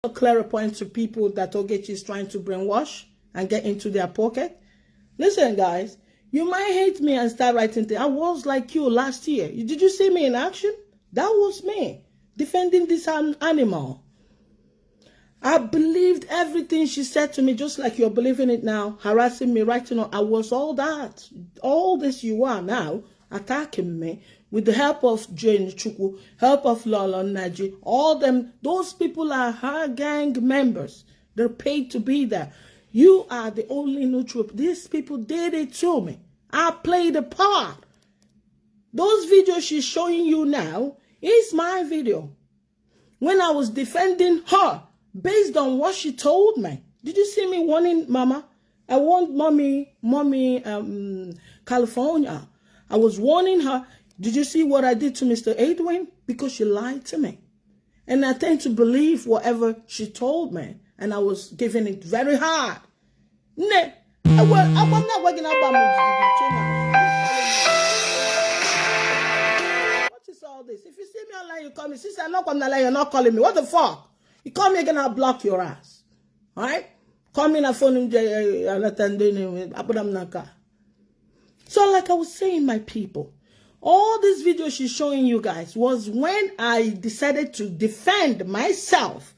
A clearer point to people that Ogechi is trying to brainwash and get into their pocket. Listen, guys, you might hate me and start writing things. I was like you last year. Did you see me in action? That was me defending this animal. I believed everything she said to me, just like you're believing it now, harassing me, writing on. I was all that. All this you are now, attacking me with the help of Jane Chukwu, help of Lola Naji, all them, those people are her gang members. They're paid to be there. You are the only neutral. These people did it to me. I played a part. Those videos she's showing you now is my video. When I was defending her, based on what she told me. Did you see me warning Mama? I warned Mommy, California. I was warning her. Did you see what I did to Mr. Edwin? Because she lied to me. And I tend to believe whatever she told me. And I was giving it very hard. I was not working out. What is all this? If you see me online, you call me. Sister, I'm not coming online, you're not calling me. What the fuck? You call me again, I'll block your ass. Alright? Call me on the phone. So like I was saying, my people, all this video she's showing you guys was when I decided to defend myself.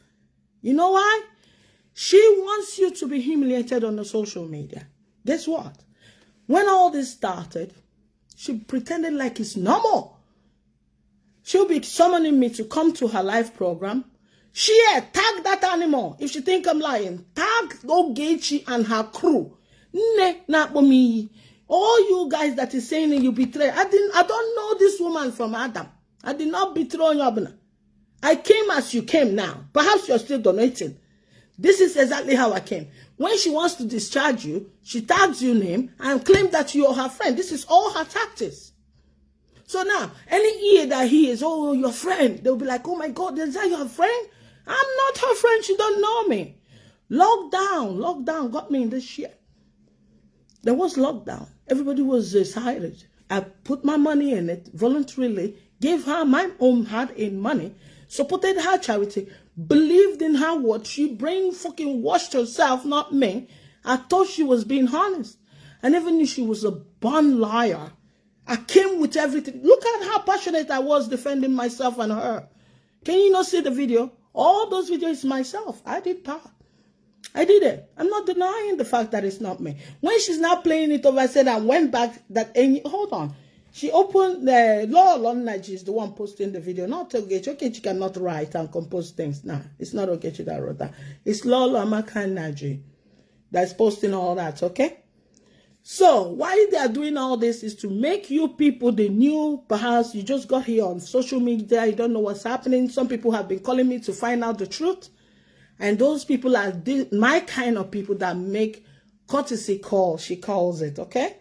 You know why? She wants you to be humiliated on the social media. Guess what? When all this started, she pretended like it's normal. She'll be summoning me to come to her live program. Tag that animal. If she think I'm lying, tag Ogechi and her crew. All you guys that is saying you betray. I don't know this woman from Adam. I did not betray you. I came as you came now. Perhaps you're still donating. This is exactly how I came. When she wants to discharge you, she tags your name and claims that you're her friend. This is all her tactics. So now, any ear that hears, oh, your friend, they'll be like, oh my God, is that your friend? I'm not her friend. She don't know me. Lockdown got me in this shit. There was lockdown. Everybody was decided. I put my money in it voluntarily, gave her my own hard-earned money, supported her charity, believed in her word. She brain fucking washed herself, not me. I thought she was being honest. I never knew she was a born liar. I came with everything. Look at how passionate I was defending myself and her. Can you not see the video? All those videos myself. I did part. I did it. I'm not denying the fact that it's not me. When she's now playing it over, I said I went back that hold on. She opened the Lola Naji is the one posting the video, not Ogechi. Ogechi cannot write and compose things. Nah, it's not Ogechi that wrote that. It's Lola Naji that's posting all that, okay? So why they are doing all this is to make you people the new, perhaps you just got here on social media, you don't know what's happening. Some people have been calling me to find out the truth. And those people are my kind of people that make courtesy call, she calls it, okay?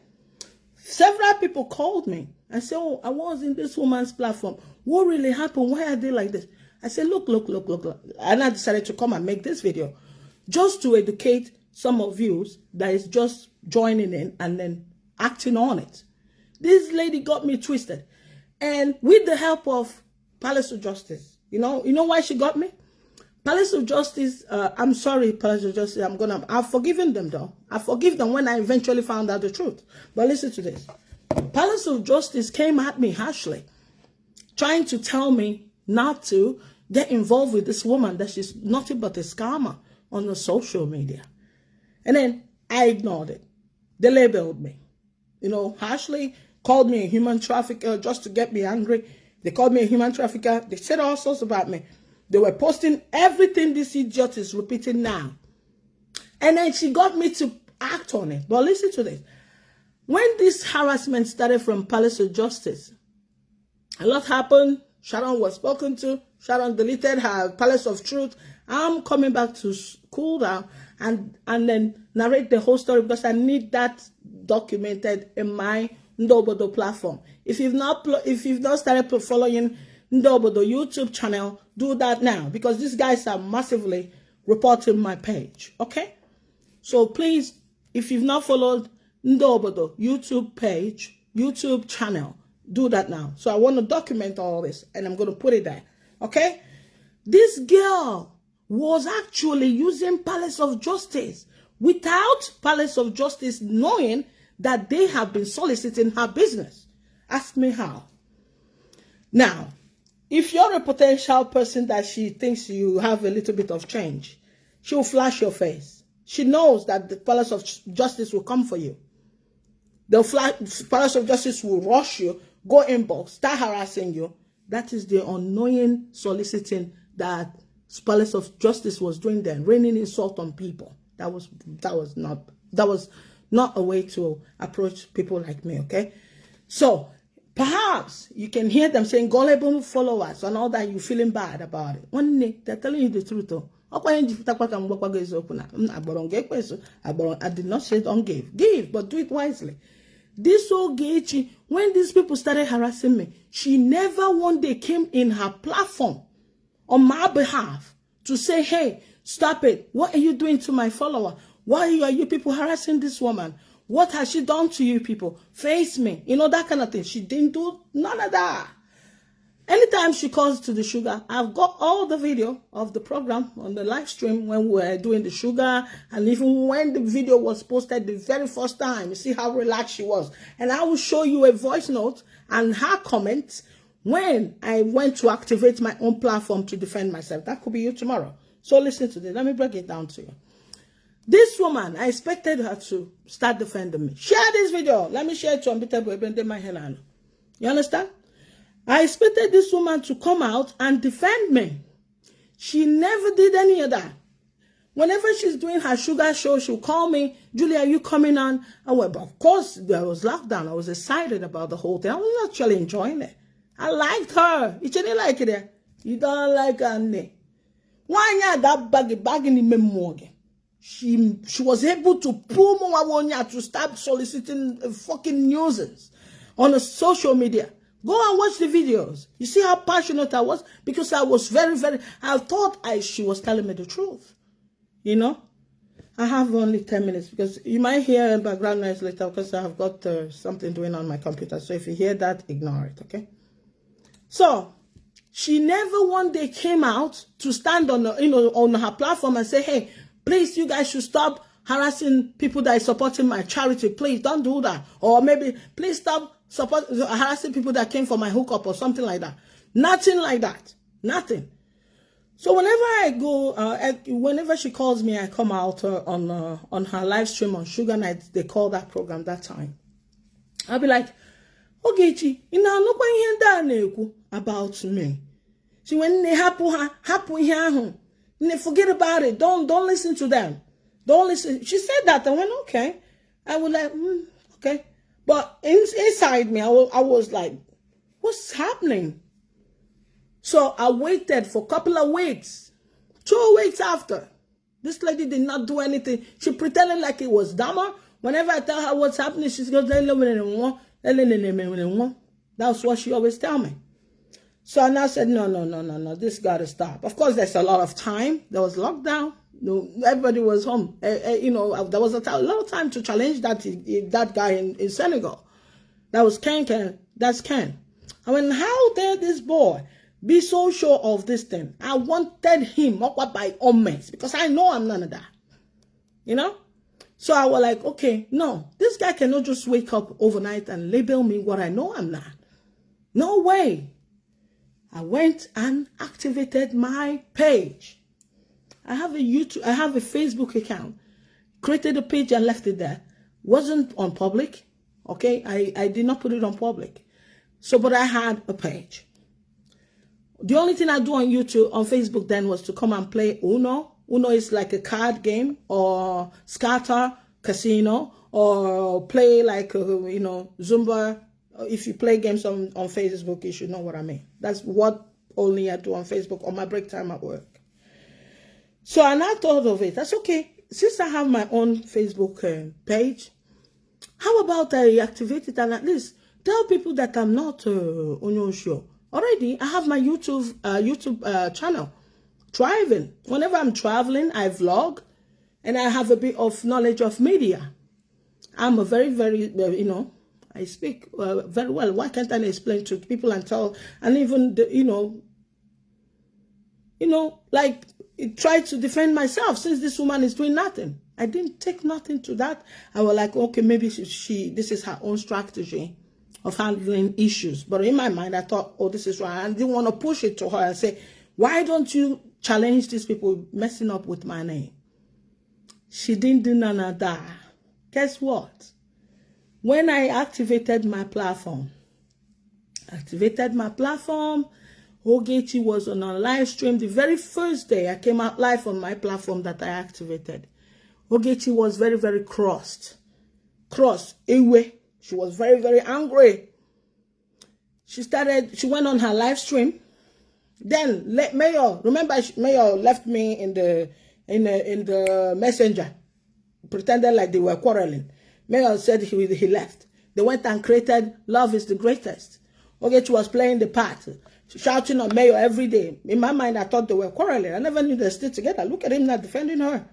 Several people called me and said, oh, I was in this woman's platform. What really happened? Why are they like this? I said, look. And I decided to come and make this video just to educate some of you that is just joining in and then acting on it. This lady got me twisted. And with the help of Palace of Justice, you know why she got me? Palace of Justice, I'm sorry, Palace of Justice, I've forgiven them though. I forgive them when I eventually found out the truth. But listen to this. Palace of Justice came at me harshly, trying to tell me not to get involved with this woman, that she's nothing but a scammer on the social media. And then I ignored it. They labeled me, harshly, called me a human trafficker just to get me angry. They called me a human trafficker. They said all sorts about me. They were posting everything this idiot is repeating now. And then she got me to act on it. But listen to this. When this harassment started from Palace of Justice, a lot happened. Sharon was spoken to. Sharon deleted her Palace of Truth. I'm coming back to cool down and then narrate the whole story because I need that documented in my Ndobodo platform. If you've not started following Ndobodo YouTube channel, do that now because these guys are massively reporting my page. Okay? So please, if you've not followed Ndobodo YouTube page, YouTube channel, do that now. So I want to document all this and I'm going to put it there. Okay? This girl was actually using Palace of Justice without Palace of Justice knowing that they have been soliciting her business. Ask me how. Now, if you're a potential person that she thinks you have a little bit of change, she'll flash your face. She knows that the Palace of Justice will come for you. The Palace of Justice will rush you, go inbox, start harassing you. That is the annoying soliciting that Palace of Justice was doing then, raining insult on people. That was not a way to approach people like me, okay? So perhaps you can hear them saying gullible followers and all that, you feeling bad about it. One day, they're telling you the truth. I did not say don't give. Give, but do it wisely. This old Gechi, when these people started harassing me, she never one day came in her platform on my behalf to say, hey, stop it. What are you doing to my follower? Why are you people harassing this woman? What has she done to you people? Face me. You know, that kind of thing. She didn't do none of that. Anytime she calls to the sugar, I've got all the video of the program on the live stream when we were doing the sugar, and even when the video was posted the very first time, you see how relaxed she was. And I will show you a voice note and her comments when I went to activate my own platform to defend myself. That could be you tomorrow. So listen to this. Let me break it down to you. This woman, I expected her to start defending me. Share this video. Let me share it to Ambita. You understand? I expected this woman to come out and defend me. She never did any of that. Whenever she's doing her sugar show, she'll call me, Julie, are you coming on? I went, but of course, there was lockdown. I was excited about the whole thing. I was actually enjoying it. I liked her. You didn't like it. You don't like her. Why not that bag in the memory? She was able to pull Mwawonya to start soliciting fucking nuisance on a social media. Go and watch the videos. You see how passionate I was? Because I was I thought she was telling me the truth. You know? I have only 10 minutes because you might hear background noise later because I have got something doing on my computer. So if you hear that, ignore it, okay? So, she never one day came out to stand on, on her platform and say, hey, please, you guys should stop harassing people that are supporting my charity. Please, don't do that. Or maybe, please stop harassing people that came for my hookup or something like that. Nothing like that. Nothing. So whenever I go, whenever she calls me, I come out on her live stream on Sugar Night. They call that program that time. I'll be like, Ogechi, you know, no one hear about me. See, when they happen here, they forget about it. Don't listen to them. Don't listen. She said that. I went, okay. I was like, okay. But inside me, I was like, what's happening? So I waited for a couple of weeks. 2 weeks after. This lady did not do anything. She pretended like it was Dama. Whenever I tell her what's happening, she goes, that's what she always tell me. So I now said, no, this got to stop. Of course, there's a lot of time. There was lockdown. No, everybody was home. There was a lot of time to challenge that guy in Senegal. That was Ken. That's Ken. I mean, how dare this boy be so sure of this thing? I wanted him up by all means because I know I'm none of that. You know? So I was like, okay, no, this guy cannot just wake up overnight and label me what I know I'm not. No way. I went and activated my page. I have a Facebook account. Created a page and left it there. Wasn't on public. Okay? I did not put it on public. So, but I had a page. The only thing I do on Facebook then was to come and play Uno. Uno is like a card game, or scatter, casino, or play like, Zumba. If you play games on Facebook, you should know what I mean. That's what only I do on Facebook on my break time at work. So and I thought of it. That's okay. Since I have my own Facebook page, how about I activate it and at least tell people that I'm not Onyosho. Already, I have my YouTube channel, Thriving. Whenever I'm traveling, I vlog, and I have a bit of knowledge of media. I'm a very, very, I speak very well. Why can't I explain to people and tell, and even, like try to defend myself since this woman is doing nothing. I didn't take nothing to that. I was like, okay, maybe this is her own strategy of handling issues. But in my mind, I thought, oh, this is right. I didn't want to push it to her and say, why don't you challenge these people messing up with my name? She didn't do none of that. Guess what? When I activated my platform, Ogechi was on a live stream. The very first day I came out live on my platform that I activated, Ogechi was very, very crossed. Anyway, she was very, very angry. She went on her live stream. Then Mayor, remember Mayor left me in the messenger, pretended like they were quarreling. Mayor said he left. They went and created Love is the Greatest. Ogechi was playing the part, shouting on Mayor every day. In my mind, I thought they were quarreling. I never knew they stayed together. Look at him now defending her.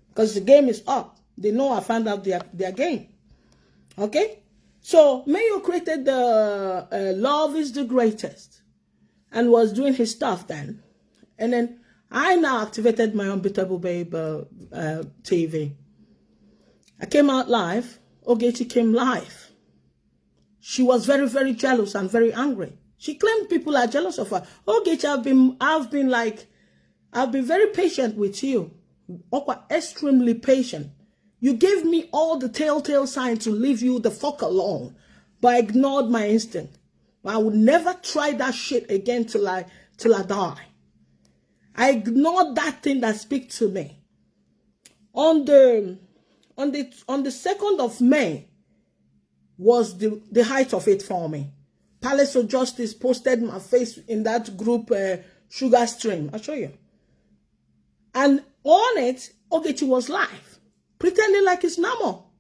Because the game is up. They know I found out their game. Okay? So, Mayo created the Love is the Greatest and was doing his stuff then. And then I now activated my Unbeatable Babe TV. I came out live. Ogechi came live. She was very, very jealous and very angry. She claimed people are jealous of her. Ogechi, I've been very patient with you. Extremely patient. You gave me all the telltale signs to leave you the fuck alone, but I ignored my instinct. I would never try that shit again till I die. I ignored that thing that speaks to me. On the 2nd of May was the height of it for me. Palace of Justice posted my face in that group Sugar Stream. I'll show you. And on it, Ogechi was live, pretending like it's normal.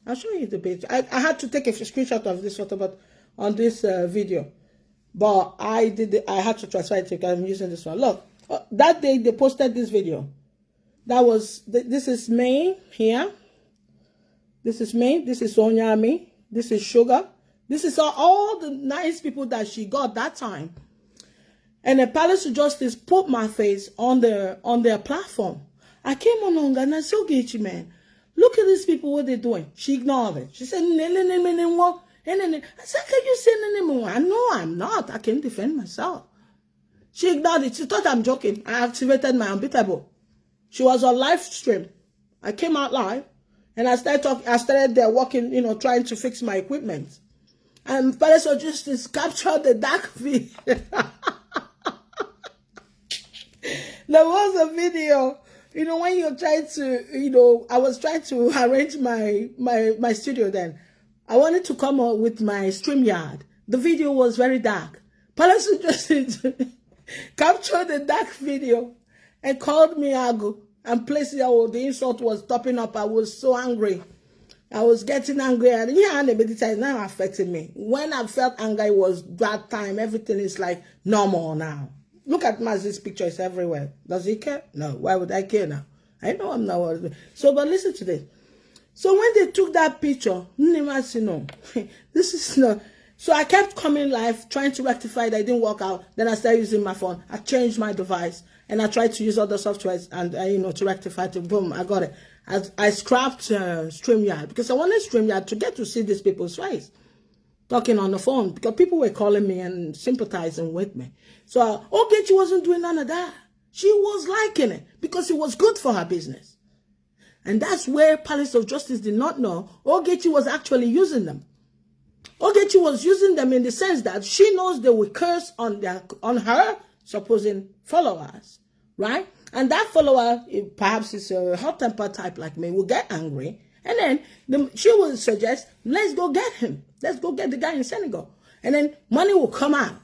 I'll show you the page. I had to take a screenshot of this photo, but on this video. But I had to transfer it because I'm using this one. Look, that day they posted this video. This is May here. This is May. This is Onyami. This is Sugar. This is all the nice people that she got that time. And the Palace of Justice put my face on their platform. I came along and I said, Ogechi, man, look at these people, what they're doing. She ignored it. She said, I said, can you say anymore? No, I'm not. I can defend myself. She ignored it. She thought I'm joking. I activated my Unbeatable. She was on live stream. I came out live and I started there working, trying to fix my equipment. And Palace of Justice captured the dark video. There was a video, when you're trying to, I was trying to arrange my studio then. I wanted to come up with my StreamYard. The video was very dark. Palace of Justice captured the dark video and called me Ago and placed it. Oh, the insult was topping up. I was so angry. I was getting angry. And it's now affecting me. When I felt anger, it was that time. Everything is like normal now. Look at Maz's picture. It's everywhere. Does he care? No. Why would I care now? I know I'm not. So, but listen to this. So when they took that picture, this is not. So I kept coming live, trying to rectify that. It didn't work out. Then I started using my phone. I changed my device. And I tried to use other softwares and, to rectify it. Boom, I got it. I scrapped StreamYard because I wanted StreamYard to get to see these people's face talking on the phone because people were calling me and sympathizing with me. So Ogechi wasn't doing none of that. She was liking it because it was good for her business. And that's where Palace of Justice did not know Ogechi was actually using them. Ogechi was using them in the sense that she knows they will curse on her supposing followers, right? And that follower, perhaps is a hot-tempered type like me, will get angry. And then she will suggest, let's go get him. Let's go get the guy in Senegal. And then money will come out.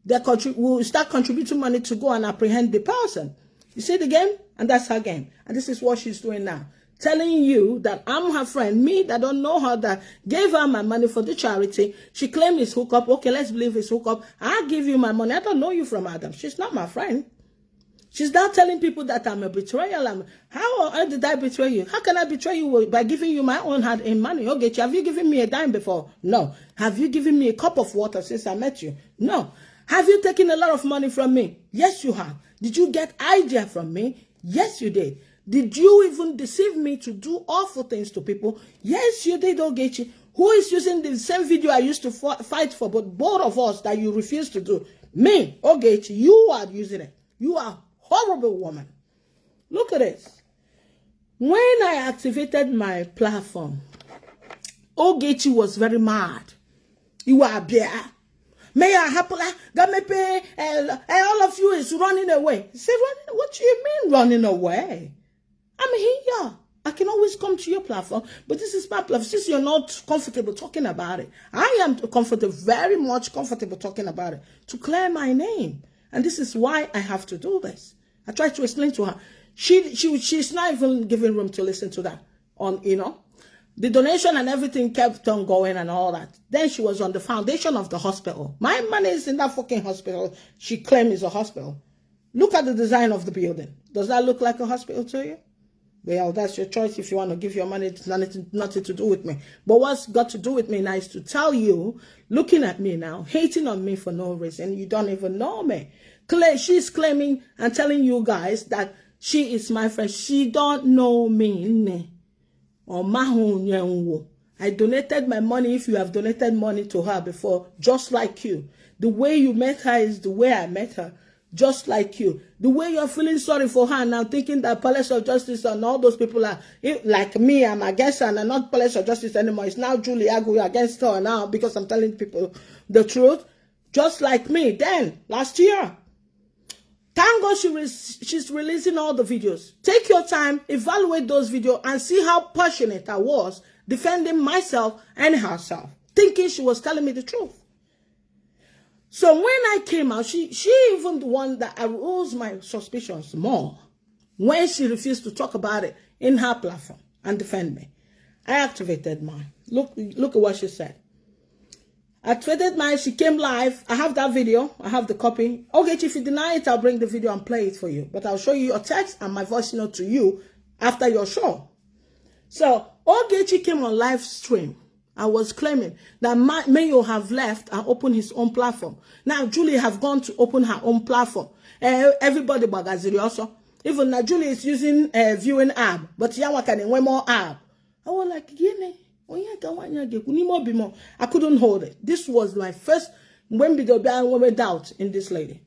We'll start contributing money to go and apprehend the person. You see the game? And that's her game. And this is what she's doing now. Telling you that I'm her friend, me that don't know her, that gave her my money for the charity. She claimed it's hookup. Okay, let's believe it's hookup. I'll give you my money. I don't know you from Adam. She's not my friend. She's now telling people that I'm a betrayal. How did I betray you? How can I betray you by giving you my own hard-earned money? Okay, have you given me a dime before? No. Have you given me a cup of water since I met you? No. Have you taken a lot of money from me? Yes, you have. Did you get idea from me? Yes, you did. Did you even deceive me to do awful things to people? Yes, you did, Ogechi. Who is using the same video I used to fight for, but both of us that you refuse to do? Me, Ogechi, you are using it. You are a horrible woman. Look at this. When I activated my platform, Ogechi was very mad. You are there. Mayor Hapula, Gamepe, and all of you is running away. He said, what do you mean running away? I'm here. I can always come to your platform, but this is my platform. Since you're not comfortable talking about it, I am comfortable, very much comfortable talking about it, to clear my name. And this is why I have to do this. I tried to explain to her. She's not even giving room to listen to that. The donation and everything kept on going and all that. Then she was on the foundation of the hospital. My money is in that fucking hospital. She claims it's a hospital. Look at the design of the building. Does that look like a hospital to you? Well, that's your choice. If you want to give your money, it's nothing to do with me. But what's got to do with me now is to tell you, looking at me now, hating on me for no reason, you don't even know me. She's claiming and telling you guys that she is my friend. She don't know me. I donated my money. If you have donated money to her before, just like you. The way you met her is the way I met her. Just like you. The way you're feeling sorry for her now, thinking that Palace of Justice and all those people are like me, I'm against her and I'm not Palace of Justice anymore. It's now Julie Agu against her now because I'm telling people the truth. Just like me then, last year. Thank God she's releasing all the videos. Take your time, evaluate those videos and see how passionate I was defending myself and herself, thinking she was telling me the truth. So when I came out, she even the one that aroused my suspicions more when she refused to talk about it in her platform and defend me. I activated mine. Look at what she said. Activated mine. She came live. I have that video. I have the copy. Okay, if you deny it, I'll bring the video and play it for you. But I'll show you your text and my voice note to you after your show. So Ogechi came on live stream. I was claiming that Mayo have left and opened his own platform. Now Julie have gone to open her own platform. Everybody bagaziri also. Even now Julie is using viewing app, but Yawa can way more app. I was like, I couldn't hold it. This was my first when went out in this lady.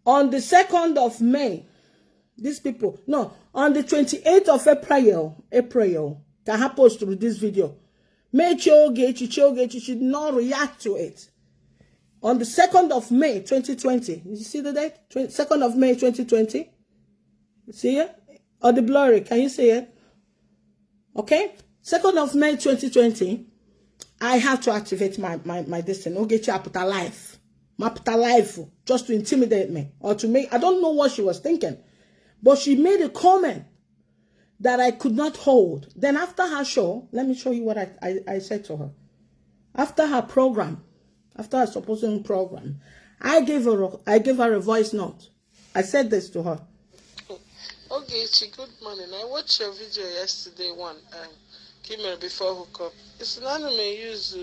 On the 2nd of May, these people, no, on the 28th of April, can I post with this video. Chogechi should not react to it. On the 2nd of May, 2020. You see the date? 2nd of May, 2020. You see it? Or the blurry. Can you see it? Okay? 2nd of May, 2020. I have to activate my destiny. Ogechi Aputa life. Maputa life. Just to intimidate me. Or to make... I don't know what she was thinking. But she made a comment that I could not hold. Then after her show, let me show you what I said to her. After her program, after her supposed program, I gave her a voice note. I said this to her. Okay, good morning. I watched your video yesterday, came here before hookup. It's an anime use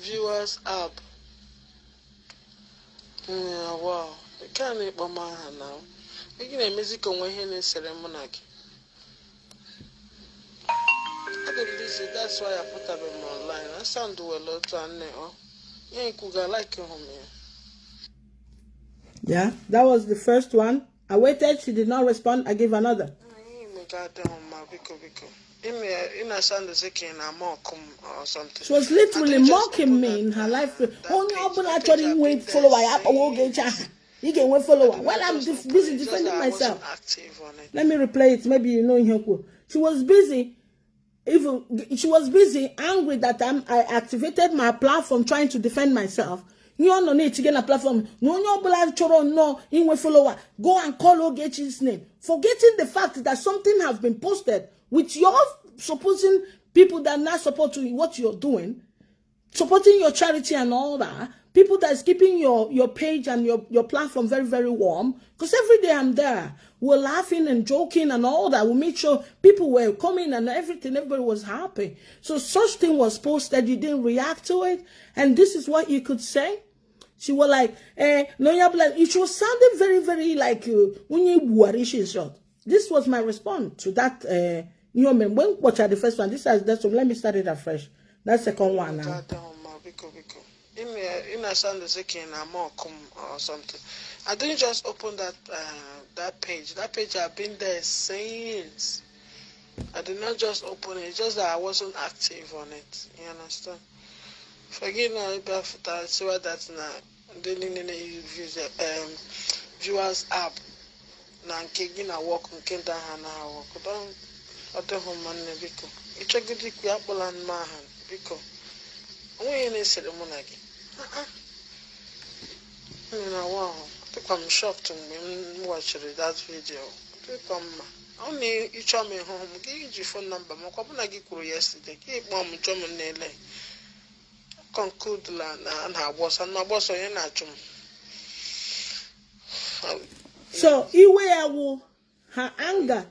viewers app. Yeah, wow. I can't eat my man now. I get a music on my hand in ceremony. That's why I put up him online. I sound do a lot and yeah, could like him. Yeah, that was the first one. I waited, she did not respond. I gave another. She was literally mocking me in her life. Oh no, but actually wait follower. You can wait follower. Well, I'm busy defending myself. Let me replay it. Maybe you know in her quote. She was busy. She was busy, angry that I activated my platform trying to defend myself. You no need to get a platform. No, follower. Go and call Ogechi's name. Forgetting the fact that something has been posted with your supposing people that are not supporting what you're doing, supporting your charity and all that. People that is keeping your page and your platform very, very warm. Because every day I'm there. We're laughing and joking and all that. We made sure people were coming and everything. Everybody was happy. So such thing was posted. You didn't react to it. And this is what you could say. She was like, no, yeah, she was sounding very, very like when you short. This was my response to that. You know, when watch the first one, this is that. So let me start it afresh. That second one now. In a Sunday second, I'm more come or something. I didn't just open that page. That page I've been there since. I did not just open it. It's just that I wasn't active on it. You understand? Forget now if I see what that's now. Then viewers app. Now kicking a walk and can't walk. Don't other home man because it's a good apple and mahan because when you say the monarchy. Wow. I think I'm shocked when watching that video. Only each of me home, give your phone number. My couple I gave yesterday. Keep mom German nele. Conclude and her boss and my boss are in action. So, Iwe her anger.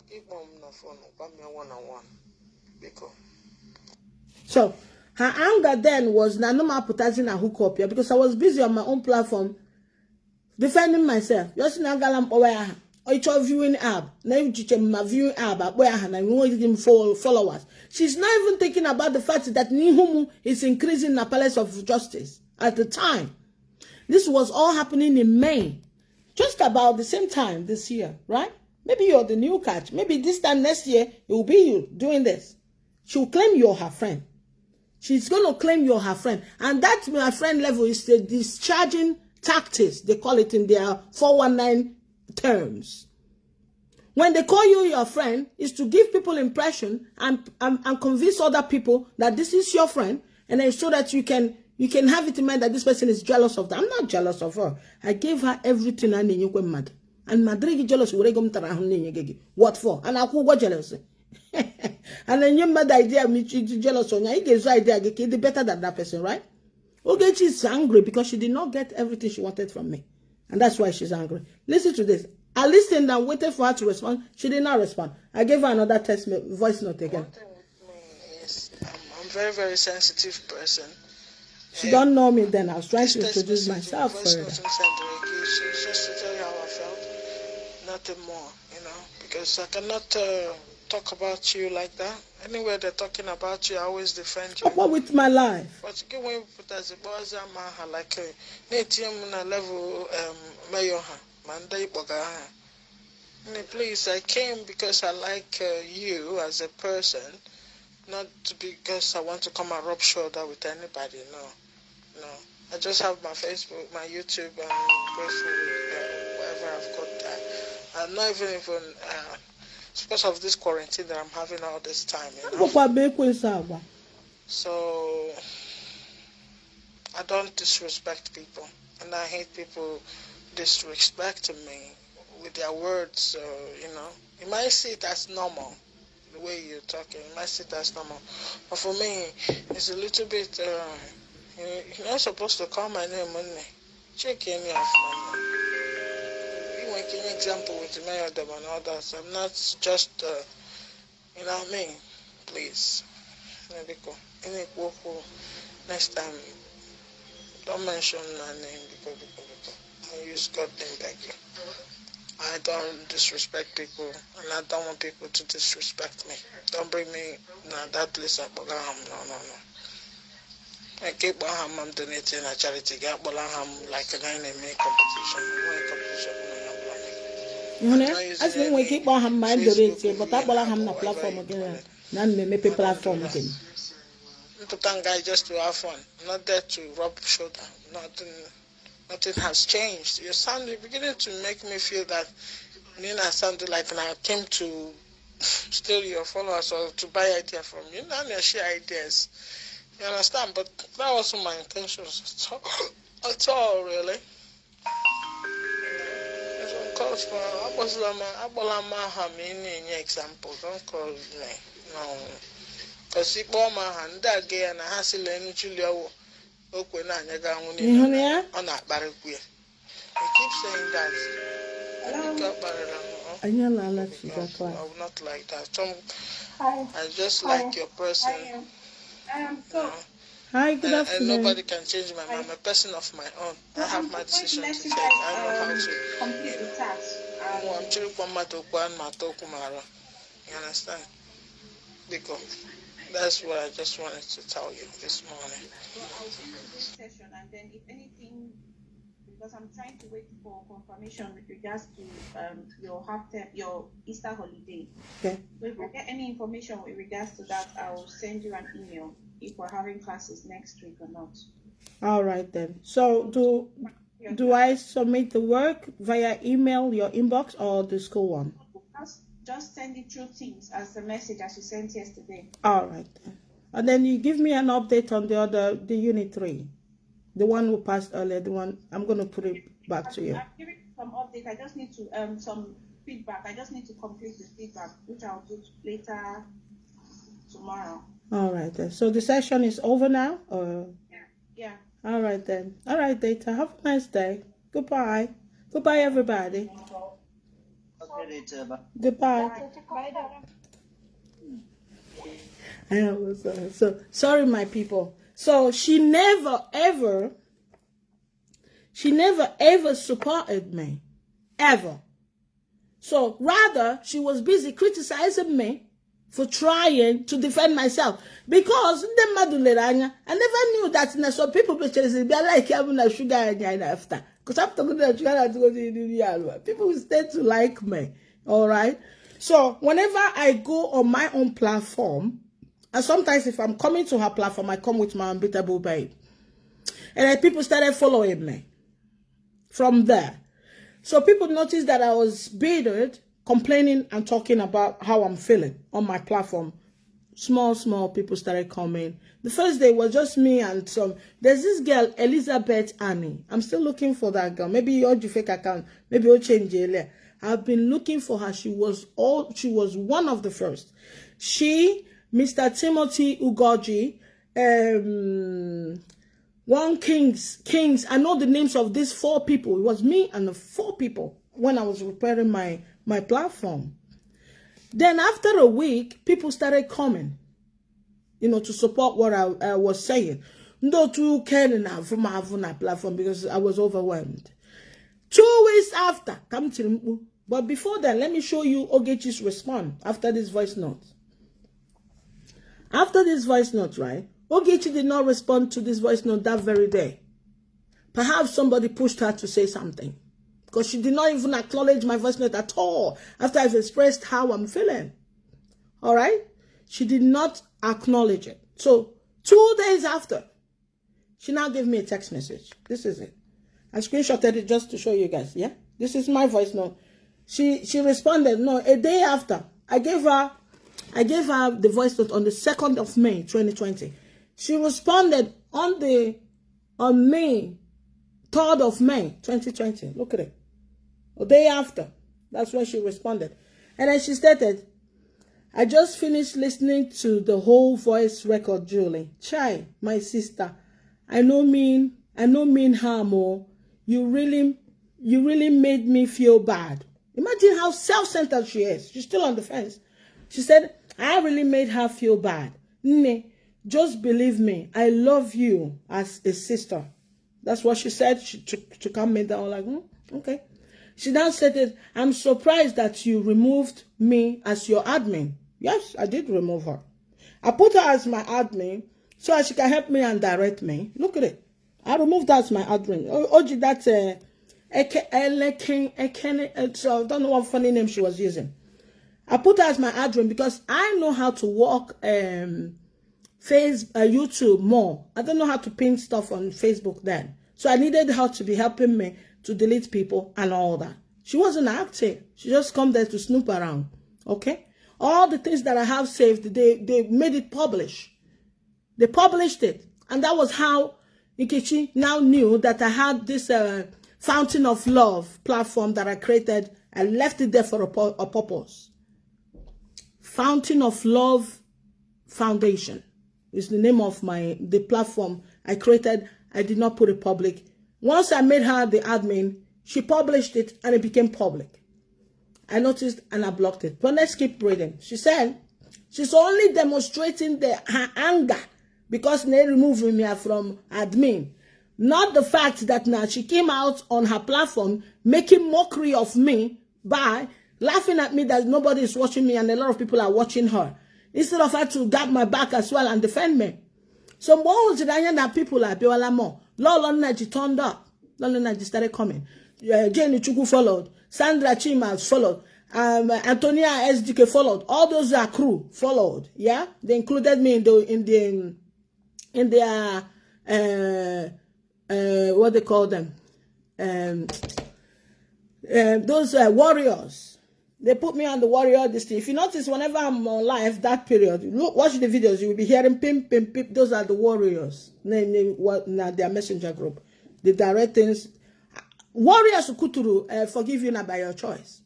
Keep mom no phone, but me one-on-one. Because. So, her anger then was na no ma putting a hook up here because I was busy on my own platform defending myself. Just na galam owa or each viewing app. Now you my viewing app where I want him followers. She's not even thinking about the fact that Nihumu is increasing the Palace of Justice at the time. This was all happening in May. Just about the same time this year, right? Maybe you're the new catch. Maybe this time next year, it will be you doing this. She'll claim you're her friend. She's going to claim you're her friend. And that, my friend level, is the discharging tactics. They call it in their 419 terms. When they call you your friend, is to give people impression and convince other people that this is your friend. And then so that you can have it in mind that this person is jealous of them. I'm not jealous of her. I gave her everything I need. And Madrid jealous. What for? And I could go jealous. And then you mad idea me jealous on you. He gives idea get better than that person, right? Okay, she's angry because she did not get everything she wanted from me. And that's why she's angry. Listen to this. I listened and waited for her to respond. She did not respond. I gave her another voice note again. One thing with me is I'm a very, very sensitive person. She don't know me then. I was trying to introduce myself further. Just to tell you how I felt. Nothing more, you know, because I cannot talk about you like that. Anywhere they're talking about you, I always defend you. What with my life? But you when you put as a boss, I'm like a level mayoha, Monday Bogaha. Please, I came because I like you as a person, not because I want to come and rub shoulder with anybody. No. I just have my Facebook, my YouTube, and grateful whatever I've got there. I'm not even it's because of this quarantine that I'm having all this time, you know. So I don't disrespect people, and I hate people disrespecting me with their words. You know, you might see it as normal, the way you're talking. You might see it as normal, but for me, it's a little bit. You're not supposed to call my name on me. Check any of my name. Making an example with the mayor and all that. I'm not just, you know what I mean? Please. Next time, don't mention my name because I use God name back here. I don't disrespect people, and I don't want people to disrespect me. Don't bring me that place up. No. I keep I'm donating a charity. Like a competition. As when we keep on my donating, but I will have a platform again. None may make a platform again. Important guy just to have fun, not there to rub shoulder. Nothing has changed. You're beginning to make me feel that Nina sounded like I came to steal your followers or to buy ideas from you. Now you share ideas. You understand? But that wasn't my intentions at all, really. Calls for example. Don't call me. No. Because if all my hand that gay and I has to learn Julia okay now on that barracuda. I keep saying that. I will not like that. I just like your person. I am so Hi, good And afternoon. nobody can change my mind. I'm a person of my own. I have my decision to take. I know how to complete the task. You understand? Because that's what I just wanted to tell you this morning. So I'll send you this session, and then if anything, because I'm trying to wait for confirmation with regards to your half term, your Easter holiday. Okay. So if I get any information with regards to that, I will send you an email if we're having classes next week or not. All right then. So do I submit the work via email, your inbox, or the school one? Just send it through Teams as the message as you sent yesterday. All right then. And then you give me an update on the unit 3. The one we passed earlier, the one I'm going to put it back to you. I'm giving some update. I just need to some feedback. I just need to complete the feedback, which I'll do later tomorrow. All right then. So the session is over now? Or? Yeah. All right then. All right, Data. Have a nice day. Goodbye. Goodbye, everybody. Goodbye. So sorry, my people. So she never ever supported me, ever. So rather, she was busy criticizing me for trying to defend myself, because I never knew that some people be like having a sugar and after. Because after going to sugar, I go to people will start to like me. All right. So whenever I go on my own platform, and sometimes if I'm coming to her platform, I come with my unbeatable babe, and then people started following me from there. So people noticed that I was bitter, complaining and talking about how I'm feeling on my platform. Small people started coming. The first day was just me and there's this girl, Elizabeth Annie. I'm still looking for that girl. Maybe your fake account. Maybe you'll change it. I've been looking for her. She was one of the first. She, Mr. Timothy Ugoji, One Kings. I know the names of these 4 people. It was me and the 4 people when I was repairing my platform. Then after a week, people started coming, to support what I was saying. No to caring from my platform because I was overwhelmed. 2 weeks after, come to. But before that, let me show you Ogechi's response after this voice note. After this voice note, right? Ogechi did not respond to this voice note that very day. Perhaps somebody pushed her to say something, because she did not even acknowledge my voice note at all after I've expressed how I'm feeling. All right? She did not acknowledge it. So 2 days after, she now gave me a text message. This is it. I screenshotted it just to show you guys. Yeah? This is my voice note. She responded, no, a day after. I gave her the voice note on the 2nd of May, 2020. She responded on May, 3rd of May, 2020. Look at it. A day after. That's when she responded. And then she stated, I just finished listening to the whole voice record, Julie. Chai, my sister, I no mean harm, or you really made me feel bad. Imagine how self-centered she is. She's still on the fence. She said, I really made her feel bad. Just believe me, I love you as a sister. That's what she said. She took calm me down, like, okay. She then said, I'm surprised that you removed me as your admin. Yes, I did remove her. I put her as my admin so that she can help me and direct me. Look at it. I removed her as my admin. Oji, that's so I don't know what funny name she was using. I put her as my admin because I know how to work YouTube more. I don't know how to pin stuff on Facebook then. So I needed her to be helping me to delete people and all that. She wasn't active. She just come there to snoop around. Okay? All the things that I have saved, they made it publish. They published it. And that was how Nkechi now knew that I had this Fountain of Love platform that I created. I left it there for a purpose. Fountain of Love Foundation is the name of the platform I created. I did not put it public. Once I made her the admin, she published it and it became public. I noticed and I blocked it. But let's keep reading. She said she's only demonstrating her anger because they removed me from admin. Not the fact that now she came out on her platform making mockery of me by laughing at me that nobody is watching me and a lot of people are watching her. Instead of her to guard my back as well and defend me. So more that people are Biwala more. Lolo Naji turned up. Lolo Naji started coming. Jenny Chuku followed. Sandra Chimas followed. Antonia SDK followed. All those are crew followed. Yeah, they included me in their what they call them, those warriors. They put me on the warrior this thing. If you notice, whenever I'm on live, that period, look, watch the videos, you will be hearing pim, pim, pim. Those are the warriors. Now their messenger group. The direct things. Warriors Kuturu forgive you now by your choice.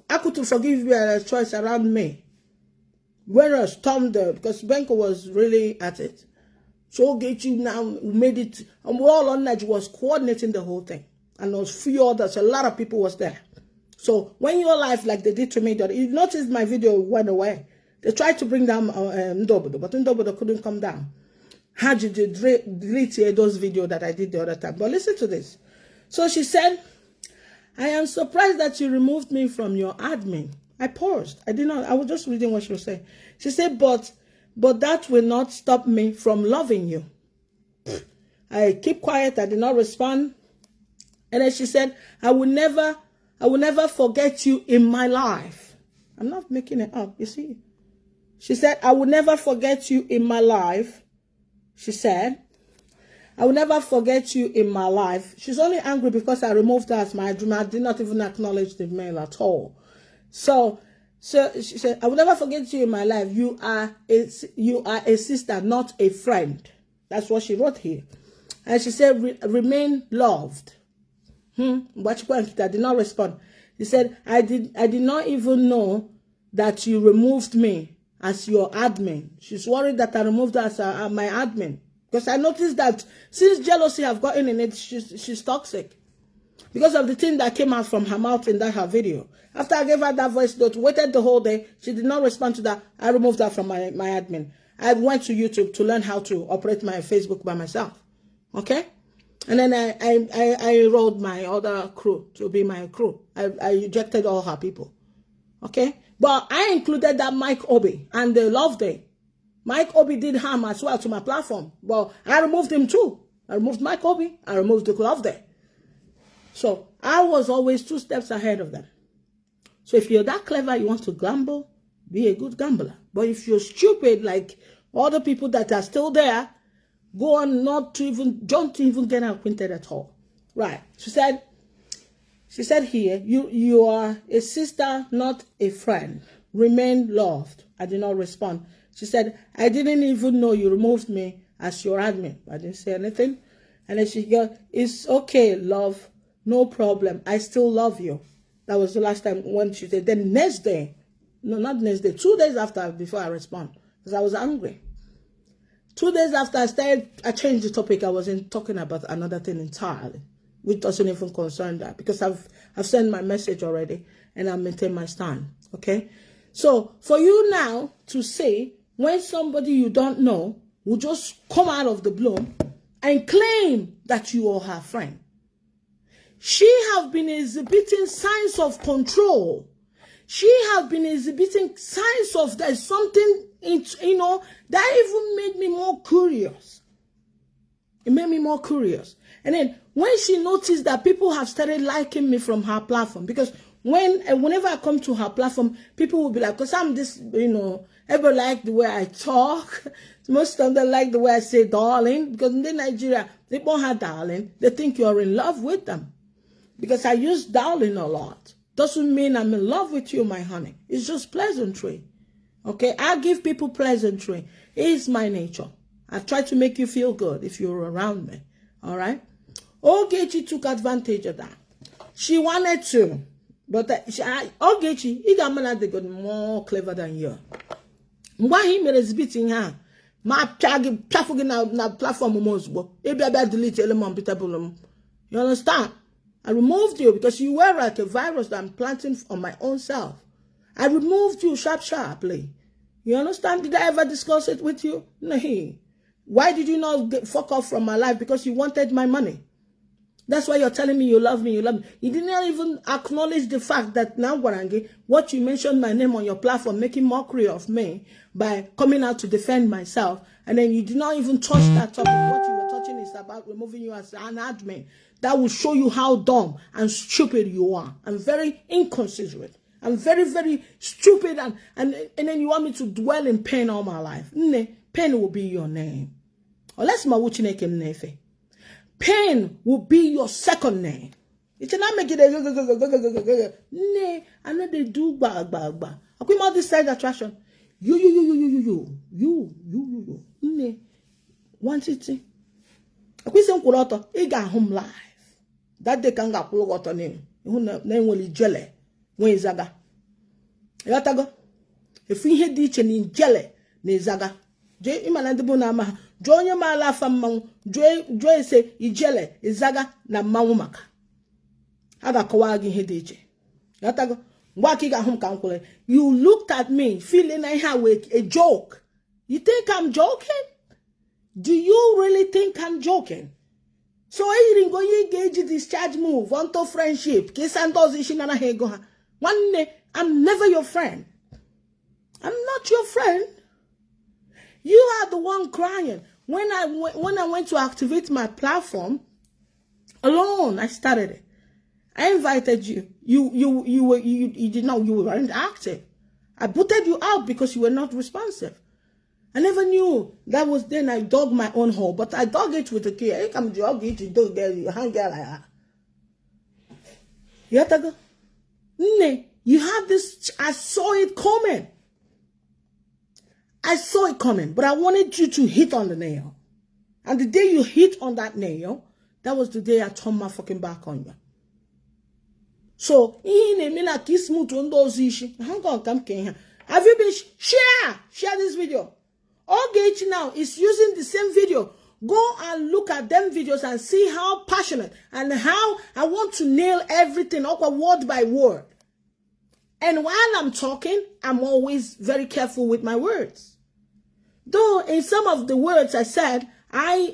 I could forgive you a choice around me. Warriors stormed there because Benko was really at it. So Gechi now made it, and we all on that was coordinating the whole thing. And there was few others, a lot of people was there. So when you're live like they did to me, you noticed my video went away. They tried to bring down Ndobodo, but Ndobodo couldn't come down. How did you delete those videos that I did the other time? But listen to this. So she said, I am surprised that you removed me from your admin. I paused. I did not. I was just reading what she was saying. She said, but that will not stop me from loving you. I keep quiet. I did not respond. And then she said, I will never forget you in my life. I'm not making it up, you see. She said, I will never forget you in my life. She said, I will never forget you in my life. She's only angry because I removed her as my admin. I did not even acknowledge the mail at all. So she said, I will never forget you in my life. You are a sister, not a friend. That's what she wrote here. And she said, remain loved. But I did not respond. He said, I did not even know that you removed me as your admin. She's worried that I removed her as my admin. Because I noticed that since jealousy have gotten in it, she's toxic. Because of the thing that came out from her mouth in her video. After I gave her that voice note, waited the whole day, she did not respond to that. I removed her from my admin. I went to YouTube to learn how to operate my Facebook by myself. Okay? And then I rolled my other crew to be my crew. I ejected all her people. Okay? But I included that Mike Obi and the Love Day. Mike Obi did harm as well to my platform. Well, I removed him too. I removed Mike Obi. I removed the Love Day. So I was always 2 steps ahead of them. So if you're that clever, you want to gamble, be a good gambler. But if you're stupid, like other people that are still there, go on don't even get acquainted at all. Right. She said here, you are a sister, not a friend. Remain loved. I did not respond. She said, I didn't even know you removed me as your admin. I didn't say anything. And then she goes, it's okay, love. No problem. I still love you. That was the last time when she said. Then next day, no, not next day, 2 days after, before I respond, because I was angry. 2 days after I changed the topic. I wasn't talking about another thing entirely, which doesn't even concern that, because I've sent my message already and I maintain my stand. Okay, so for you now to say when somebody you don't know will just come out of the blue and claim that you are her friend, she have been exhibiting signs of control. She have been exhibiting signs of there's something, that even made me more curious. It made me more curious. And then when she noticed that people have started liking me from her platform, because whenever I come to her platform, people will be like, because I'm this, everybody like the way I talk. Most of them like the way I say darling, because in Nigeria, they don't have darling. They think you're in love with them. Because I use darling a lot. Doesn't mean I'm in love with you, my honey. It's just pleasantry. Okay? I give people pleasantry. It's my nature. I try to make you feel good if you're around me. All right? Ogechi took advantage of that. She wanted to. But Ogechi, he got more clever than you. Why he made us beating her? My traffic na platform mozbo. Maybe I delete element. You understand? I removed you because you were like a virus that I'm planting on my own self. I removed you sharply. You understand? Did I ever discuss it with you? No. Why did you not fuck off from my life? Because you wanted my money. That's why you're telling me you love me, you love me. You did not even acknowledge the fact that now, Gwarange, what you mentioned my name on your platform, making mockery of me by coming out to defend myself, and then you did not even touch that topic. What you were touching is about removing you as an admin. That will show you how dumb and stupid you are. I'm very inconsiderate. I'm very, very stupid, and then you want me to dwell in pain all my life. Pain will be your name. Unless my wuchineke nefe. Pain will be your second name. It cannot make it a nay. I know they do bag. I quit all this side attraction. You. Nay. One city. I quit some kuloto. I got home live. That day can get kuloto name. Name will jelly. When is zaga? Yatago. If we hear ditch in jelly, ne zaga. J. Imanadibu nama. Jonya mala fam joy say ijele izaga na mawumaka. Aga kawagi hedeje. Yatago waki ga hum kankule. You looked at me feeling I have a joke. You think I'm joking? Do you really think I'm joking? So I didn't go engage discharge move onto friendship. Kisantos ishinana hego. One day I'm never your friend. I'm not your friend. You are the one crying. When I went to activate my platform, alone I started it. I invited you. You did not. You weren't active. I booted you out because you were not responsive. I never knew that was then. I dug my own hole, but I dug it with a key. I come dug it. You dug there. You hang there like that. You have to go. You have this. I saw it coming. I saw it coming, but I wanted you to hit on the nail. And the day you hit on that nail, that was the day I turned my fucking back on you. So, have you been share this video? OGH now is using the same video. Go and look at them videos and see how passionate and how I want to nail everything word by word. And while I'm talking, I'm always very careful with my words. Though in some of the words I said, I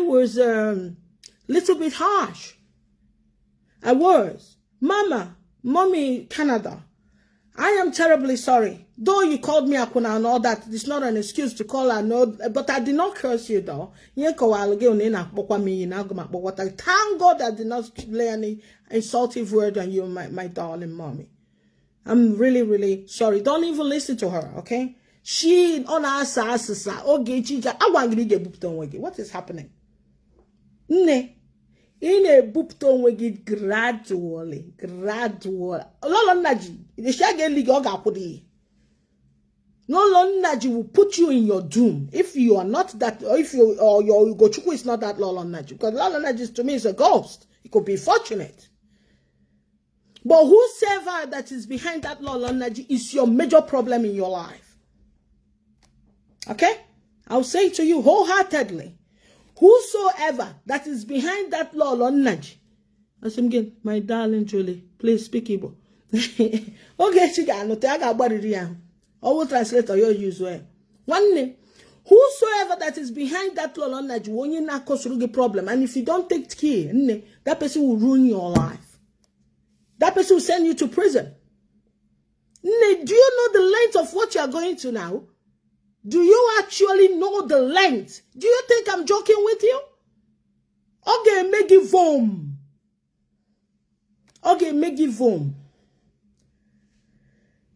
was little bit harsh. I was. Mommy, Canada, I am terribly sorry. Though you called me Akuna and all that, it's not an excuse to call her, no, but I did not curse you though. Thank God I did not lay any insultive word on you, my darling mommy. I'm really, really sorry. Don't even listen to her, okay? She on our sasa. What is happening? Ne. In a boopton we get gradually. Lolo Naji. The shaggy ligoga pudi. Lolo Naji will put you in your doom. If you are not that, or if you or your Ugochukwu is not that Lolo Naji. Because Lolo Naji to me is a ghost. It could be fortunate. But whosoever that is behind that law is your major problem in your life. Okay? I'll say to you wholeheartedly, whosoever that is behind that law, I say again, my darling Julie, please speak Igbo. Okay, I will translate or your use well. One name, whosoever that is behind that law, when you not cause a problem, and if you don't take care, that person will ruin your life. That person will send you to prison. Do you know the length of what you are going to now? Do you actually know the length? Do you think I'm joking with you? Okay, make it vom. Okay, make it vom.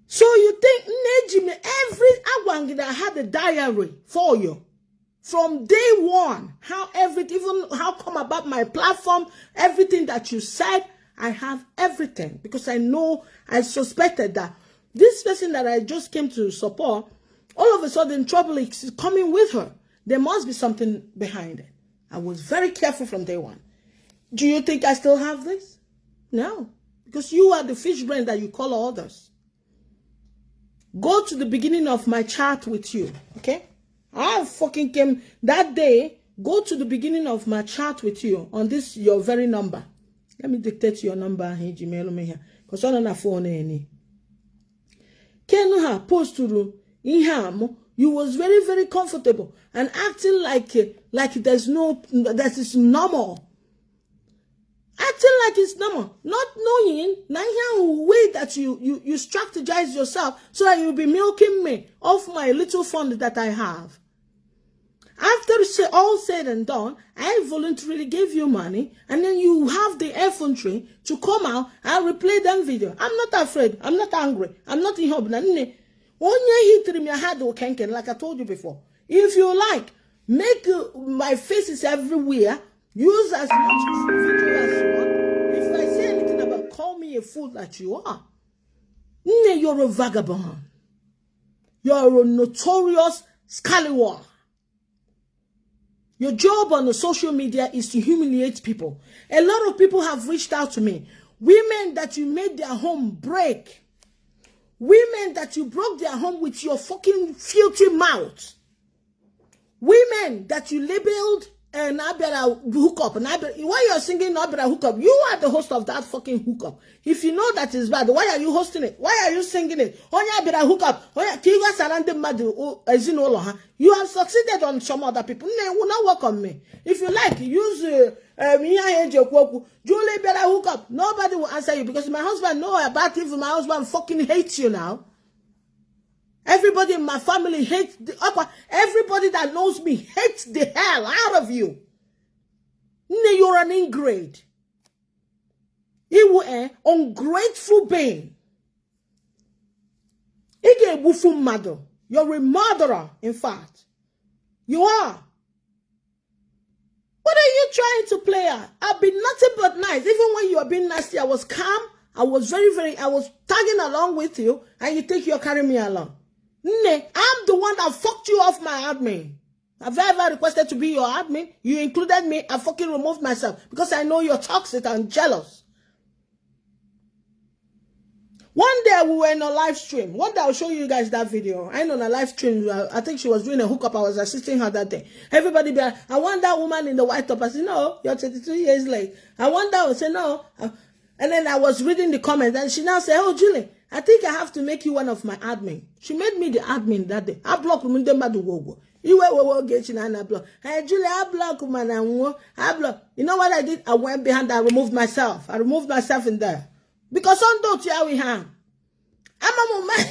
So you think Nejime, every Agwang that had a diary for you from day one, how come about my platform, everything that you said, I have everything because I suspected that this person that I just came to support, all of a sudden trouble is coming with her. There must be something behind it. I was very careful from day one. Do you think I still have this? No, because you are the fish brain that you call others. Go to the beginning of my chat with you, okay? I fucking came that day. Go to the beginning of my chat with you on this your very number. Let me dictate your number here, Gmail me here. Because I don't have phone any. Can you post to Iham You was very, very comfortable and acting like that is normal. Acting like it's normal, not knowing way that you strategize yourself so that you'll be milking me off my little fund that I have. After all said and done, I voluntarily gave you money, and then you have the effrontery to come out and replay them video. I'm not afraid. I'm not angry. I'm not in hope. Like I told you before. If you like, make my faces everywhere. Use as much video as you want. If I say anything about call me a fool that you are, you're a vagabond. You're a notorious scallywag. Your job on the social media is to humiliate people. A lot of people have reached out to me. Women that you made their home break. Women that you broke their home with your fucking filthy mouth. Women that you labeled and I better hook up. Why you're singing I better hook up? You are the host of that fucking hookup. If you know that is bad, why are you hosting it? Why are you singing it? I better hook up. You have succeeded on some other people. They will not work on me. If you like, use Julie better hook up. Nobody will answer you because my husband know about it. My husband fucking hates you now. Everybody in my family hates everybody that knows me hates the hell out of you. You're an ingrate. You are ungrateful being. You're a murderer, in fact. You are. What are you trying to play at? I've been nothing but nice. Even when you are being nasty, I was calm. I was I was tagging along with you, and you think you're carrying me along. I'm the one that fucked you off my admin. Have I ever requested to be your admin? You included me. I fucking removed myself because I know you're toxic and jealous. One day we were in a live stream. One day I'll show you guys that video. I know on a live stream. I think she was doing a hookup. I was assisting her that day. Everybody be like, I want that woman in the white top. I said, no, you're 32 years late. I want that. I said, no. And then I was reading the comments and she now said, oh, Julie, I think I have to make you one of my admin. She made me the admin that day. I blocked me. You were getting an block. Hey, Julie, I block man. I block. You know what I did? I went behind. I removed myself. I removed myself in there. Because on don't you we have. I'm a woman.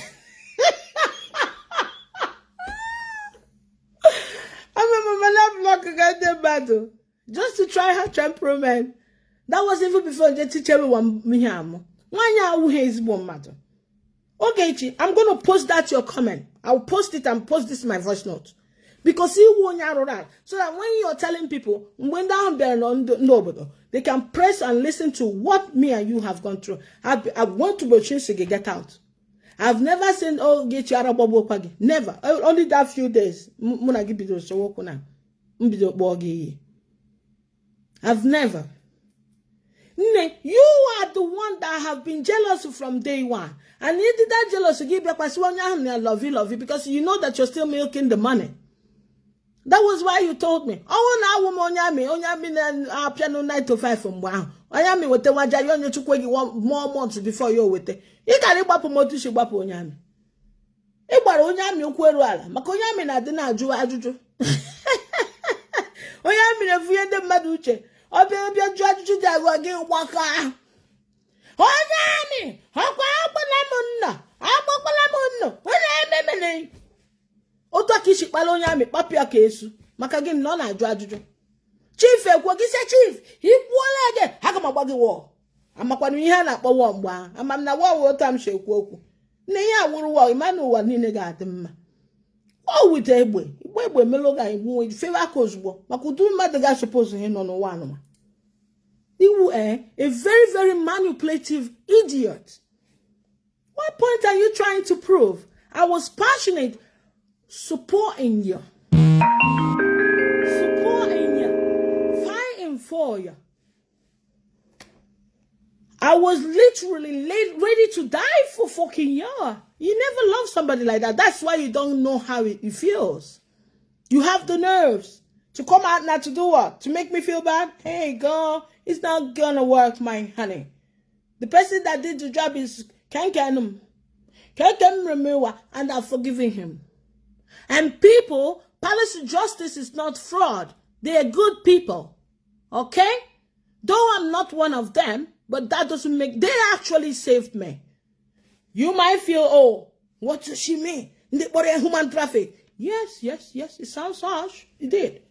I'm a woman. I block against the battle. Just to try her temperament. That was even before the teacher one me ham. Why is one matter? Okay, Chi, I'm going to post that your comment. I'll post it and post this in my voice note. Because you won't around. So that when you're telling people, when down there nobody, they can press and listen to what me and you have gone through. I want to be changed to get out. I've never seen, oh, get you out of Bobo Pagi. Never. Only that few days. I've never. You are the one that have been jealous from day one. And you did that jealous to give back I love you, because you know that you're still milking the money. That was why you told me. Oh, now woman piano 9 to 5 from wow. I am with the one you took more months before you're with it. You can't up more to ship up on yami. It was onyami ukweruala. Makonyami na dina ajuju. Oyami na fiende maduche. Obi judge that will get waka. Onyami, Otakishi Palonyami, Papia Kesu, Makagin Nona Judge. Chief, what is a chief? He won again. Hakamabagi war. I'm a Quaniana for 1 bar. I'm not war time shake woku. Nay, I will walk Emmanuel Ninegatem. Oh, with a way. Where Meloga in favor Cosbo, Makudu Madaga supposing him on 1. You are a very, very manipulative idiot. What point are you trying to prove? I was passionate supporting you. Supporting you. Fighting for you. I was literally ready to die for fucking you. You never loved somebody like that. That's why you don't know how it feels. You have the nerves to come out now to do what? To make me feel bad? Hey, girl, it's not gonna work, my honey. The person that did the job is Kankanum. Kankanum Remewa, and I've forgiven him. And people, Palace Justice is not fraud. They are good people. Okay? Though I'm not one of them, but that doesn't make, they actually saved me. You might feel, oh, what does she mean? What a human traffic. Yes, it sounds harsh. It did.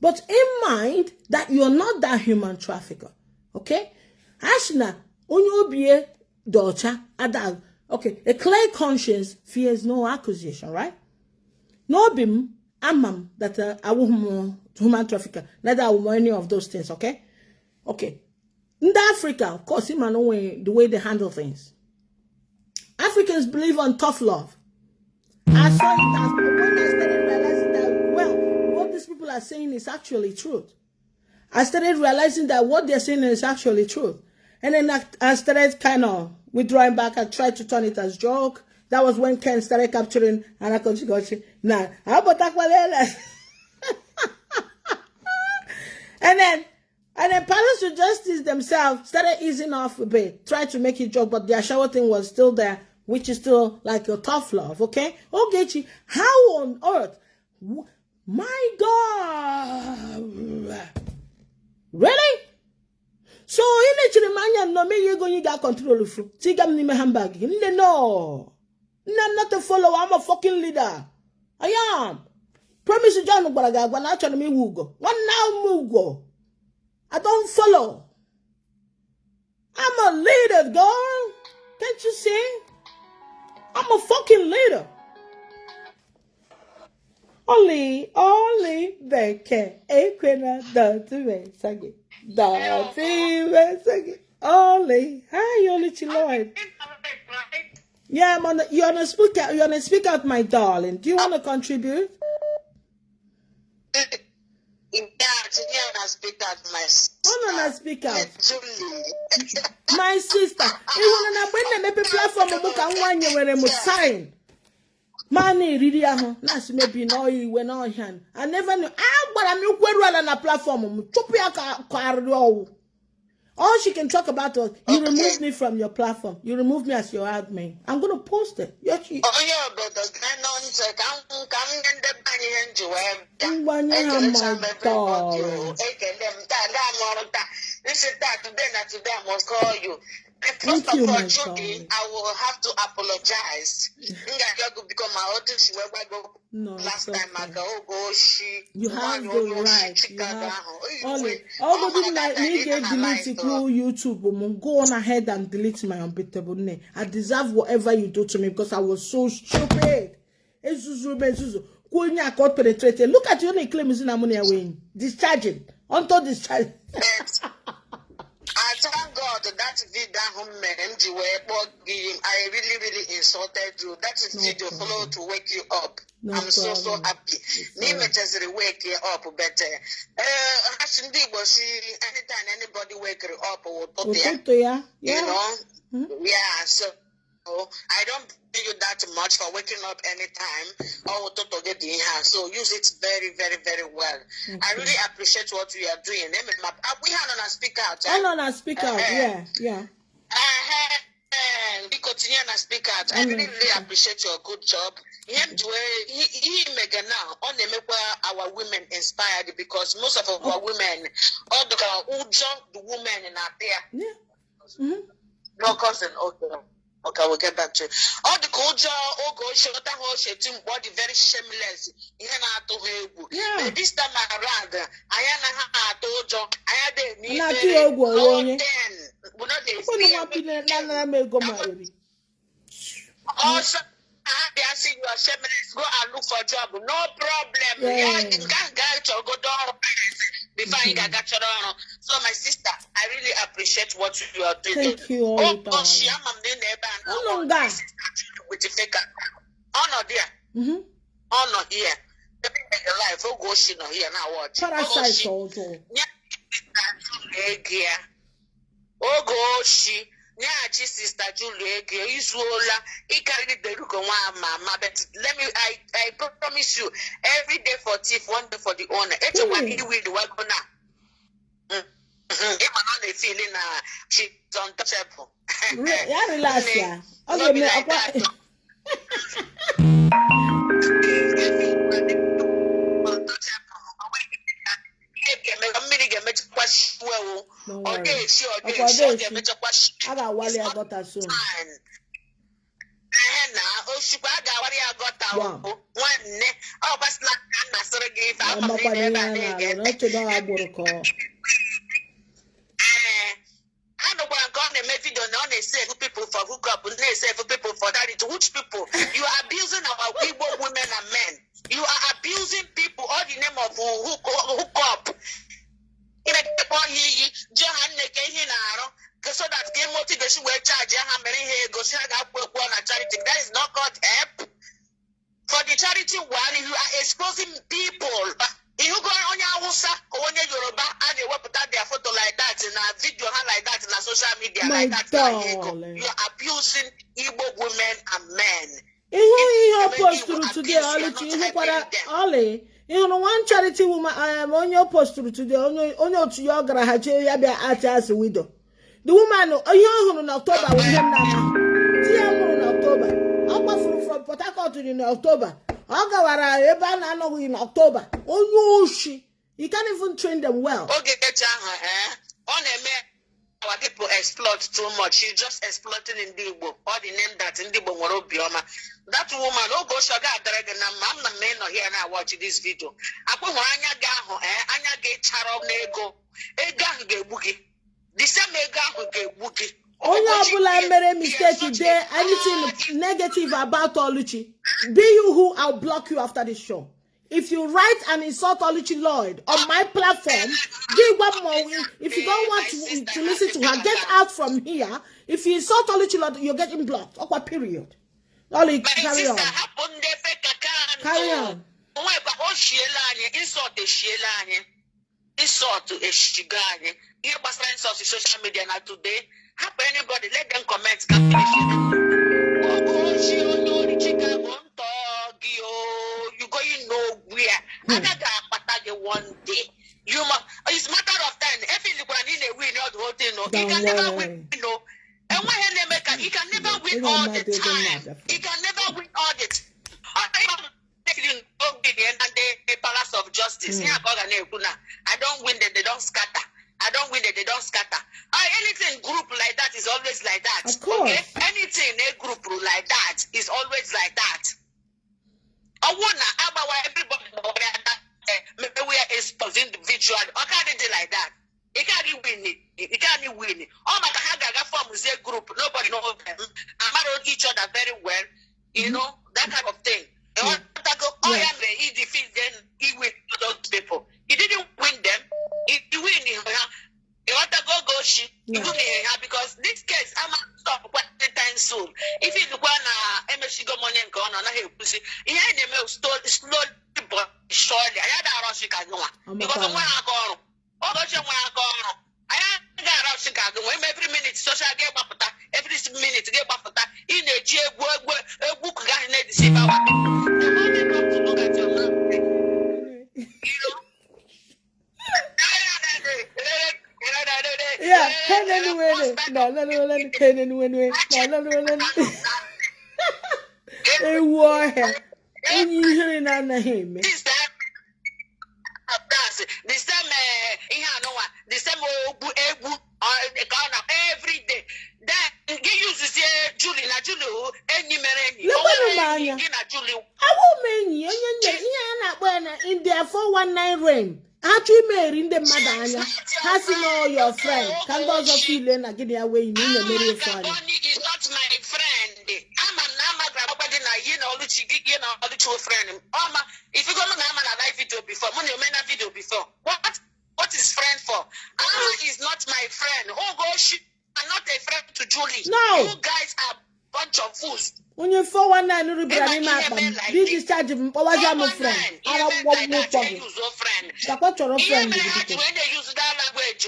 But in mind that you're not that human trafficker. Okay? Ashna, onyobiye docha adag. Okay, a clear conscience fears no accusation, right? No bim amam that I will human trafficker. Neither I will any of those things, okay? Okay. In Africa, of course, the way they handle things. Africans believe on tough love. I saw it as when I started realizing that, well, what these people are saying is actually truth. I started realizing that what they're saying is actually truth. And then I started kind of withdrawing back. I tried to turn it as joke. That was when Ken started capturing and I continued. Nah, how about that? And then Palace of Justice themselves started easing off a bit, tried to make it joke, but their shower thing was still there, which is still like a tough love, okay? Ogechi, how on earth? My God! Really? So, no me you go you got control of you. Tigam ni me handbag. No. I'm not a follower, I'm a fucking leader. I am. Promise you John Baraga, when I turn me wugo. One now mugo. I don't follow. I'm a leader, girl. Can't you see? I'm a fucking leader. Only, Becky, Equina, Dirty Sagi. Dirty Only. Hi, Only Chiloid. Yeah, I'm on the, you're on a speak out, my darling. Do you want to contribute? Speak out, my sister. Oh, no, speak out. My sister. Even when I put platform, I can sign. Money, really, that's maybe no, you were not here. I never knew. But I'm not on a platform. All she can talk about was, you removed me from your platform. You removed me as your admin. I'm going to post it. Yes, you. Oh, yeah, but the this is that today I must call you. First of all, Judy, I will have to apologize. No, last time I go, you have the right. You have only. Although like me get delete YouTube, go on ahead and delete my unbeatable name. I deserve whatever you do to me because I was so stupid. Look at your claim is in ammonia wing. Discharging. Until discharging. I thank God that video I really insulted you. That is video follow to wake you up. I'm so happy. Nima just wake you up better. Anytime anybody wake you up you know? Yeah, so I don't pay you that much for waking up anytime or to get in here. So use it very, very, very well. Okay. I really appreciate what you are doing. We have on a speak out. On a speak out, yeah. We continue to speak out. I really appreciate your good job. He make now on our women inspired because most of our women, all the women in out there. Yeah. No cousin, okay, we'll get back to it. All the culture, body very shameless. Yeah. This time around, I also, I see you are shameless. Go and look for a job. No problem. Yeah, you can't get your good before you get your own. So, my sister, I really appreciate what you are doing. Thank you all. With the fake honor there. Honor here. Life. Oh, go she no here now. Watch. Parasite also. Oh, go she. Nyachi sister Julie Izuola carried the look on mama, but let me I promise you every day for thief, one day for the owner. It's a one you will work on now. Not a feeling she's untouchable. Yeah, relax, yeah. Okay, ga-emechakwa shiwe Don't ọ worry. ga-echi ọ Ọkwa ga-echi ọ ọdaechi. ga-emechakwa shi A ga-awali ya gọta soon. na oshikwa a ga-awara ya gọta Wow. nwanne ọ gbasịla ka nna sịrị gị ife afọ Amakwana niile ihe ebe a a na-alụ. na-ege Na echedo ha gburu ka ọ. anụkwara nke ọ na-eme vidio na ọ na-esave people for hookup na-esave people for charity. Which people? You are abusing our Igbo women and men. You are abusing people all the name of hookup. Imekpọ ihe iyi ji ha nneke ihe na-arụ so that ka motivation wee charge ha mere ihe ego si ha ga-akwụ ekwu na charity. That is not called help. For the charity one, you are exposing people. Ịhụgo onye Hausa ka onye Yoruba a na-ewepụta their photo like that na video ha like that na social media My like that. darling. You are abusing Igbo women and men. Ihe o posturu today Oluchi ịhụkwara Oli ịhụrụ one charity woman onye o posturu today onye otu ya ọ gara ha jee ya bịa ati as widow. The woman ihe ọ hụrụ na October bụ ihe m na-ama. Di ya nwụrụ na October. Ọ gbafuru from Port Harcourt na October. Ọ gawara ebe a na-anọghị na October. Onye oshi. You can't even train them well. Oge kecha ahụ ọ na-eme our people exploit too much. She's just exploiting in the Igbo. All the name that in the Igbo nwere obiọma. That woman, ogo shoga adara gị na mma. I'm na me nọ here na watch this video. Akwa hụrụ anya gị ahụ anya gị chara n'ego. Ego ahụ ga-egbu gị. The same ego ahụ ga-egbu gị. Onye ọbụla mere mistake dey anything negative about Oluchi, be you who, I'll block you after this show. If you write and insult Oluchi Lloyd on my platform, give one more. If you don't want to listen to her, get out from here. If you insult Oluchi Lloyd, you're getting blocked. Okay, period. Oli, carry on. Carry on. Insult to Eshigani. Here, insult to social media now today. Happen anybody, let them comment. You going nowhere. I got one day. You must. It's a matter of time. If you win all the whole thing, you can never win. You know. And when you can never win all the time. You can never win all the time. And the Palace of Justice. I don't win them, they don't scatter. I don't win them, they don't scatter. Anything group like that is always like that. Of course. Okay? Anything a group like that is always like that. I wanna everybody maybe we are exposed individual. I can't do like that. You can't win it. You can't win it. Oh my God, form a group. Nobody knows them. Around each other very well. You know, that type of thing. He defeats them, he wins those people. He didn't win them, he win him. He want to go she because this case I'm not stop one time soon. If you want MSC go money and go on he pussy, he had them slowly but surely. I had a rush Chicago because of where I go. Oh, I got out Chicago every minute social game up every minute get up in a jail book guy in the same hour. Yeah, every day. That you used to say Julie, in their 419 reign. Actually, marry in the madanya. Passing all your friend. Can those of you learn again their way in the middle of Friday? Is not my friend. I'm a friend. If you go to a live video before, money a video before. What is friend for? Is not my friend. Oh gosh, I'm not a friend to Julie. No. You guys are a bunch of fools. When you 419 this is charge of our friend. I don't want no problem. That's what your friend when they use that language,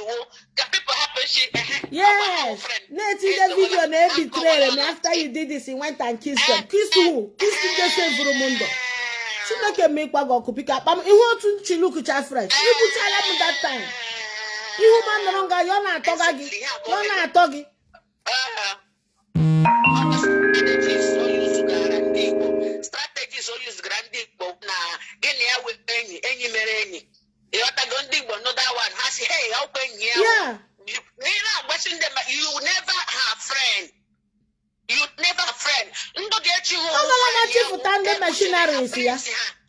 the people happen. Yes. Let's see the video and every trailer. And after you did this, he went and kissed them. Kiss who? Kiss the same for the mundo. She not make what go pick up. He want to look at your friend. You could tell him that time. You man longer, you're not talking. You're not talking. Strategy so use grande na gene ya with any mere any. You are going to another one. I say, hey, ga chịpụta ndị machineries ya.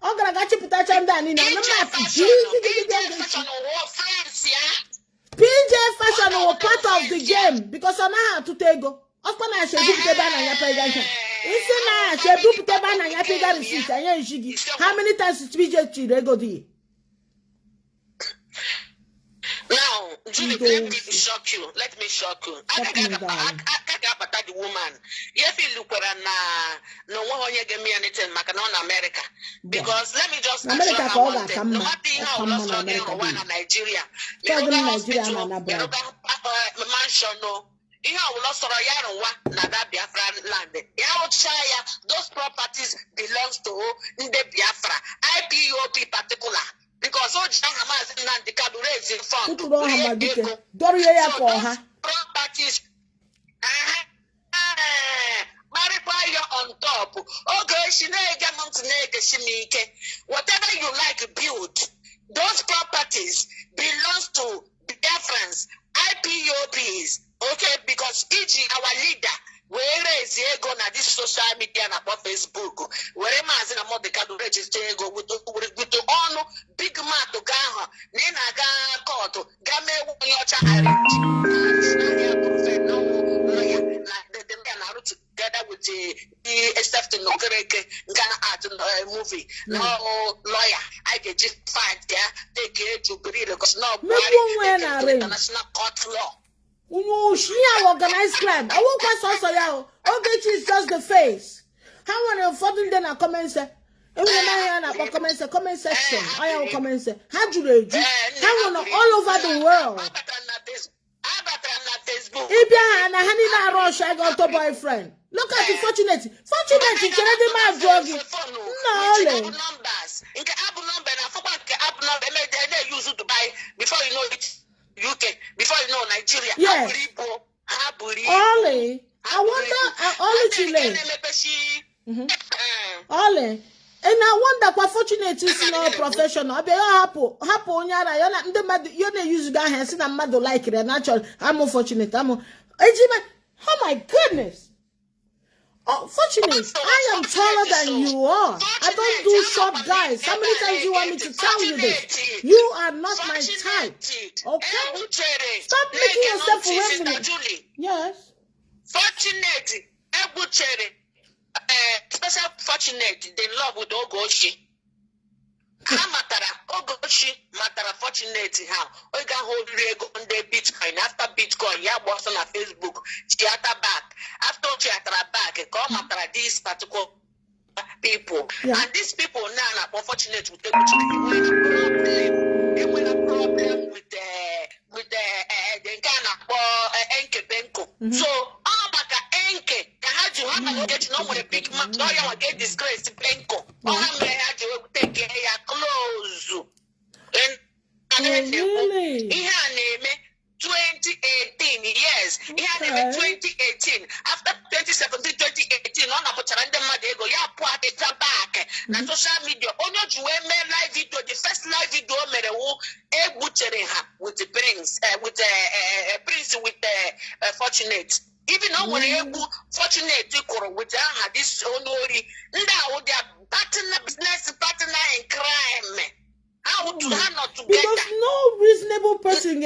Ọ gara ga chịpụtacha ndị a niile. PJ Fashion was part of the game because I know how to take go. Often I should do the banana yapega. Isn't I should do the banana yapega receipt. How many times did PJ go there? Now, Julie, let me shock you. Let me shock you. I can't the woman. If you look at no one give me anything, America. Because let me just America ask you one thing. No matter how lost one Nigeria, Yoruba hospital, Yoruba mansion, no. Ihe awulo soro ya nwa na that Biafra land. Ya ochaya, those properties belongs to the Biafra. IPOP particular. Because Hamas and the Kabure in fund. So properties. Marify on top. Okay, whatever you like build. Those properties belongs to Biafrans, IPOPs. Okay, because each our leader, where is go na this social media and about Facebook, where am I in a more the card register go with on big man to Gaha, Nina Court, Game together with the stuff to Ghana art movie. No lawyer, I can just find there, take it to breed because no international court law. She organized crime. I won't pass also now. Ogechi is just the face. How when you further then I comment say, comment section. I will comment say, how do they do? How when all over the world? Ibia and Hanina Rosh, I got a boyfriend. Look at the fortunate. Fortunate, you can't drug you. No, numbers. In the app number, I forgot the app number. They use it to buy before you know it. UK before you know Nigeria. Yes. Ollie, I wonder. Ollie, and I wonder what fortunate is no professional. I be happy onyara. You don't use that hands and I'm mad like it. Natural. I'm more fortunate. Oh my goodness. Oh, fortunate. I am taller than you are. I don't do short guys. How many times do you want me to tell you this? You are not my type. Okay? Stop making yourself irrelevant. Yes. Fortunate. Special fortunate. They love with Ogoshi. Ogoshi matara fortunate how we can hold on the Bitcoin after Bitcoin. Yeah, was on Facebook. Theater back after theater back. Come after these particular people, and these people now are unfortunate with the problem with the kind of Enke Benko. So all about the Enke, how do you have to get no more big man? No, you will get disgraced Benko. All I had to take care close. Really? 2018, yes. 2018. After 2017, 2018, on a Charanda Madego, ya party back. Na social media, only you live video, the first live video, a butchering her with the prince, with the prince with the fortunate. Even though when you fortunate to with this honori, now they are partner business partner in crime. How do not to get because no reasonable person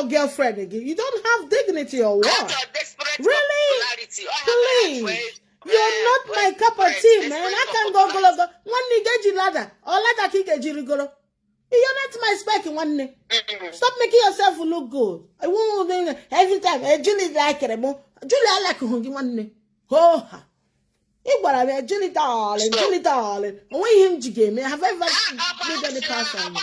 girlfriend again. You don't have dignity or what? Really? Please. You're not my cup of tea, man. I can't go. One nigga ladder. Or ladder kick. You're not my spec in one day. Stop making yourself look good. I won't every time. Julie like it. Julie, I like one day. Oh, Julie darling. When him to game, have ever made any pass on me?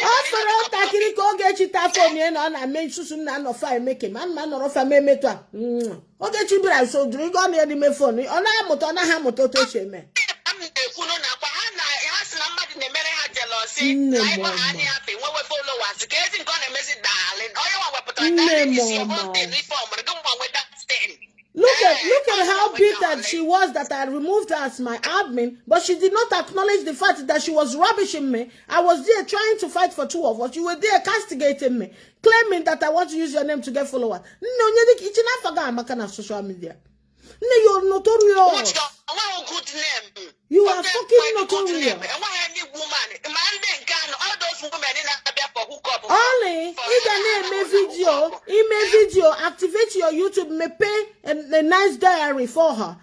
After taking go get you taffy on and make Susan and of fire make a man or family meter. Okay, you be so drink on the enemy phone. On a motona hamoto to shame. Look look at how bitter she was that I removed her as my admin, but she did not acknowledge the fact that she was rubbishing me. I was there trying to fight for two of us. You were there castigating me, claiming that I want to use your name to get followers. No, it's not for social media. No, you're notorious. Good name. You are fucking notorious. Only video, activate your YouTube, me pay a nice diary for her.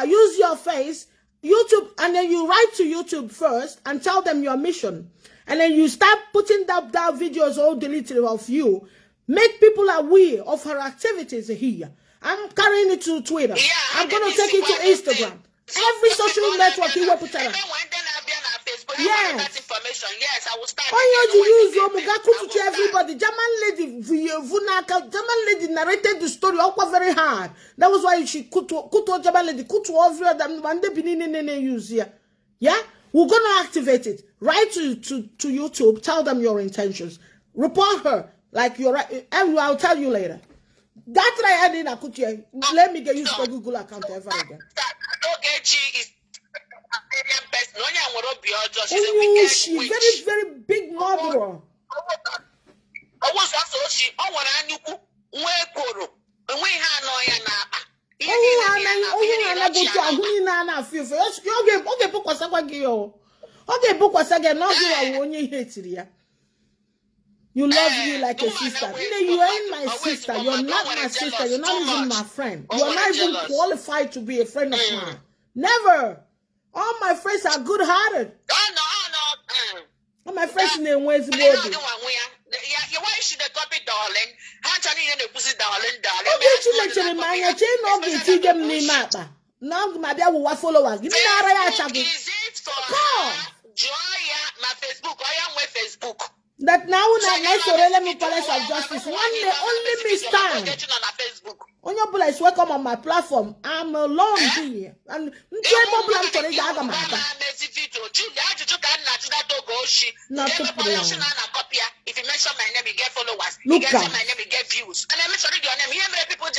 Use your face, YouTube, and then you write to YouTube first and tell them your mission. And then you start putting down videos all deleted of you. Make people aware of her activities here. I'm carrying it to Twitter. Yeah, I'm going to take it to Instagram. Every social network you will put her. Yes. Yes, I will start. You use your Mugaku to everybody. German lady narrated the story very hard. That was why she could German lady could over them one day use here. Yeah? We're gonna activate it. Write to YouTube, tell them your intentions. Report her. Like you're right, and I'll tell you later. That's right, I didn't put you. Let me get used to Google account ever again. Oh, she's very, very big murderer. You love me like a sister. You ain't my sister. You're not my sister. You're not even my friend. You're not even qualified to be a friend of mine. Never. All my friends are good-hearted. All my friends in the ways body. Okay, followers. Give me Facebook. That now let me Palace of Justice. One day only me stand. On your place, welcome on my platform. I'm alone here. And not to pray. If you mention my name, you get followers. Look, you mention my name, you get views. And I mention your name. Here, people the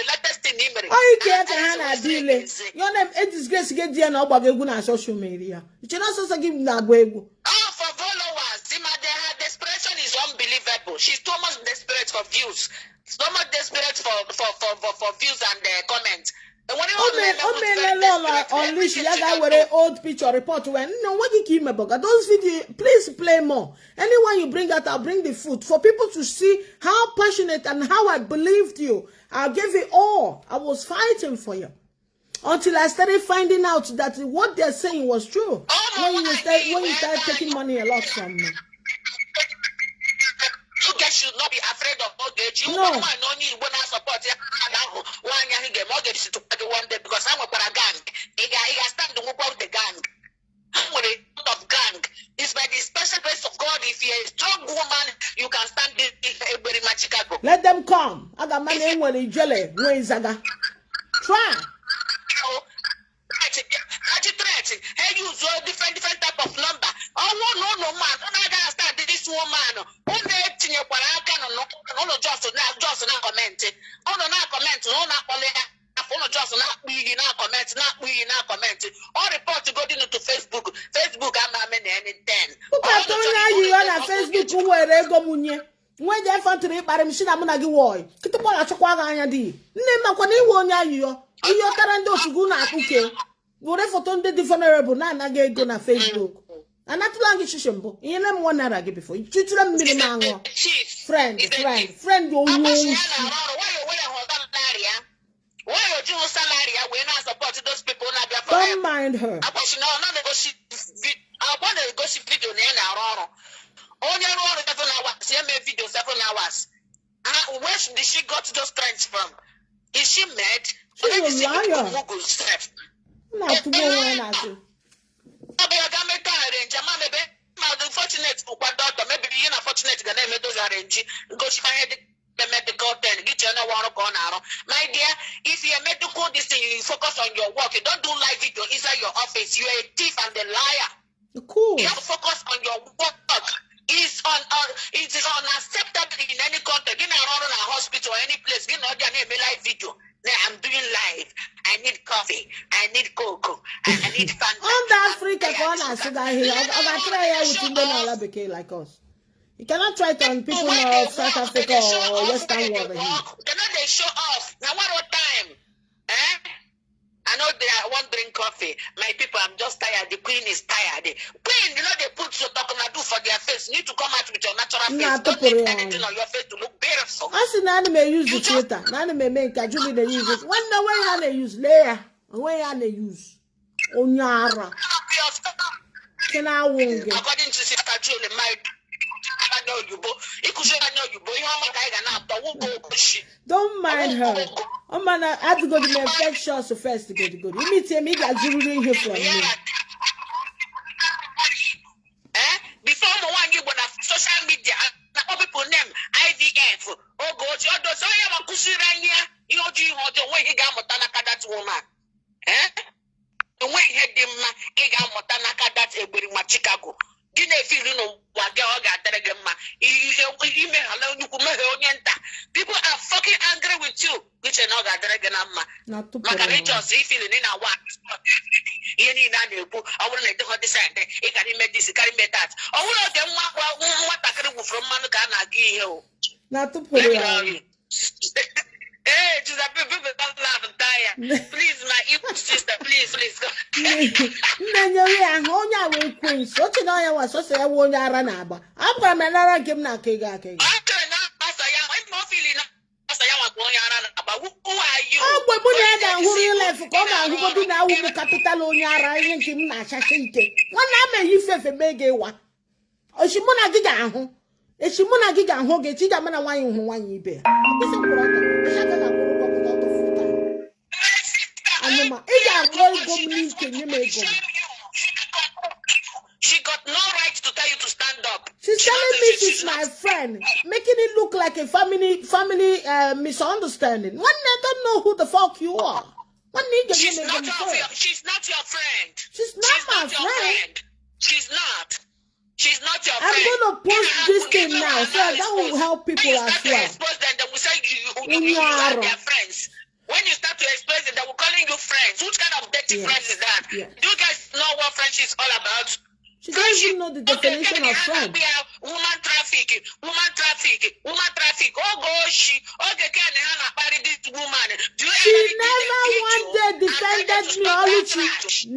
latest thing. Oh, you can't Hannah delay. Your name is disgrace. Get there now, but we're going to social media. You should also give me that way. Oh, for followers, her desperation is unbelievable. She's too much desperate for views. So much desperate for views and comments. Unleash old picture report when no what you keep me about those videos. Please play more. Anyone you bring out, I'll bring the food for people to see how passionate and how I believed you. I'll give it all. I was fighting for you until I started finding out that what they're saying was true. When you started taking money a lot from me. You guys should not be afraid of mortgage. You no. Don't need when I support mortgage to one day because I'm a gang. I stand to move out the gang. I'm with a lot of gang. It's by the special grace of God. If you're a strong woman, you can stand it very much Chicago. Let them come. I got my name when they jelly. Where is Aga? Try. Hey, use different type of number. Oh no, man. I gotta start this woman. Just not comment. Oh no, not comment. No, not just not comment. All report to go into Facebook. I'm anything. You on Facebook who were go munye. When they found to read by machine, I'm gonna give away. Kitabola Chakwaga di. Nema Kwani wonya you. You carando to go na cookie. Whatever ton the vulnerable na get go na Facebook. And that language shimbo. You never want to give before. You treat them minimum. Friend, you don't mind her. Where did she got those strengths from? Is she mad? She's a liar. Not to go on. Unfortunate, maybe you're not fortunate to get those arrange. Go she find the medical then get you my dear. If you're medical this thing, you focus on your work. You don't do live video inside your office. You're a thief and a liar. Cool. You have to focus on your work. It is unacceptable in any country, in a hospital or any audio and live video. Now I'm doing live. I need coffee. I need cocoa. I need Fanta. On the Africa corner, so that he over try with Indian became like us. You cannot try it on people of South Africa or Western world. They know they show off. Now what time? I know they won't drink coffee. My people, I'm just tired. The queen is tired. Queen, you know they put so do for their face. You need to come out with your natural face. Don't leave anything on your face to look beautiful. I see now may use the Twitter. Now may make a Julie they use it. When the way how they use layer, way how they use Onyara. Can I won't get? According to Sister Julie, my don't mind her. I'm gonna have to go to my infectious first to get to go. You meet him, he got you here from me. Before one you would have social media, people name IVF. Oh, go to your door. So you have a Kusirania, you know, you hold your way, he got Motanaka that woman. The way he had him, he got Motanaka that a Chicago. Didn't feel you know what people are fucking angry with you, which are not not to feeling in our one. I will let the decide. He can make this, he can make that. I will them what I can from Manukana give you. Not to put it. Hey, just a people don't laugh and tire. Please, my evil sister, please go. Then you will queen. So to know I was so say I won't run about. I'm from another game now, Kega. I'm more feeling about who are you? Oh, but who you left for come who go do now with the capital on your riding him Nasha Shake. One name you say for big one. Oh, she mona giga. If she mona giga and hog it, she got one ye bear. She got no right to tell you to stand up. She's telling me she's my friend, making it look like a family misunderstanding. When I don't know who the fuck you are. She's not your friend. She's not my friend. She's not. She's not your friend. I'm gonna post this thing now, so that will help people as well. Expose them, they will say you are their friends. When you start to expose them, they will calling you friends. Which kind of dirty friends is that? Yes. Do you guys know what friendship is all about? She doesn't even know the definition of friend. Woman traffic. Oh gosh, this woman. She never once defended me,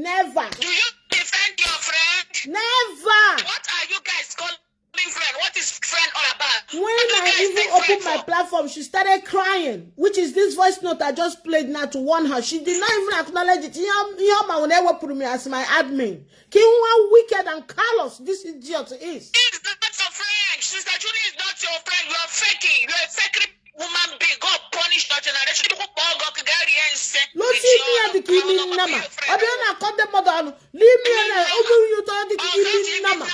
never. Do you defend your friend? Never. What are you guys calling friend? What is friend all about? When I even opened my platform, she started crying, which is this voice note I just played now to warn her. She did not even acknowledge it. Yama will never put me as my admin. How wicked and callous this idiot is. It's not your friend. Sister Julie is not your friend. You are faking. You are a fake woman being. God punish your generation. Look, see me at the kidney number. I don't cut the mother. Leave me alone. Open you to the kidney number.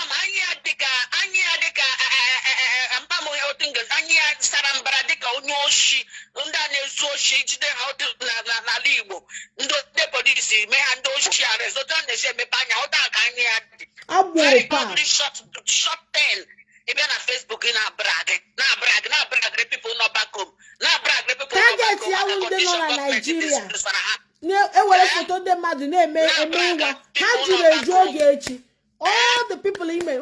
Shut ten. Even on Facebook, now brag, people not back home. Now brag, people not back home. Nigeria. All the people in me,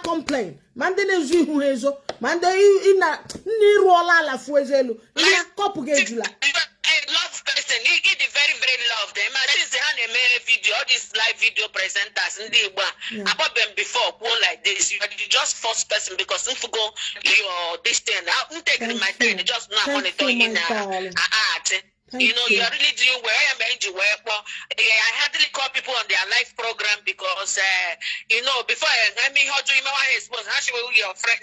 complain. Mandele zu hezo, mande ina ni rola la fuezelu. Ina kopu gejula. Love person, he get very, very loved. This is the video, all these live video presenters. About them before, go like this. You are just first person because if you go your this thing, I'm taking my time. Just not monitoring in art. You know, you are really doing well. I hardly call people on their live program because, you know, before I mean, how do you know how expose? How should we your friend?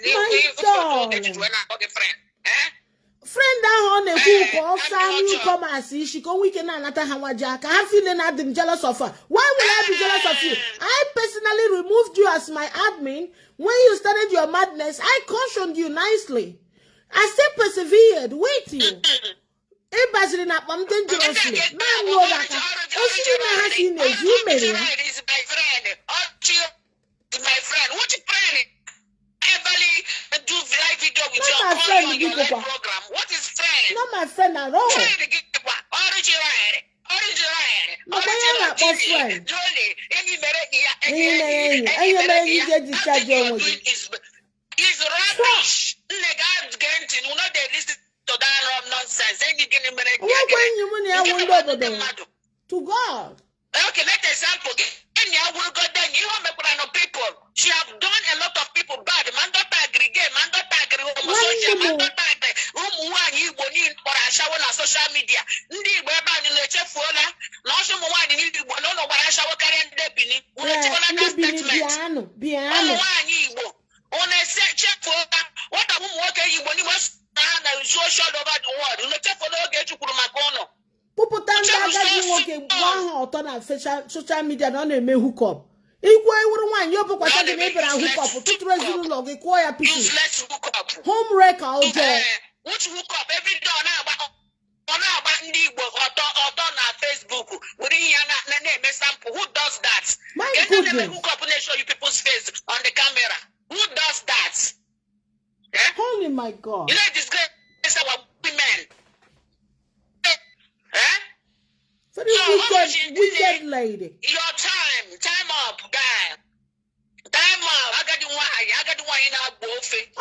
Friend that on who call Sam come and see she come weekend and another Hawajaka. I feeling I'm jealous of her. Why will I be jealous of you? I personally removed you as my admin. When you started your madness, I cautioned you nicely. I still persevered with you. Everybody's not dangerously. Man, no, that. Oh, she didn't have seen this. You made it. My friend, what you friend? Do live video with not your my friend, program. my friend at all. Is rubbish. You know they listen to that nonsense. To God. Okay, let example. People. She have done a lot of people bad. Man don't agree gay, man don't agree homosexual, man don't agree. On social media. On a check for what a woman working you when you must social over the world. You check for the get you put my corner. People on social media don't make hook up. Home wreck all day. Which hook up every day on Facebook. Who does that? My Get goodness. them hook up and they show you people's face on the camera. Who does that? Yeah? Holy my God. You know disgrace our women. Very wicked lady. Your time up, guy. Time up. I got the one in our buffet. I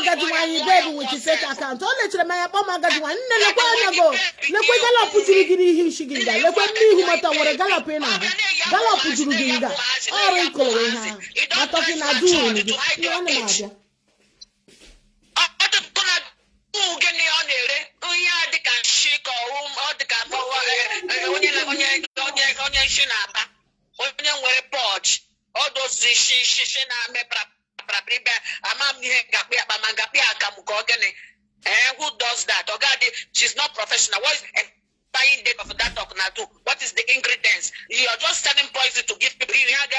got the one you gave with his fake account. Only to the man, I got the one. Go. Look what Gallop put you in she get that. Look what me who matter what a gallop in her. Gallop put you in that. Oh, recall her. I'm talking I do. You know, all those she na me who does that? She's not professional. What is buying date of that do? What is the ingredients? You're just selling poison to give people. You have the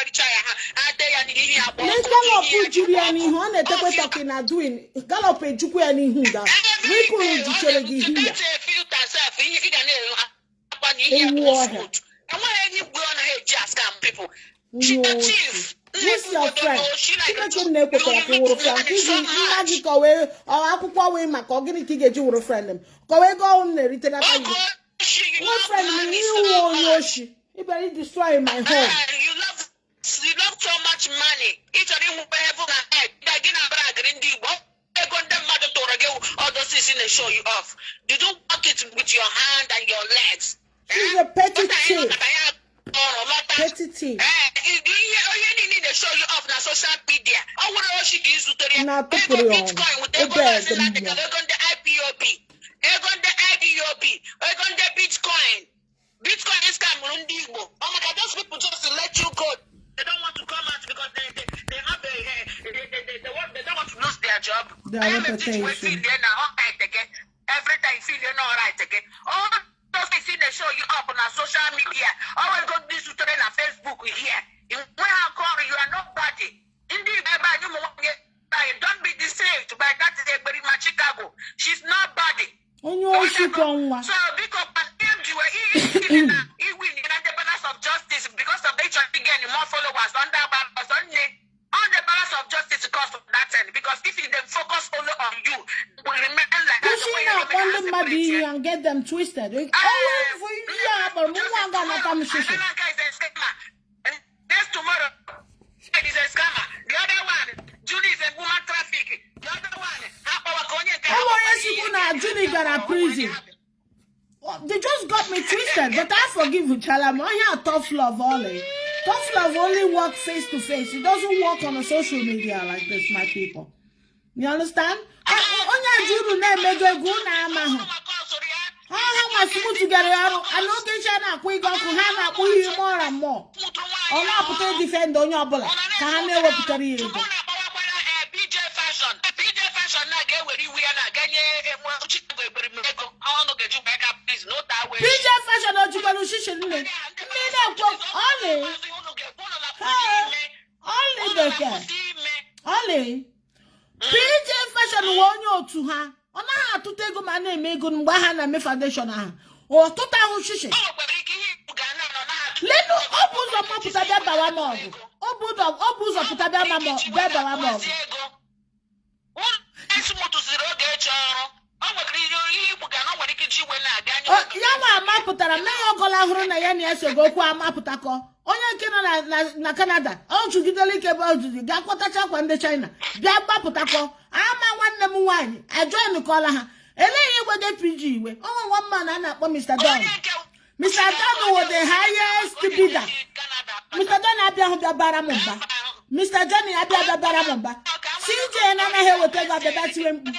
people. She's the chief. Who's your friend? She can never talk to your friend. This is magic away or Aqua way, my cognitive to get your friend. Go on there, return at you. What friend you Yoshi? You better destroy my home. You love so much money. Each of them will have a head. Again, I'm bragging the book. I got them mother to all those things in the show you off. You don't walk it with your hand and your legs. She's a petty thief. Petty thief. You need to show you off on social media. I want to show you to not to put it on. Bitcoin with the IPOB. The Bitcoin. Bitcoin is coming. Oh my God, those people just let you go. They don't want to come out because they have they don't want to lose their job. Their reputation. Every time feel you're not right again. All those things they show you up on our social media. Always go this to train on Facebook here. When I call you are nobody. Indeed, don't be deceived by that is a Chicago. She's nobody. So because even the balance of justice because of the getting more followers on the balance of justice cost of that end because if you then focus only on you, will remain like that. And get them twisted. Next tomorrow is a scammer. The other one, Judy is a woman trafficking. The other one, Judy got a prison. They just got me twisted, but I forgive you, Chalam. I have tough love only. Tough love only works face to face. It doesn't work on a social media like this, my people. You understand? How much put together? I know they shall we go to more and more. I'm not put a defend on your bullet. Can I never put a real? PJ fashion. PJ fashion, not get where we are not getting PJ fashion, don't you go to Shishin? Only PJ fashion won you to her. On how to take my name, make good Wahana me foundation or total Shishin. Let no opus of Maputabama. Opus of Putabama. What is to zero get ya nwa amapụtara nne ya ọgọla hụrụ na ya na ya sogo okwu amapụtakọ onye nke nọ na Canada ọ chụgidere ike bụ ojuji ga-akpọtacha akwa ndị China bịa gbapụtakọ ama nwanne m nwaanyị ajoinukọla ha eleghị igwede PG iwe ọnwa nwa mma na a na-akpọ Mr. Don. Mr. Don was the highest bidder. Mr. Don abịa bịa bara m mba. Mr. Johnny abịa bịa bara m mba. CJ na anaghị eweta ego abịa tiwe mkpu.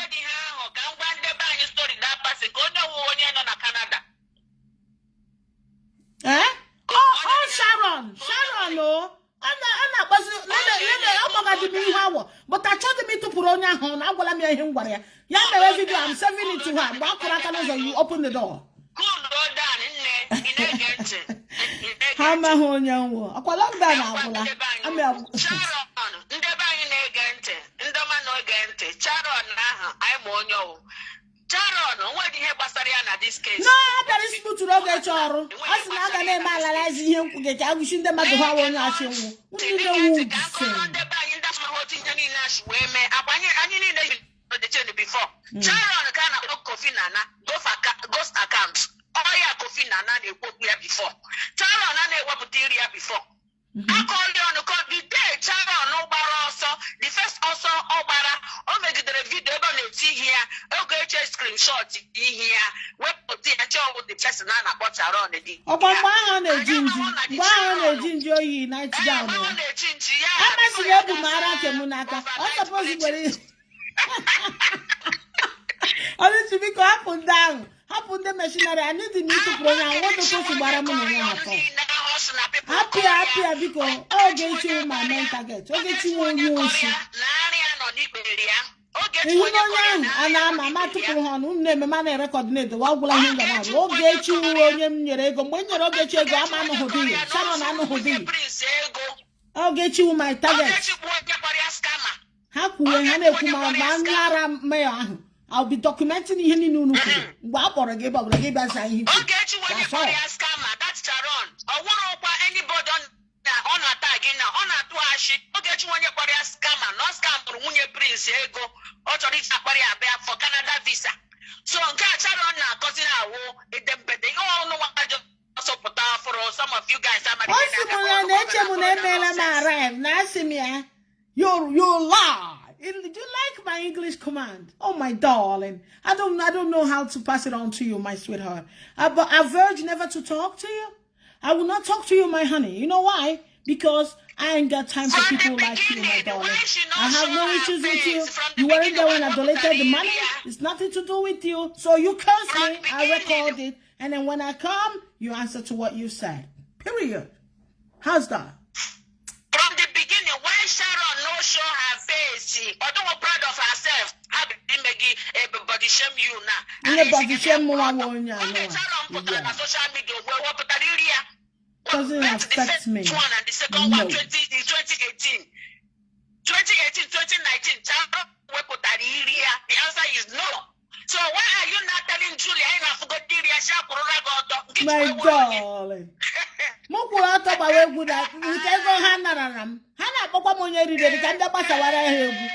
Sharon o ana akpazi lele ọgbagadi m ihe awọ but achọghị m ịtụpụrụ onye ahụ na agwala m ya ihe m gwara ya ya mere video I'm saving it to her mgbe akụrụ aka n'ụzọ you open the door ha amaghị onye nwụọ ọkwa lockdown agwụla ndị be anyị na-ege ntị ndị ọma na-ege ntị Sharon ahụ anyị ma onye ọwụ Sharon onweghị ihe gbasara ya na this case. No, abịara isputuru oge chọ ọrụ ọ sị na a ga na-eme alalazi ihe nkwuge ka agụchi ndị mmadụ ha onye achị nwụ ndị na-ewu ndị be anyị ndị asụmahụ otu ihe niile achị wee mee akwa anyị niile yi before. Sharon ka na-akpọ Kofi Nana ghost account ọya Kofi Nana na-ekwu ya before Sharon na-ewepụta iri ya before akọli ọnụ the day Sharon gbara ọsọ the first ọsọ ọ gbara o megidere vidio ebe ọ na-eti ihe ya oge eche screenshot ihe ya wepụta ya chọọ the person a na-akpọ Sharon dị ọkwa mgbe ahụ na-eji nji oyi night gown ya amasịrị ebu m ara nke m n'aka ọ sọpọzi gwere ọdịchi biko hapụ ndị meshinarị anyị dị n'ịtụpụrụ onye ahụ nwoke osi gbara m na onwe ha tọ apịa biko oge ichiwu ma main target oge ichiwu onye osi ihu na onye ahụ a na-ama ama tụpụrụ ha ọnụ na-eme ma na-erekọd na-edowe ọgwụla ihe nga na-arụ oge echiwu onye m nyere ego mgbe m nyere Ogechi ego ama anụghụdị ya Sharon anụghụdị oge echiwu my target ha kwuwe ha na-ekwu ma ndị ara mayor ahụ I'll be documenting ihe niile unu kwuru mgbe a kpọrọ gị ebe ọbụla gị bịa saa ihe Ogechi onye kpọrọ ya scammer that's Sharon ọ wụrụkwa anybody ọ na-ata gị na ọ na-atụ achị Ogechi onye kpọrọ ya scammer na ọ scamụrụ nwunye Prince ego ọ chọrọ iji akpara ya abịa for Canada visa so nke a Sharon na-akọzi na awụ edembede ihe ọnụ nwajọ ọsọpụta for some of you guys ọ sị m ya na-eche m na emeela m arrive na asị m ya you lie. Do you like my English command? Oh, my darling. I don't know how to pass it on to you, my sweetheart. But I've urged never to talk to you. I will not talk to you, my honey. You know why? Because I ain't got time for people like you, my darling. I have no issues with you. You weren't there when I donated the money. It's nothing to do with you. So you curse me, I record it. And then when I come, you answer to what you said. Period. How's that? From the beginning, when Sharon no show her face, although proud of herself, how did Maggie body shame you now? Body shame more on you. Sharon put on social media what put area. Doesn't affect me. One and the second one 2018. 2018, 2019, Sharon put that area. The answer is no. So why are you not telling Julia I forgot the area? My darling. Mokwu atọ gbawa egwu na nke ego ha nara m ha na-akpọkwa m onye riri ka ndị gbasawara ha egwu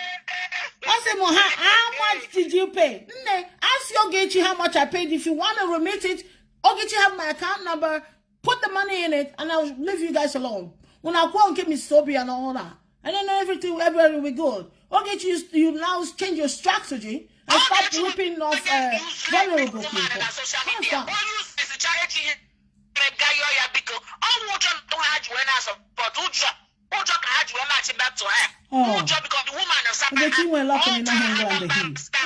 ọ sị m ha how much did you pay nne ask Ogechi how much I paid if you want to remit it Ogechi have my account number put the money in it and I'll leave you guys alone when I go and get Miss Sobi and all that and then everything will be good Ogechi you now change your strategy and start ripping off vulnerable people how's that? Oh, because the woman is oh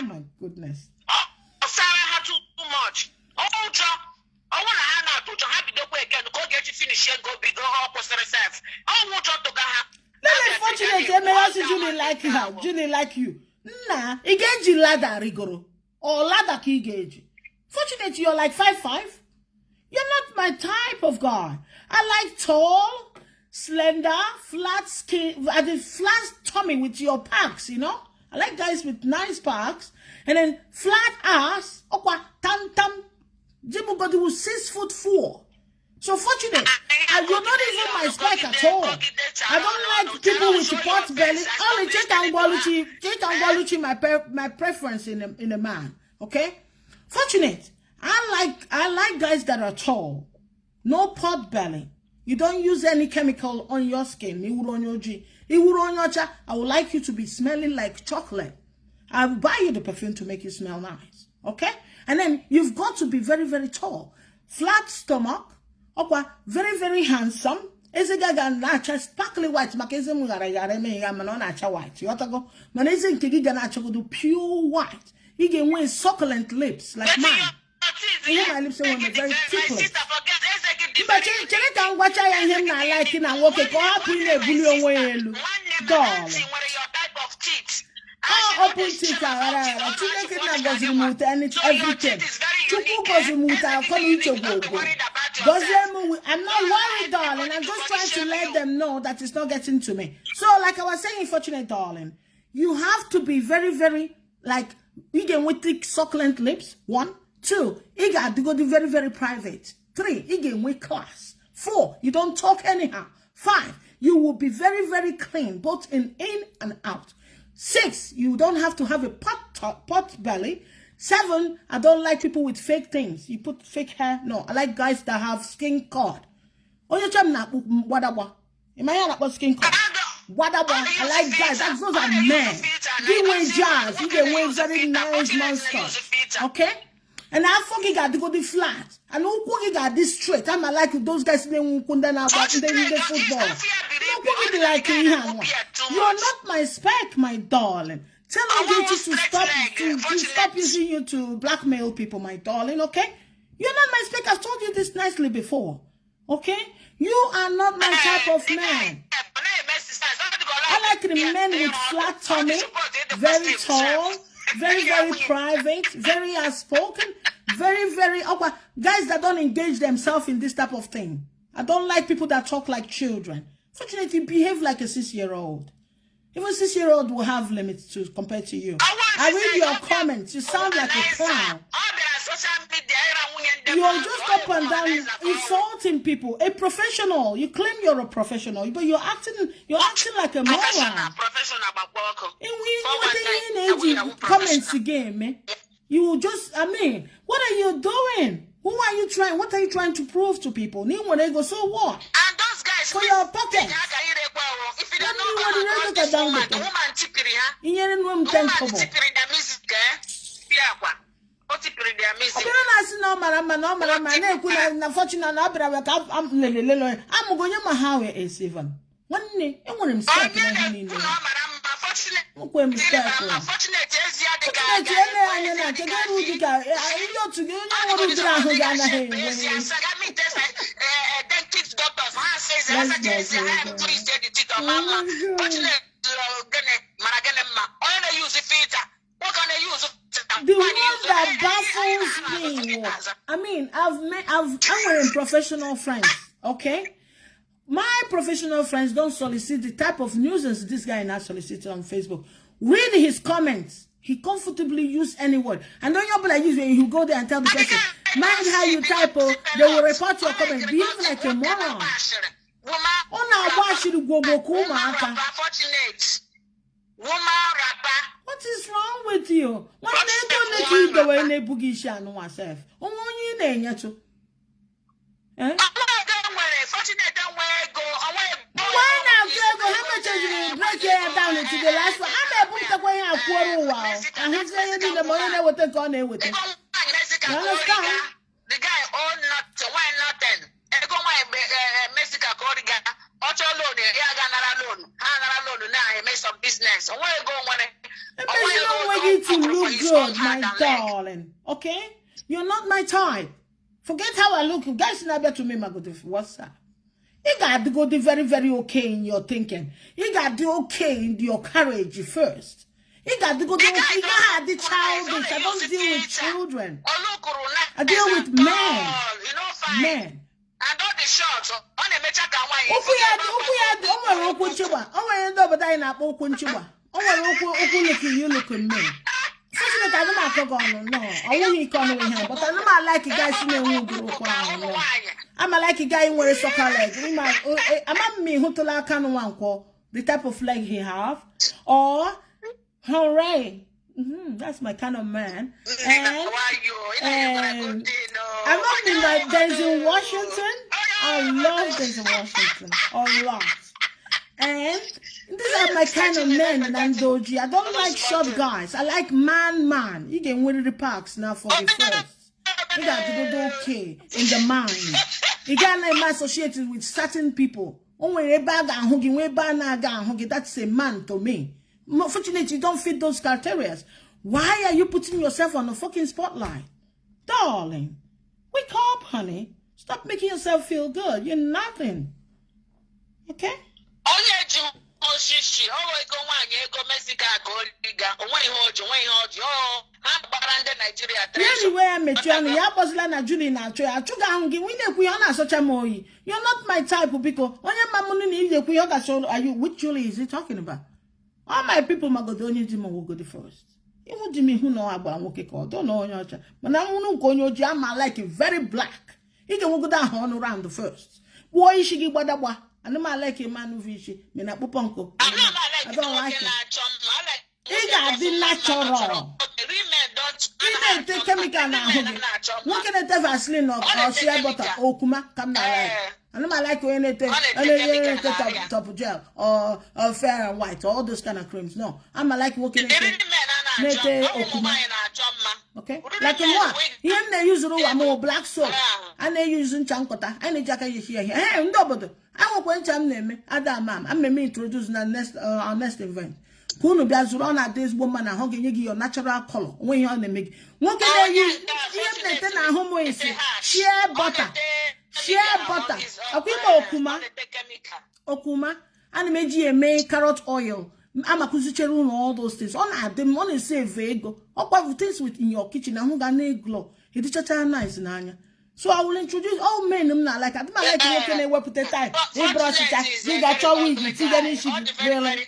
my goodness. Sarah had too much. I want to hang out to have the way again. Go get you finish and go big go up for herself. I want to go. Fortunately, I also Julie like her. Julie like you. Nah, he gave you ladder rigoro or ladder key gauge. Fortunately, you're like 5'5". You're not my type of guy. I like tall, slender, flat skin, flat tummy with your packs, you know? I like guys with nice packs. And then flat ass, okwa, tam. Jimu got 6'4". So fortunate. And you're not even my spec at all. I don't like people with pot belly. Only Jake and Waluchi, my preference in a man. Okay? Fortunate. I like guys that are tall. No pot belly. You don't use any chemical on your skin. I would like you to be smelling like chocolate. I will buy you the perfume to make you smell nice. Okay? And then you've got to be very, very tall. Flat stomach. Okay, very, very handsome. Eze gaga nacha sparkly white. Makeze mugara yare me yamano nacha white. Yotago. Maneze nkegi gana do pure white. You can wear succulent lips like mine. My lips are very ticklish. But you can't watch I him not liking and walk a go in a bullion way. Darling. Oh, open teeth. Children goes removed and it's everything. Chuku goes removed. I'll call you to go. I'm not worried, darling. I'm just trying to let them know that it's not getting to me. So, like I was saying, fortunate, darling, you have to be very, very, like, you can with thick, succulent lips. 1, 2, you got to go to very, very private. 3, you can with class. 4, you don't talk anyhow. 5, you will be very, very clean, both in and out. 6, you don't have to have a pot belly. 7, I don't like people with fake things. You put fake hair. No, I like guys that have skin cord. Oh, you tell me that wadawa. Am I not skin cord? Wadawa. I like guys. Those are men. They wear jazz. They wear very nice monsters. Okay? And I fucking got to go the flat. And who got this straight. I'm like those guys they the football. No, like you're not my spec, my darling. Tell me to stop using you to blackmail people, my darling, okay? You're not my spec. I've told you this nicely before. Okay? You are not my type of man. I like the men with flat tummy, very tall, very, very private, very outspoken, very, very awkward. Guys that don't engage themselves in this type of thing. I don't like people that talk like children. Fortunately, you behave like a 6-year-old. Even 6-year-old will have limits to compare to you. I read your comments. You sound like a clown. You're just up and down insulting people. A professional. You claim you're a professional, but you're acting like a moron. Comments again, man. You just, what are you doing? Who are you trying? What are you trying to prove to people? So what? And those guys for your pocket. If you don't know woman tipiri ha. The one that baffles me, I'm wearing professional friends, okay? My professional friends don't solicit the type of nuisance this guy now solicited on Facebook. Read his comments. He comfortably use any word. And don't you be like when you go there and tell the person, mind how you type, they will report your comment. Behave like a moron. What is wrong with you? Why don't you the way they boogie shan myself? Why now, how much are you break your down into the last one? I'm a book away a quarter while. And he's saying the morning with the gun with it. You understand? The guy own not why nothing. And go my Mexico Corrigan. Ocho loan, loan. Now I make some business. Where you go want to look good, my darling. Okay? You're not my type. Forget how I look. You guys never to me, my good. What's that? You got to go the very, very okay in your thinking. You got to okay in your courage first. You got to go the okay. You got the childish. I don't deal with children. I deal with men. Men. And all the shots on the mecha you look at me. Fortunately, I don't know. I won't come over here, but I know I like a guy who I'm like a guy who wears soccer legs. I'm me who to like the type of leg he have. Or hooray. That's my kind of man. Why you? And I love him like Denzel Washington. I love Denzel Washington a lot. And these are my kind of men, Nandoji. I don't like short guys. I like man. You can win the parks now for the first. You got to go okay in the mind. You can't be associated with certain people. That's a man to me. Unfortunately, you don't fit those criteria. Why are you putting yourself on the fucking spotlight? Darling, wake up, honey. Stop making yourself feel good. You're nothing. Okay? Anyway, I met you, you're not my type of people. Which Julie is he talking about? All my people, Magodonian Demon will go the first. You won't me who know about what call. Don't know your child. But now, no go your jam, I like it very black. He can go down on around the first. Boy, she give what I know I like a man who is Mina Puponko. I don't like it. He got the natural. He didn't take chemical now. What can I tell Vaseline or shea butter? Okuma, come now. I know I like when they top gel or fair and white, all those kind of creams. No, I'm like working Okuma. Okay, like what? Here they use more black soap and they using chankota and the jacket you hear here. Hey, nobody. I won't quench them name Adam. I'm me introducing our next event. Kuno bias run at this woman and hugging you your natural color when you're on the make. What can they use? Even a homo is shea butter. Shea butter. Okuma. And made carrot oil. I'm a kuzucheru all those things. On at them only say vego. Or things within your kitchen and who got glow. It is a nice nanya. So I will introduce all men. I'm not like I don't like working a work with the time. They brought it. They got your wig. You see that issue. Really?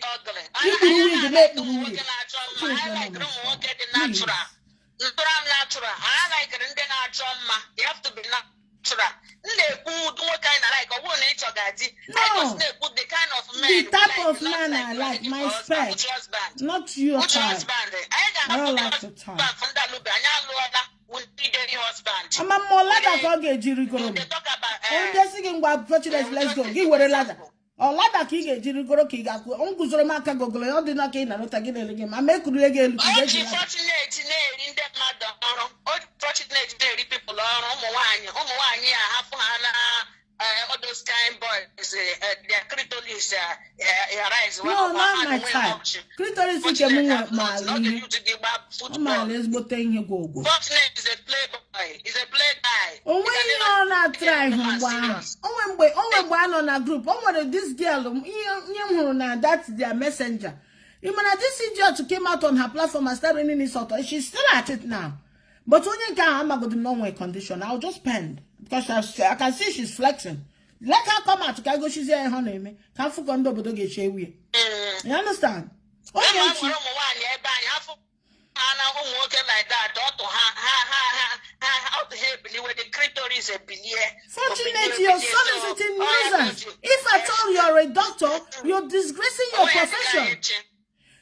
You can wig the make the wig. Natural. I like it in the natural. You have to be natural. No. The type of man I like, my spec. Not your type. I don't like the type. I'm a more ladder for get Jirigoro. I'm just thinking about fortunate. Let's go. Give a ladder. Or ladder key get Jirigoro Kiga. Uncle Zoromaka go, I did not gain another game. I make good again. Fortunate in that mother. Fortunate people are all those kind boys, their clitoris rise. No, not my type. Clitoris is a move, Marley. Let's go take you go. Fortunate is a playboy, is a play guy. Oh, when you're not trying, oh, one on a group. Oh, what this girl, that's their messenger. Even this idiot came out on her platform and started in this auto. She's still at it now. But when you can't have a no way condition, I'll just spend. Because I can see she's flexing. Let her come out. Go, she's here, honey. Can't forget to get share with. You understand? Okay. Fortunately, you're soliciting nuisance. If at all you're a doctor, you're disgracing your profession.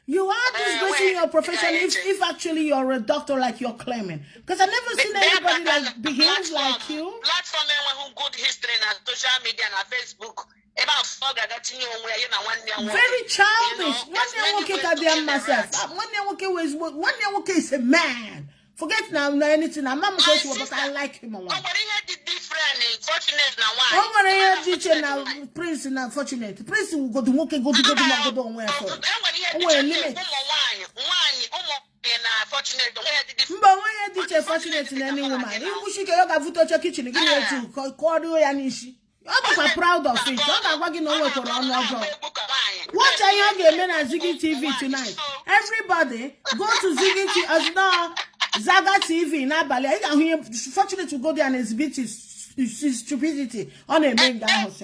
You are disgracing your profession if actually you're a doctor like you're claiming. Because I've never seen anybody like behave like you. Platform who good history and social media and Facebook. Very childish. One day is a man. Forget now anything. I'm not but I like him a lot. Now Prince and unfortunate. Prince will go to walk and go to where for. But when you teach fortunate in any woman, you should get a foot of your kitchen again to Cordo and Ishi. I'm proud of it. I'm working on what Watch a young men at Ziggy TV tonight. Everybody go to Ziggy TV as now Zaga TV in Abale. I'm fortunate to go there and exhibit his stupidity on a main guy. What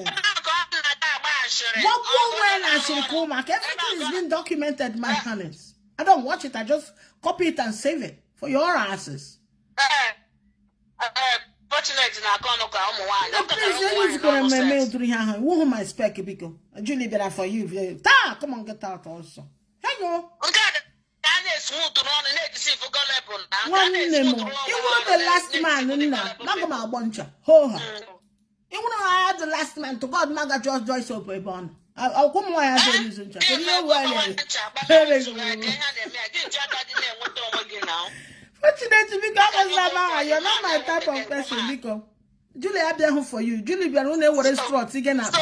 when I should come back? Everything is being documented, my honest. I don't watch it, I just copy it and save it for your asses. Who my spec because Julie better for you. Come on, get out also. Hello. expensive gullible now. One name. You were the last man in that. Magama Boncha. Ho. You know I had the last man to God Maga just joy soap a bond. I'll come why I do this. You know why? Fortunately, because you're not my type of person, because Julie, I'll be home for you. Julie, be on what is trot again. So,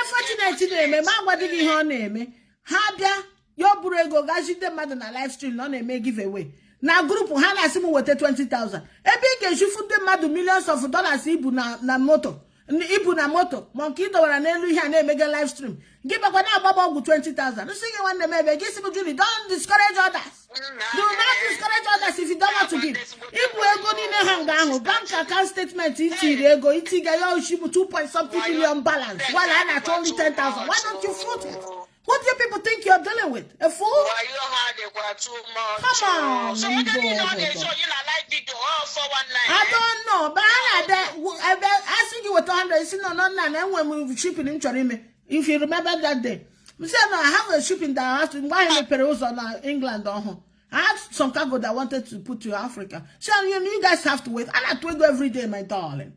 fortunately, what did you her name? Habia, your burego, Gashite Madden, a live stream, on a may give away. Now, group Hana Simu with 20,000. A big you food them mad millions of dollars, Ibu na moto. Ibu na moto. Monkey do an Eluha and mega live stream. Give up an above 20,000. You see, one the maybe, guess Julie, don't discourage others. Do not discourage others if you don't want to give. If we're going in a hangar, bank account statement, go, it's a 2.something million balance. While I had only 10,000. Why don't you float it? What do you people think you're dealing with? A fool? Why you hard too much? Come on. So what do you know they show you like video all 419? I don't know, but I think you were 200. You see, no, and when we were shipping in Chorime, if you remember that day, we said, no, I have a shipping that I have to buy in Peru or England. I had some cargo that I wanted to put to Africa. So you guys have to wait. I have to wait every day, my darling.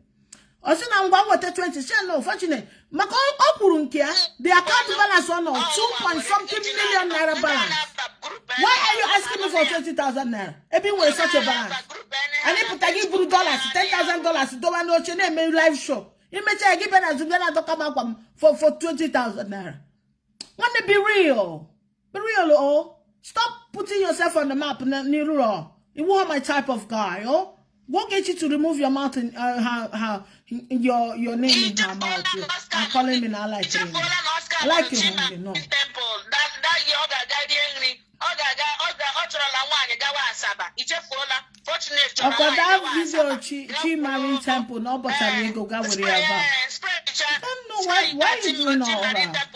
I said, I'm going to 20. She no, fortunate. The account balance on 2.something million naira balance. Why are you asking me for 20,000 naira? Everywhere such a balance. And if I give you dollars, $10,000, don't want to change my live show. You may say I give it for 20,000 naira. Want to be real? Be real, oh. Stop putting yourself on the map, Niru. You want my type of guy, oh. What get you to remove your mouth in your name in her mouth? I'm calling me now like you. I like you, homie, no. That video, Chi Marine Temple, no, but I go with it. I don't know why you doing all that.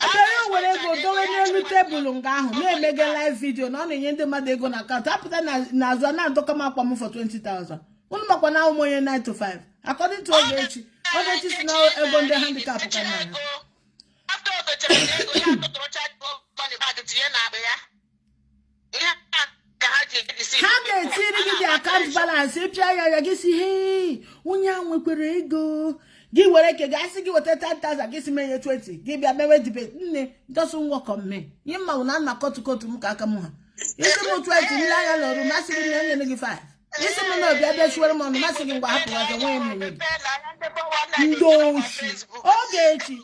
I don't know where go do any table ngahu make a live video no na nyende ma dey go na account after na zona to come up for 20,000 unu makwa na umo 9 to 5 according to Ogechi is now ego the handicap kan na after the ego you have to charge money back to you na be ya how can see the account balance if you get see hey unya nwekwere ego give where ke guys give 10,000 give me 20 give me a debate nne doesn't work on me you ma una na kotu mu ka aka mu ha you say mo 20 mi la ya lo ru ma sig me nye 5 you say me no bia bia shuwere mo no ma sig ngwa hapu wa zo wen me Ogechi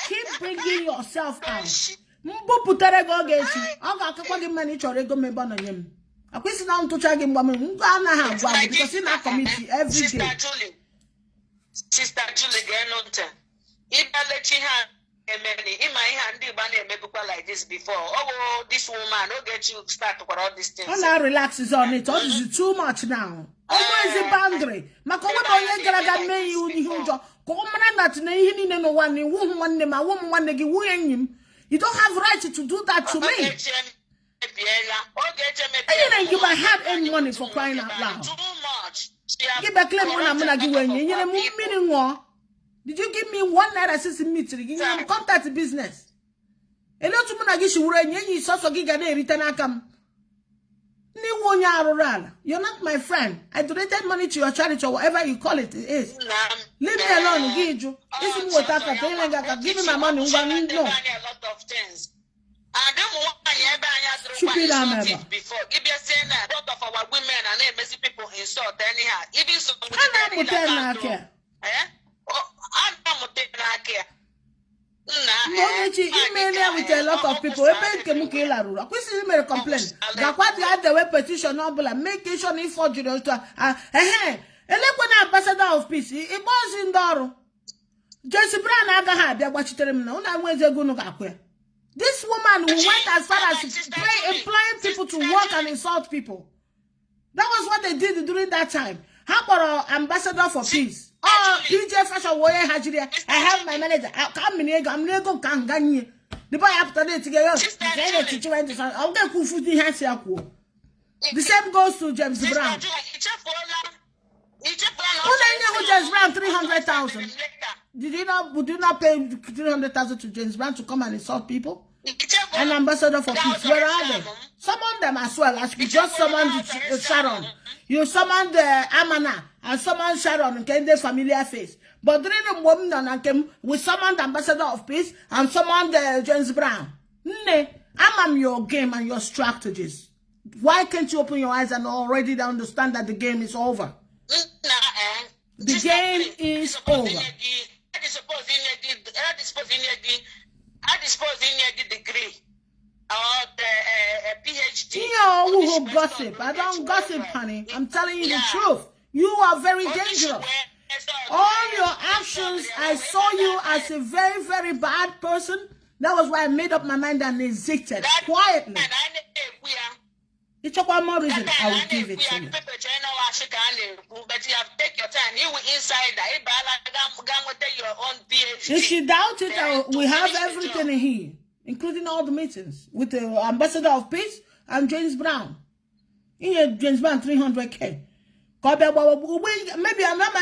keep bringing yourself out mbu putere go Ogechi o ga akakwa gi mani choro ego me ba na nyem akwisi na ntucha gi mgba me ngwa na ha gwa because in a committee every day Sister Julie Genonta, if I let you have a many in my hand, maybe like this before. Oh, this woman, don't get you start for all these things. Oh, now relaxes on it. Oh, this is too much now. Oh, is a boundary. Makoma boy, gonna me you. Come on, that he no one, woman, my woman, one nigga, him. You don't have right to do that to me. You might have any money for crying out loud. Too much. Give back claim when I'm gonna give you. Did you give me 1 naira 60 meter? Give me contact business. A lot of money you run you so giga return account. You're not my friend. I donated money to your charity or whatever you call it is. Leave me alone, Giju. This is what I can give me my money. No. Before if you're saying that a lot of our women and messy people insult anyhow, even so email with a lot of people. We made a complaint. The way petition making sure if for ambassador of peace. It was in Doro. Jesse Brown aga ha bia gbachitere m na una nweze ego no kakwe. This woman who went as far as employing people to work and insult people. That was what they did during that time. How about ambassador for peace? Oh, DJ Fashion Warrior Hajiria. I have my manager. I'm nego kanganye. The boy after that together. I'll get kufuti hansi akwo. The same goes to James Brown. James Brown 300,000. Would you not pay 300,000 to James Brown to come and insult people? an ambassador for peace. Where are they? Summon them as well as you just summoned Sharon. You summoned Amana and summoned Sharon and came the familiar face. But during the moment we summoned ambassador of peace and summoned James Brown. I'm your game and your strategies. Why can't you open your eyes and already understand that the game is over? The game is over. I suppose in the degree or the PhD. You who gossip. I don't gossip, honey. I'm telling you the truth. You are very dangerous. All your actions, I saw you as a very, very bad person. That was why I made up my mind and exited quietly. It took one more reason. I will give it to you. But you have taken your time. You inside your own PhD. If you doubt it, we have everything in here, including all the meetings with the ambassador of peace and James Brown. In James Brown 300K. Maybe I'm not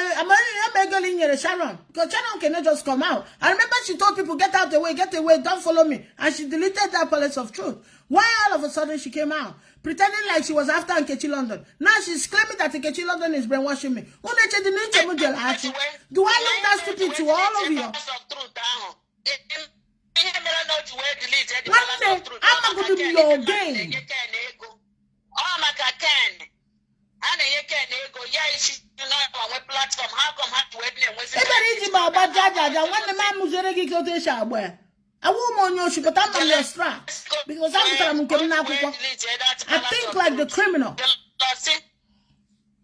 Sharon, because Sharon cannot just come out. I remember she told people, get out the way, don't follow me. And she deleted that Palace of Truth. Why all of a sudden she came out? Pretending like she was after Nkechi London. Now she's claiming that Nkechi London is brainwashing me. Do I look that stupid to all of you? One day, I'm going to be your game. I won't know you, but I'm on your strap because I think like the criminal.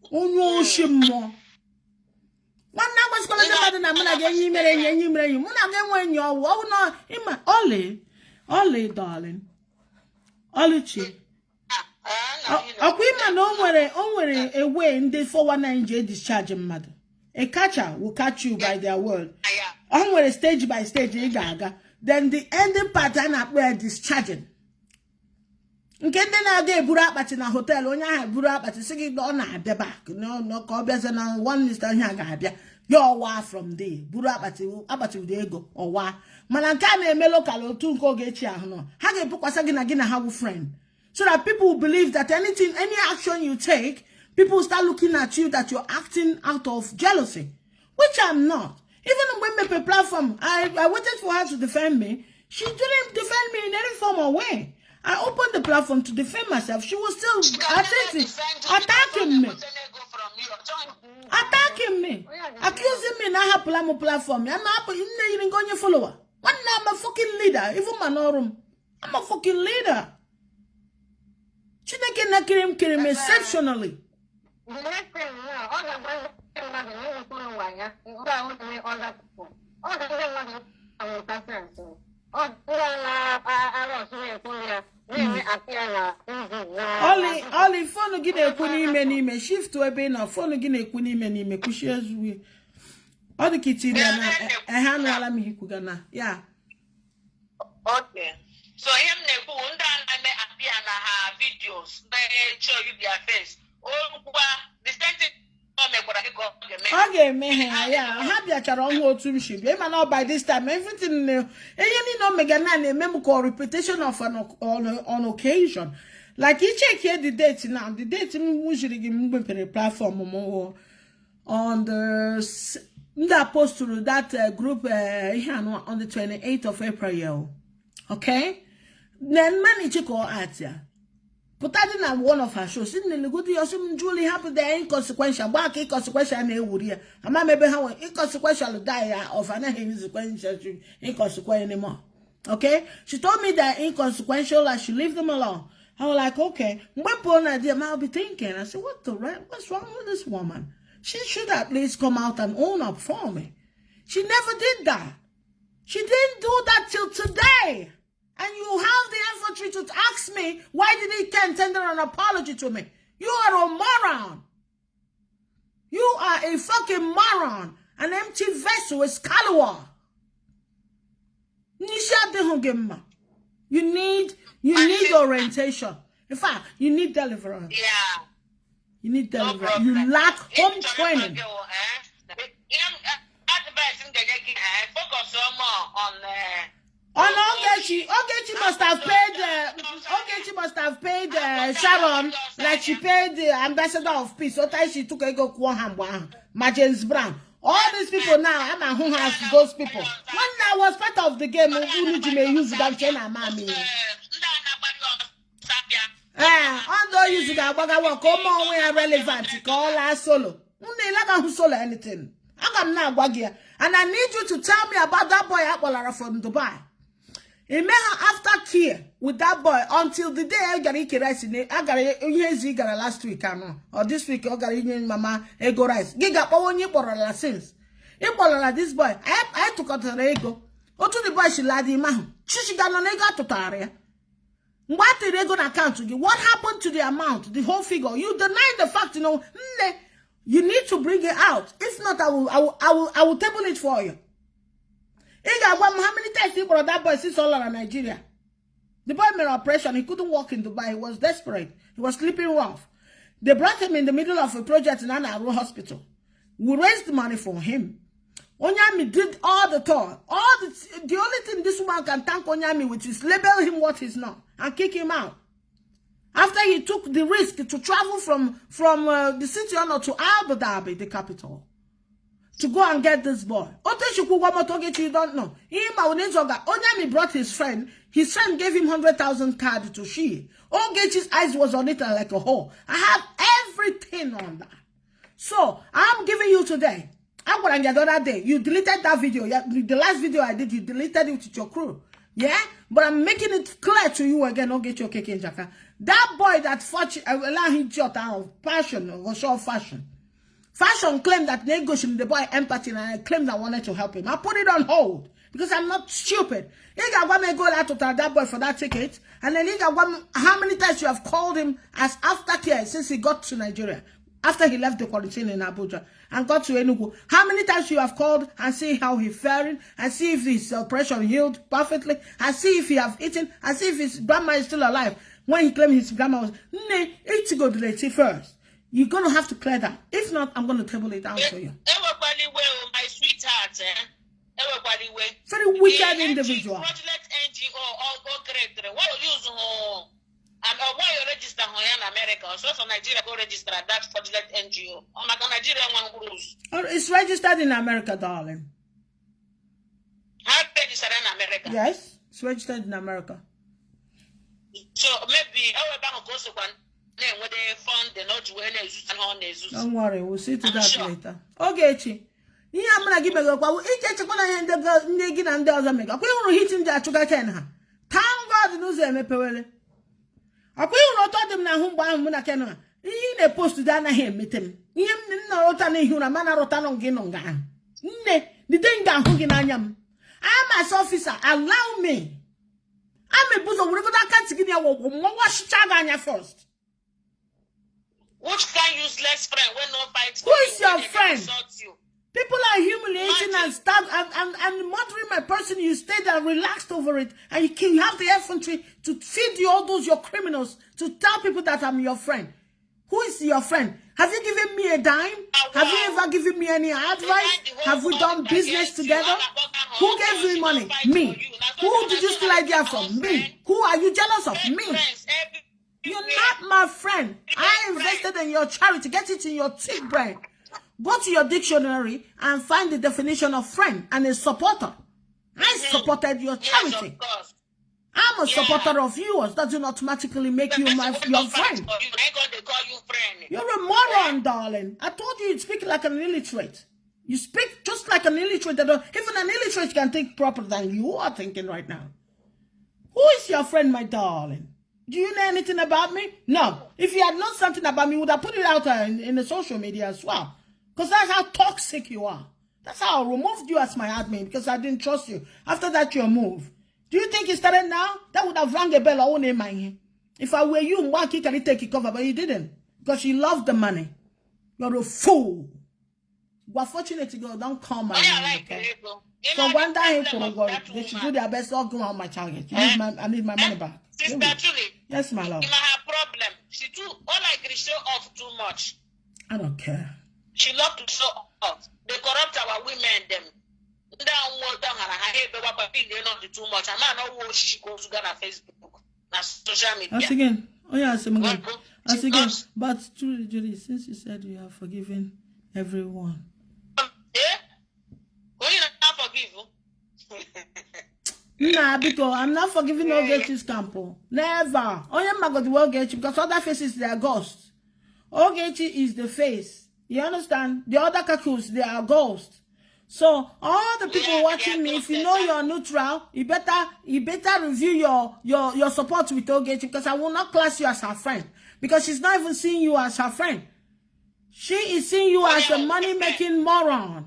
Oh no, Shimo. One now was going to I'm gonna get you, when you're oh no, Ollie, darling, Ollie. A woman onwere a way in the 419J discharge mother. A catcher will catch you by their word. Onwere stage by stage, gaga. Then the ending pattern up where discharging. Nkende na ge bura akpati na hotel onya ha bura akpati sigi do na abia back. No ko bia se na one Mr. Nya ga abia. Your wa from there. Bura akpati with ego or wa. Mana nka na eme local otu nko ge chi ahụ no. Ha ge pukwasa gi na gi na ha wo friend. So that people will believe that any action you take, people start looking at you that you're acting out of jealousy, which I'm not. Even when me platform, I waited for her to defend me. She didn't defend me in any form or way. I opened the platform to defend myself. She was still attacking me. Attacking me. Accusing me na have platform. I'm not even going to follower. I'm a fucking leader. Even Manorum. I'm a fucking leader. Chineke na kirim exceptionally. Oli phone gine ekuni ime shift to ebe na phone gine ekuni ime kushi ezwe. All the kitty na ehanu ala mi hikuga na. Yeah. Okay. So him ne unda na appear na her videos. They show you their face. The same thing. Okay, man, yeah, I have your charon otu ship. By this time, everything no mega call reputation of on occasion. Like you check here the date now. The date usually give a platform on the post to that group on the 28th of April. Okay? Then many chick or at ya. But I didn't have one of her shows. Didn't the good you some Julie happen there inconsequential. Back inconsequential and would here. And my maybe how inconsequential die of an inconsequential anymore. Okay? She told me that inconsequential, I should leave them alone. I was like, okay. When idea, I'll be thinking. I said, what's wrong with this woman? She should at least come out and own up for me. She never did that. She didn't do that till today. And you have the infantry to ask me, why did he can't tender an apology to me? You are a moron. You are a fucking moron. An empty vessel, a scalawar. You need orientation. In fact, you need deliverance. Yeah. You need deliverance. You lack home training. Focus more on Oh no, Ogechi must have paid Sharon like she paid the ambassador of peace. So time she took a go James Brown. All these people now, I'm who has those people. When I was part of the game, who may use them China mommy. On the use that come on, we are relevant. Call us solo. Who solo anything. I'm now Wagia. And I need you to tell me about that boy Apollara from Dubai. It made her after care with that boy until the day I got rice in it. I got last week, or this week, I got mama ego rice. Giga only for since. This boy, I took out her ego. Or to the boy she lied him out. She got no ego to Taria. What did they go account to you? What happened to the amount, the whole figure? You deny the fact, you need to bring it out. If not, I will table it for you. How many times he brought that boy since all around Nigeria? The boy made an operation. He couldn't walk in Dubai. He was desperate. He was sleeping rough. They brought him in the middle of a project in Anaro Hospital. We raised money for him. Onyami did all the tour. The only thing this woman can thank Onyami with is label him what he's not and kick him out. After he took the risk to travel from the city honor to Abu Dhabi, the capital, to go and get this boy. You don't know. Onyami brought his friend. His friend gave him 100,000 card to she. Ogechi's eyes was on it like a hole. I have everything on that. So, I'm giving you today. I'm going to get the other day. You deleted that video. The last video I did, you deleted it with your crew. Yeah? But I'm making it clear to you again. Don't get your cake in Jaka. That boy that fought, allow him to out of passion or show of fashion. Fashion claimed that negotiating the boy empathy, and I claimed I wanted to help him. I put it on hold because I'm not stupid. You got one go out to tell that boy for that ticket, and then you got one. How many times you have called him as aftercare since he got to Nigeria, after he left the quarantine in Abuja and got to Enugu? How many times you have called and see how he's faring, and see if his operation healed perfectly, and see if he have eaten, and see if his grandma is still alive? When he claimed his grandma was, it's go to the first. You're going to have to clear that. If not, I'm going to table it down for you. Everybody will, my sweetheart. Everybody will. Very wicked individual. Fraudulent NGO or great. Why you use and why you register in America? So Nigeria go register that fraudulent NGO. Oh my God, Nigeria one rules. It's registered in America, darling. How registered in America? Yes, it's registered in America. So maybe our goes to one. Don't worry, we'll see to that later. Okay, I'm gonna give a go. Each one of the naked and doesn't make up. We will hit him that sugar can. Thank God knows them a pewele. I will not tell them now whom by Munakena. He ne post to him meet him. Him no rotane huna mana rotanon ginonga. Ne, the danger hooking I am. I'm as officer, allow me. I'm a bosom, we're going to give you a wash chaganya first. Which kind useless friend when no fight? Who is your friend? People are humiliating and stab and murdering my person. You stayed and relaxed over it, and you have the effrontery to feed you all those your criminals to tell people that I'm your friend. Who is your friend? Have you given me a dime? Have you ever given me any advice? Have we done business together? Who gave me money? Me. Who did you steal idea from? Me. Who are you jealous of? Me. You're not my friend. I invested in your charity. Get it in your thick brain. Go to your dictionary and find the definition of friend and a supporter. I supported your charity. I'm a supporter of yours. That doesn't automatically make you your friend. You're a moron, darling. I told you you'd speak like an illiterate. You speak just like an illiterate. Even an illiterate can think proper than you are thinking right now. Who is your friend, my darling? Do you know anything about me? No. If you had known something about me, you would have put it out in the social media as well. Because that's how toxic you are. That's how I removed you as my admin, because I didn't trust you. After that, your move. Do you think you started now? That would have rang a bell. I won't name mine. If I were you, one kid can take it cover, but you didn't. Because you loved the money. You're a fool. We're fortunate to go. Don't call my name. Okay? So one day, they should do their best. I'll go on my target. I need my money back. Sister Julie. Yes, my love. You have a problem. She do all like show off too much. I don't care. She love to show off. They corrupt our women them. Ndị nwụọ dọghara ha ha ebewa papa ile not too much. I'm not no she goes to na Facebook, na social media. As again, oh yeah, as again. But Julie, since you said you have forgiven everyone. You not forgive? Nah, because I'm not forgiving Ogechi's campo. Never. Only Mago the Ogechi, because other faces they are ghosts. Ogechi is the face. You understand? The other kakus, they are ghosts. So all the people watching me, if you know you're neutral, you better review your support with Ogechi, because I will not class you as her friend. Because she's not even seeing you as her friend. She is seeing you as a money-making moron.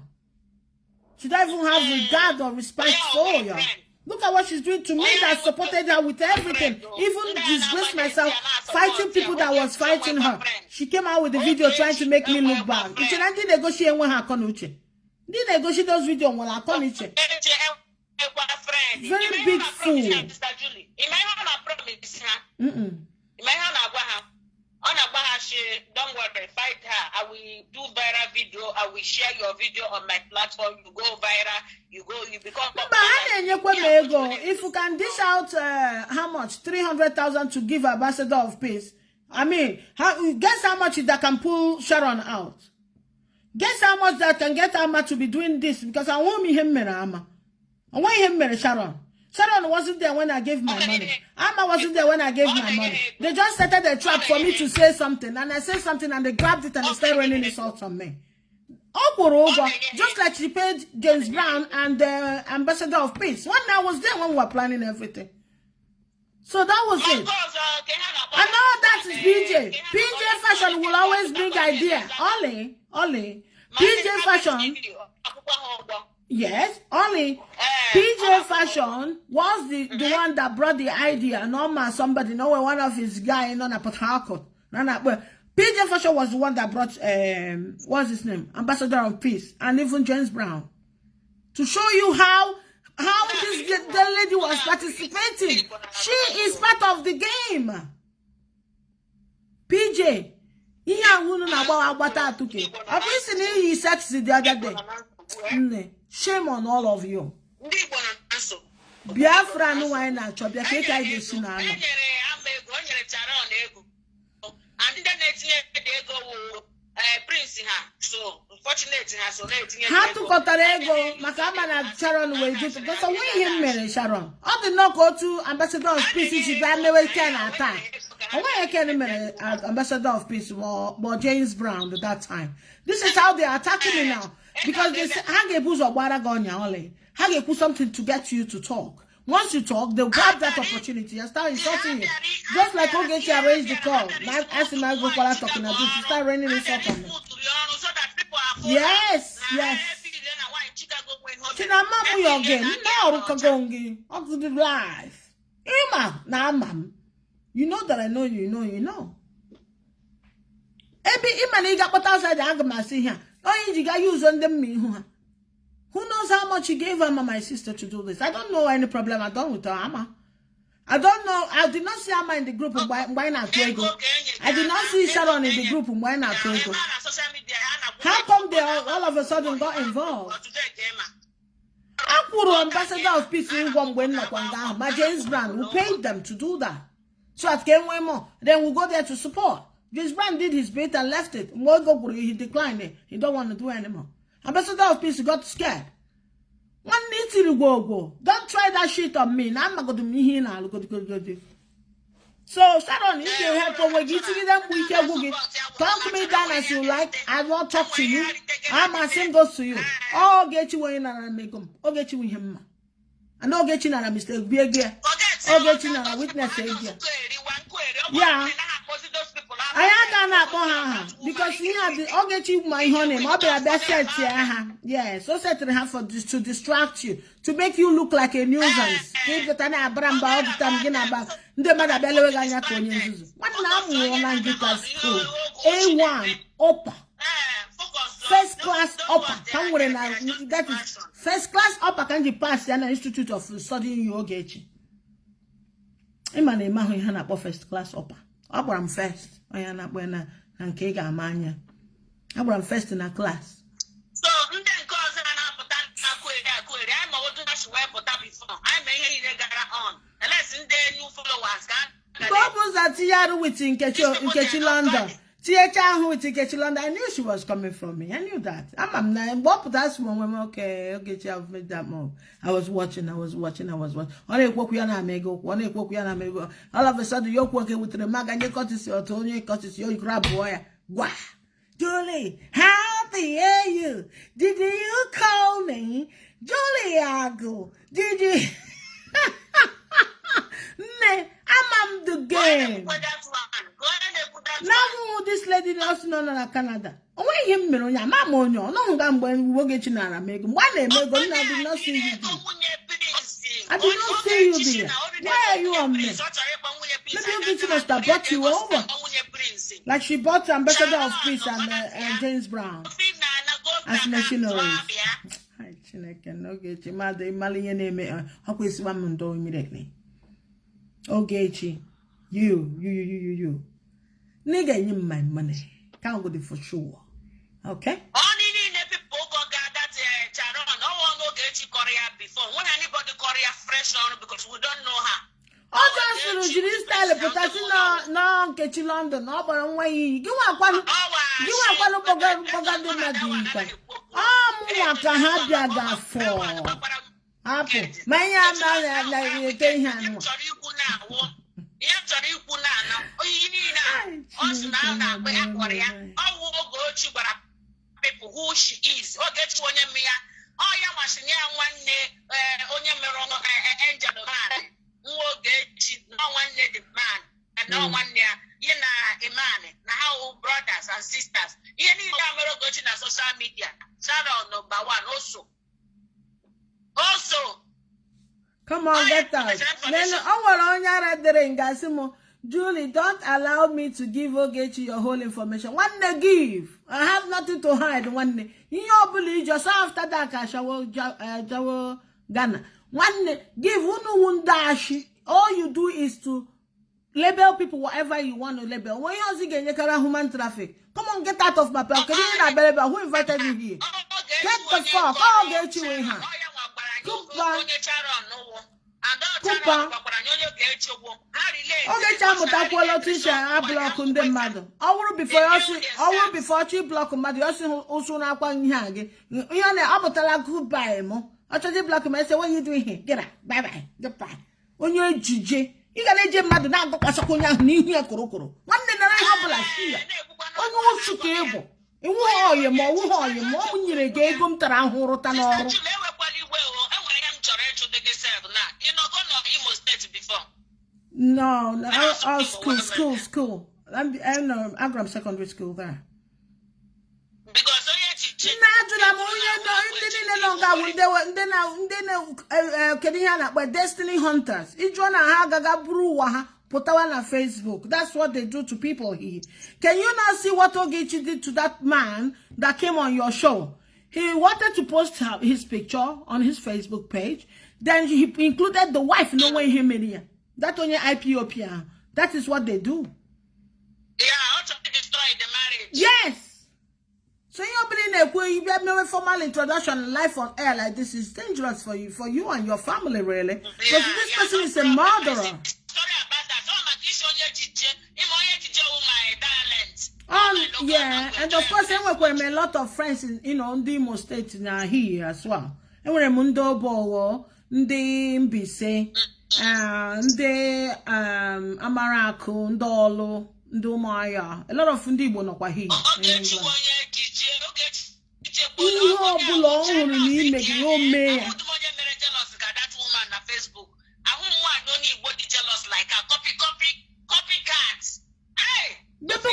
She doesn't even have regard or respect for you. Look at what she's doing to me that supported her with everything. Even disgraced myself, fighting people that was fighting her. She came out with the video trying to make me look bad. Did they negotiate when her konuche? Did they negotiate those videos when her konuche? Very big fool. Don't worry, fight her. I will do viral video. I will share your video on my platform. You go viral. You become. If you can dish out how much 300,000 to give Ambassador of Peace, I mean, guess how much that can pull Sharon out. Guess how much that can get Amma to be doing this, because I want me him Amma. I want him Sharon. Sharon wasn't there when I gave my money. Amma wasn't there when I gave my money. They just set a trap for me to say something, and I said something, and they grabbed it and they started raining insults on me. Just like she paid James Brown and the Ambassador of Peace. One I was there when we were planning everything. So that was it. And now that is PJ. PJ Fashion will always bring idea. Only PJ Fashion. Yes, only PJ Fashion was the one that brought the idea. Normal somebody, one of his guys on a Port Harcourt. PJ Fashion was the one that brought what's his name? Ambassador of Peace, and even James Brown. To show you how the lady was participating. She is part of the game. PJ. He sexy the other day. Shame on all of you. Biafra no wine na chobia ke kai dey si na no. How to kotara ego maka ama na Sharon we do because we him mere Sharon. All the no go to Ambassador of Peace she ba me we can attack. Why can mere Ambassador of Peace more James Brown at that time. This is how they are attacking me now. Because they say, how you put something to get you to talk. Once you talk, they'll grab that opportunity and start insulting you. Just like Ogechi arranged the call. As my go talking about you start raining insult on me. Yes. Chinamamu again. Now Rukagongi. Up to the life. Ima na mam. You know that I know you know. Ebi Ima ni got outside the agama see here. Oh, you got use on them me. Who knows how much he gave Amma, my sister, to do this? I don't know any problem I done with her, Amma. I don't know. I did not see Amma in the group. Why not Twego? I did not see Sharon in the group. Why not Twego? How come they all of a sudden got involved? I put Ambassador of Peace in one when my James Brown who paid them to do that. So I came way more. Then we'll go there to support. James Brown did his bit and left it. He declined it. He don't want to do anymore. Ambassador of Peace got scared. One needs to go. Don't try that shit on me. Now I'm not going to be here now. So, Sharon, if you have to talk me down as you like. I won't talk to you. My same goes to you. Oh, get you in and make them. Oh, get you with him. And I'll get you in a mistake. Be again. Oh, get you in a witness again. Yeah. I had because he had the Ogechi my honey, I'll be a best set here. Yes, so set to have for this to distract you, to make you look like a nuisance. Give the Tana Bramba all the time again about the Mother Bello. What now online guitar school? A1 Opa. First class upper. That is first class upper can you pass the Institute of Studying Ogechi. Imane Mahu Hana first class upper. I'm first. I am not when and cake amanya. I'm first in a class. So, in the new followers. Bubbles at Tiaru with Nkechi London. THR with Nkechi London. I knew she was coming from me. I knew that. I'm not. That's when okay, I've made that move. I was watching. All of a sudden, you're working with the mag and you cut it, or Tony cut it, you grab boy. Wow. Julie, how dare you? Did you call me? Julie Ago, did you? Nah, I'm the game. Now this lady also know Canada. Why him me on your mama on your no when we get chinara make one I did not see you. I did not see you there. Why are you on me? Maybe you must have brought you over. Like she bought Ambassador of Peace and James Brown as missionaries. I cannot get your mother Malian name. How is one do immediately? Okay, you. Nigga, you my money. Can't go there for sure. Okay? Only people go that Charon. No one will get you Korea before. When anybody Korea fresh on because we don't know her. Oh, just you style, but that's no, get you London. No, but I'm waiting. You want one? You want one of the Apple. My people who she is. Oh, get you on your mia. Oh, yeah, was near one day on your mirror angel man. Who get you no one day the man and no one there. You know, a man. Now, brothers and sisters. You need to go to the social media. Shadow number one also. Come on, get that. Julie, don't allow me to give Ogechi your whole information. One day give. I have nothing to hide. One day. You believe just after that I shall Jawo Ghana. One day give dashi. All you do is to label people whatever you want to label. When you see get human traffic. Come on, get out of my pocket. Who invited you here? Get the fuck. I'll get you in here. Kupa. Okay, Chamutakolo teacher, I block on the mother. I will before you block on my also now one hag. You know, Abotala goodbye, mo. I told you block him. I said, what are you doing here? Get up. Bye bye. Goodbye. When you're GJ, you can let your mother now go as a conya near Kurokuro. One day I have like here. On your cable. In war, you more, when you gave them to Rangorotan. No, school. I'm Agram Secondary School there. Because Destiny Hunters. Each one Hagaga Bruwa Potawana Facebook. That's what they do to people here. Can you not see what Ogechi did to that man that came on your show? He wanted to post his picture on his Facebook page. Then he included the wife knowing him in here. That's on your IPOPia. That is what they do. Yeah, also to destroy the marriage. Yes. So you have no formal introduction life on air like this is dangerous for you and your family, really. Because this person is a murderer. Sorry about that. Yeah, and of course, I work with a lot of friends in Imo State now here as well. And we're Mundo Bowo, Ndi Mbise, Ndi Amaraku, Ndolo, Ndumaya. A lot of Ndibo no kwa here.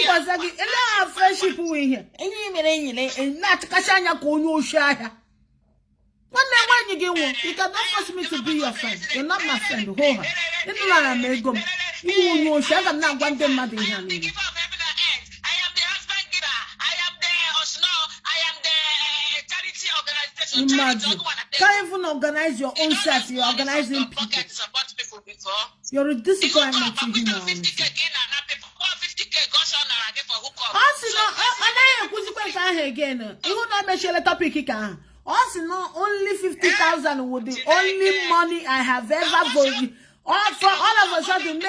Was like a lot of friendship we here. And you not Kashanya Kono Shaya. When you get one, you cannot force me to be your friend. You're not my friend. Hold on. Little I may go. You know, Shaka not one day, mother. I am the husband giver. I am the Osno. I am the charity organization. Imagine. Can't even organize your own self. You're organizing people. You're a disappointment to human. Again, you will not mention a topic. Also, no, only 50,000 would the only money I have ever voted. all of a sudden,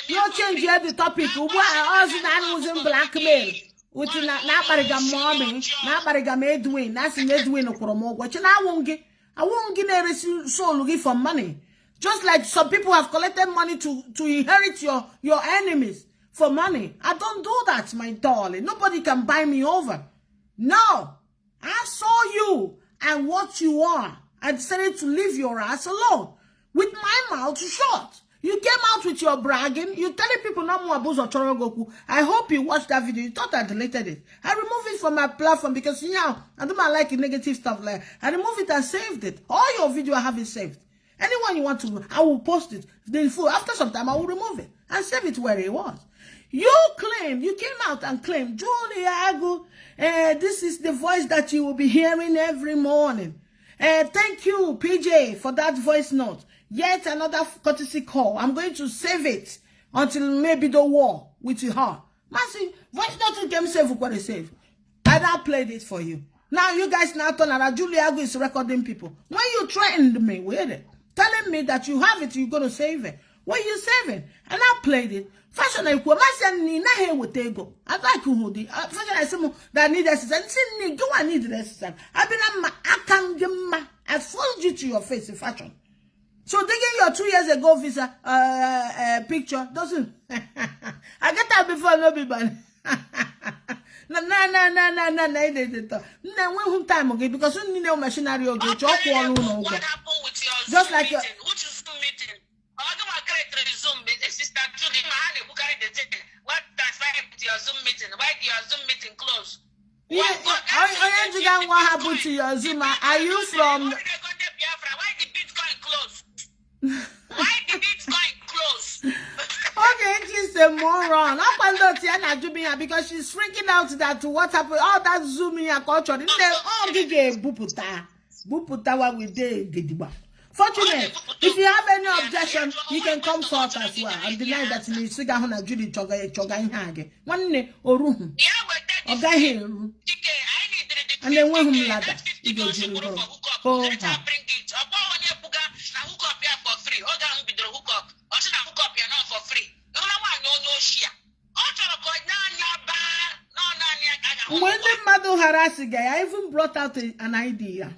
you change the topic. Using blackmail. With Naparigam mommy, Naparigam Edwin, that's in Edwin Okromo, which I won't get a soul looking for money. Just like some people have collected money to inherit your enemies for money. I don't do that, my darling. Nobody can buy me over. No. I saw you and what you are. I decided to leave your ass alone with my mouth shut. You came out with your bragging. You telling people no more about Ochorogoku. I hope you watched that video. You thought I deleted it. I removed it from my platform because, I don't like negative stuff like that. I removed it and saved it. All your video I have it saved. Anyone you want to, I will post it. Then after some time, I will remove it and save it where it was. You came out and claimed, Julie Agu, this is the voice that you will be hearing every morning. Thank you, PJ, for that voice note. Yet another courtesy call. I'm going to save it until maybe the war with her. Mercy, voice note came save for what save. I now played it for you. Now you guys now turn around. Julie Agu is recording people. When you threatened me with it, telling me that you have it, you're going to save it. What you saving? And I played it. Fashion I go. I like who fashion I say that need assistance. Do I need assistance? I've been I followed you to your face in fashion. So taking your 2 years ago visa picture doesn't. I get that before no be bad. No. When time okay because you need machinery okay. What happened with your just Zoom like your. meeting? Which Zoom meeting? I don't want to create Zoom meeting. Sister Julie, who carried the thing? What transferred to your Zoom meeting? Why did your Zoom meeting close? Yeah, what happened to your Zoom? Are you from? Why did Bitcoin close? Why did Bitcoin close? Okay, she's a moron. Up and down Tiana Jubia because she's freaking out that what happened. All that zooming and culture. They all give a buputa. Buputa what we did. Fortunately, if you have any objection, you can come forth as well and deny that in the cigar on a Judy Choga in Hage. One day or room. Or guy here. And then one whom ladder. You go to oh, when the mother harassing guy, I even brought out an idea.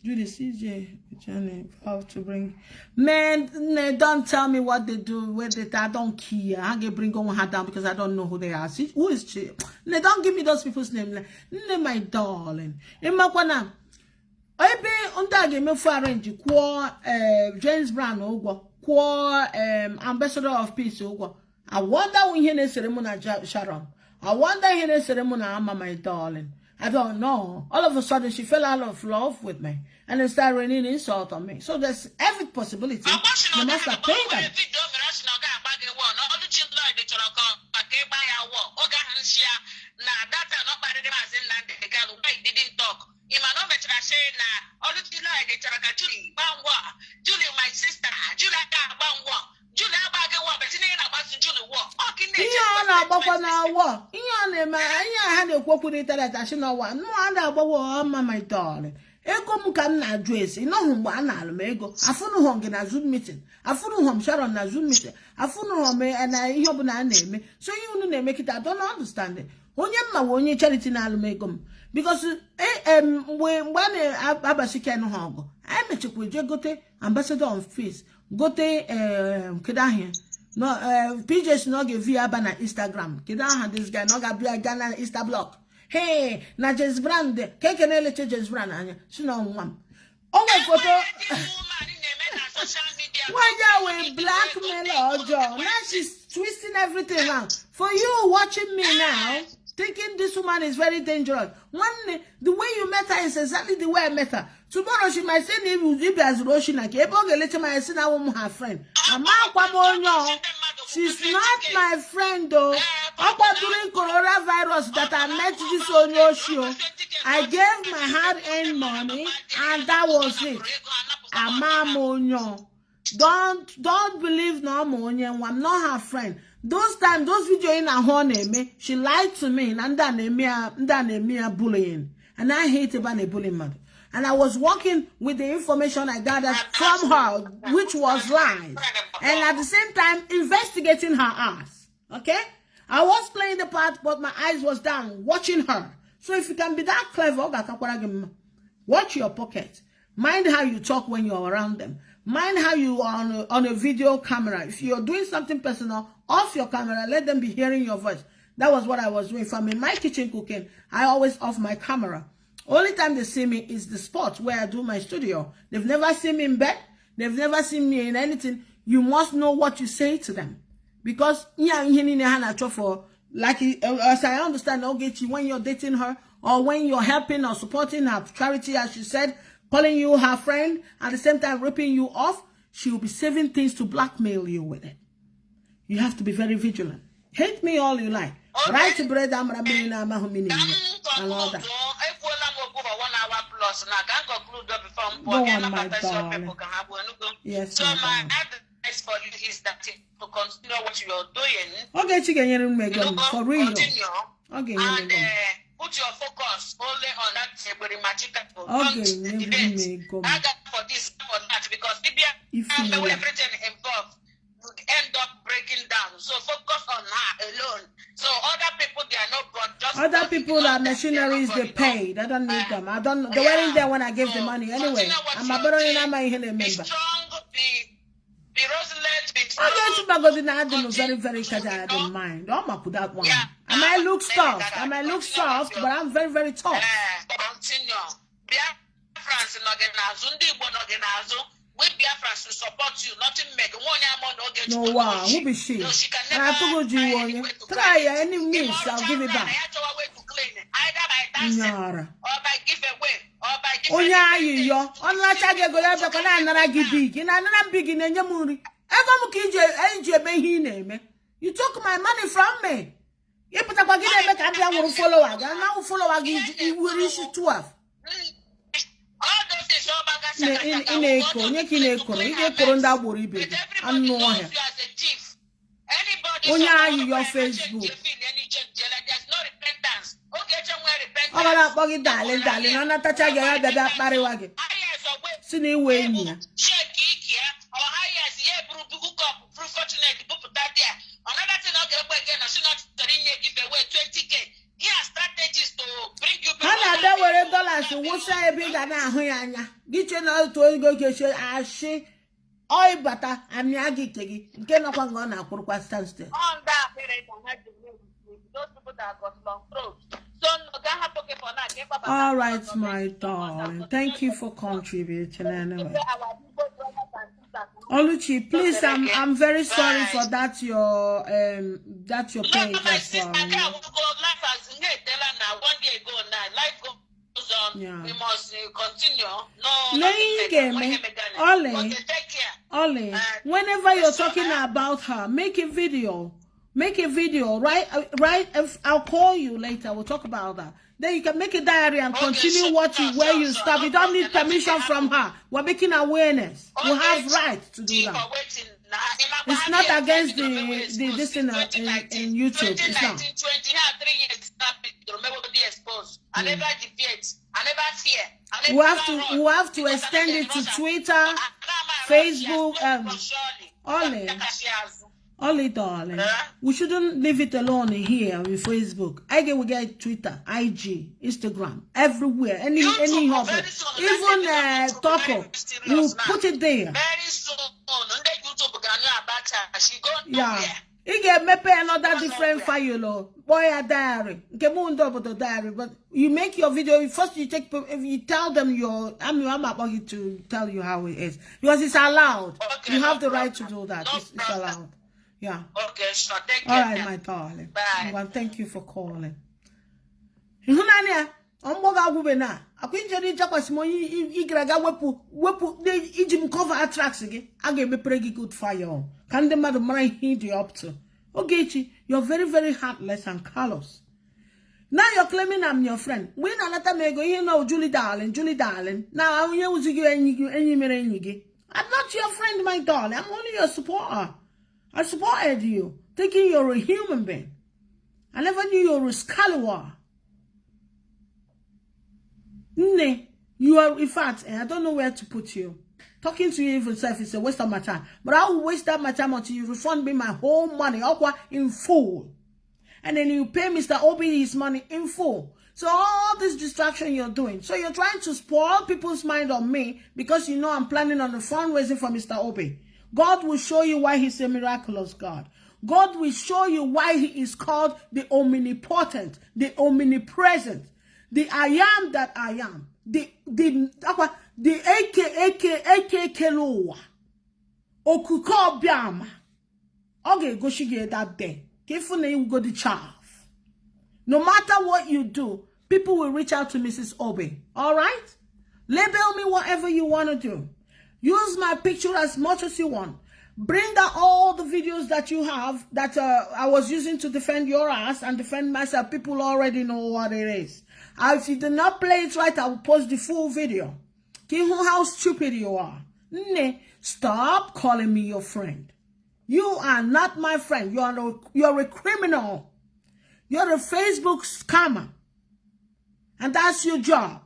Judy CJ, Jenny, how to bring man. Don't tell me what they do. Where they, I don't care. I can bring on her down because I don't know who they are. See, who is she? Don't give me those people's names. My darling. In Makwana, I be under me for arrange. James Brown ambassador of peace. I wonder when he is ceremony Sharon. I wonder he is ceremony my darling. I don't know. All of a sudden, she fell out of love with me and then started raining insult on me. So there's every possibility. They must have paid them. Julie, my sister, Julie, my darling. Ego mukam na address. You know who an almego. Afunu home na Zoom meeting. Afunu home Sharon na Zoom meeting. Afunu home and I hope na name. So you know make it. I don't understand it. Onye charity na almego. Because when Abashika no hongo. I met you with Gote ambassador on face. Gote Kedahin. No, PJ's not give you na Instagram. Kedahan this guy no ga be a Ghana Insta block. Hey, na James Brand, kekenele James Brand anya. Sino one. Oh my photo. Why you will blackmail or John? Now she's twisting everything around. For you watching me now, thinking this woman is very dangerous. One, the way you met her is exactly the way I met her. Tomorrow she might say you as Roshina. Her friend. She's not my friend though. During coronavirus that I met this on your show, I gave my hard-earned money and that was it. Don't believe no Monyo. I'm not her friend. Those times, those videos in her home, she lied to me and then me bullying. And I hate about a bullying mother. And I was working with the information I gathered from her, which was lies. And at the same time, investigating her ass. Okay? I was playing the part, but my eyes was down, watching her. So if you can be that clever, watch your pocket. Mind how you talk when you're around them. Mind how you are on a video camera. If you're doing something personal, off your camera, let them be hearing your voice. That was what I was doing. If I'm in my kitchen cooking, I always off my camera. Only time they see me is the spot where I do my studio. They've never seen me in bed. They've never seen me in anything. You must know what you say to them. Because, like, as I understand, Ogechi, when you're dating her, or when you're helping or supporting her charity, as she said, calling you her friend, at the same time ripping you off, she will be saving things to blackmail you with it. You have to be very vigilant. Hate me all you like. Okay. Right to bread, and all that. Go on, my darling. Yes, so my my darling. advice for you is that to continue what you are doing. Okay, chicken, for real. Continue, Okay, and put your focus only on that very magical. okay, I got for this, for that, because if everything involved, you end up breaking down. So focus on her alone. So other people, they are not brought. Just other people are machineries they paid. I don't need them. I don't. They weren't there when I gave the money anyway. I'm a better than my member. Be strong. Be resilient. Be strong. I get very, very casual in mind. Oh, my, put that one. I might look soft. I might look soft, but I'm very, very tough. Continue. Biafrans we Biafrans to support you, nothing make one. No, wow, who be she? No, she can And never I told you one. Try any means, I'll give it back. Either by dancing or by giveaway or by oh yeah, you unless I get go to go another big in another big in your movie. You took my money from me. You put up again, I will follow again. Now follow again, you will reach 12. In a I'm no here. Oh yeah, your Facebook. Oh, that buggy darling, I'm not touching your baby Mariwagi. Sini way near. Another thing I'll get again, I should not give away 20K. He has strategies to bring you back. $100 will say big than a get you know to go get your ashy. Oi, butter, I'm Yagi. Get up on a purple standstill. On that, those people that got long throat. So, no, that have to get for that. All right, my darling. Thank you for contributing anyway. Oluchi, please, I'm very sorry for that your page as well. Yeah. We must continue. Ollie, whenever you're talking about her, make a video. Make a video, right? I'll call you later. We'll talk about that. Then you can make a diary and continue where you stop. You don't need permission from her. We're making awareness. We have right to do that. It's not against this thing in YouTube. It's not. We have to extend it to Twitter, Facebook, Ollie, darling, we shouldn't leave it alone here with Facebook. We get Twitter, IG, Instagram, everywhere, any hub, even Taco, we'll put it there. Very soon, Yeah. You get maybe another different file, boy a diary. Diary, but you make your video first. If you tell them I'm about to tell you how it is because it's allowed. Okay, you have the right to do that. It's allowed. Yeah. Okay, sure. Thank you. All right, my darling. Bye. Well, thank you for calling. Hunania, omboga gubena. Akwinjeri jakwasimo igraga wepu de ijim cover attracts again. Age be pregi good fire. Can the mother mind hit you up to? Ogechi, you're very, very heartless and callous. Now you're claiming I'm your friend. When I let me go, you know, Julie darling. Now I'm using you and I'm not your friend, my darling. I'm only your supporter. I supported you, thinking you're a human being. I never knew you were a scallywag. You are, in fact, I don't know where to put you. Talking to you even self is a waste of my time. But I will waste that my time until you refund me my whole money, in full. And then you pay Mr. Obi his money in full. So all this distraction you're doing. So you're trying to spoil people's mind on me because you know I'm planning on the fundraising for Mr. Obi. God will show you why he's a miraculous God. God will show you why he is called the omnipotent, the omnipresent, the I am that I am, the AK Keloa, Okuko Biama. Okay, go shige that day. Carefully you go the chaff. No matter what you do, people will reach out to Mrs. Obi. All right? Label me whatever you want to do. Use my picture as much as you want. Bring out all the videos that you have that I was using to defend your ass and defend myself. People already know what it is. If you did not play it right, I will post the full video. How stupid you are. Stop calling me your friend. You are not my friend. You're a criminal. You're a Facebook scammer. And that's your job.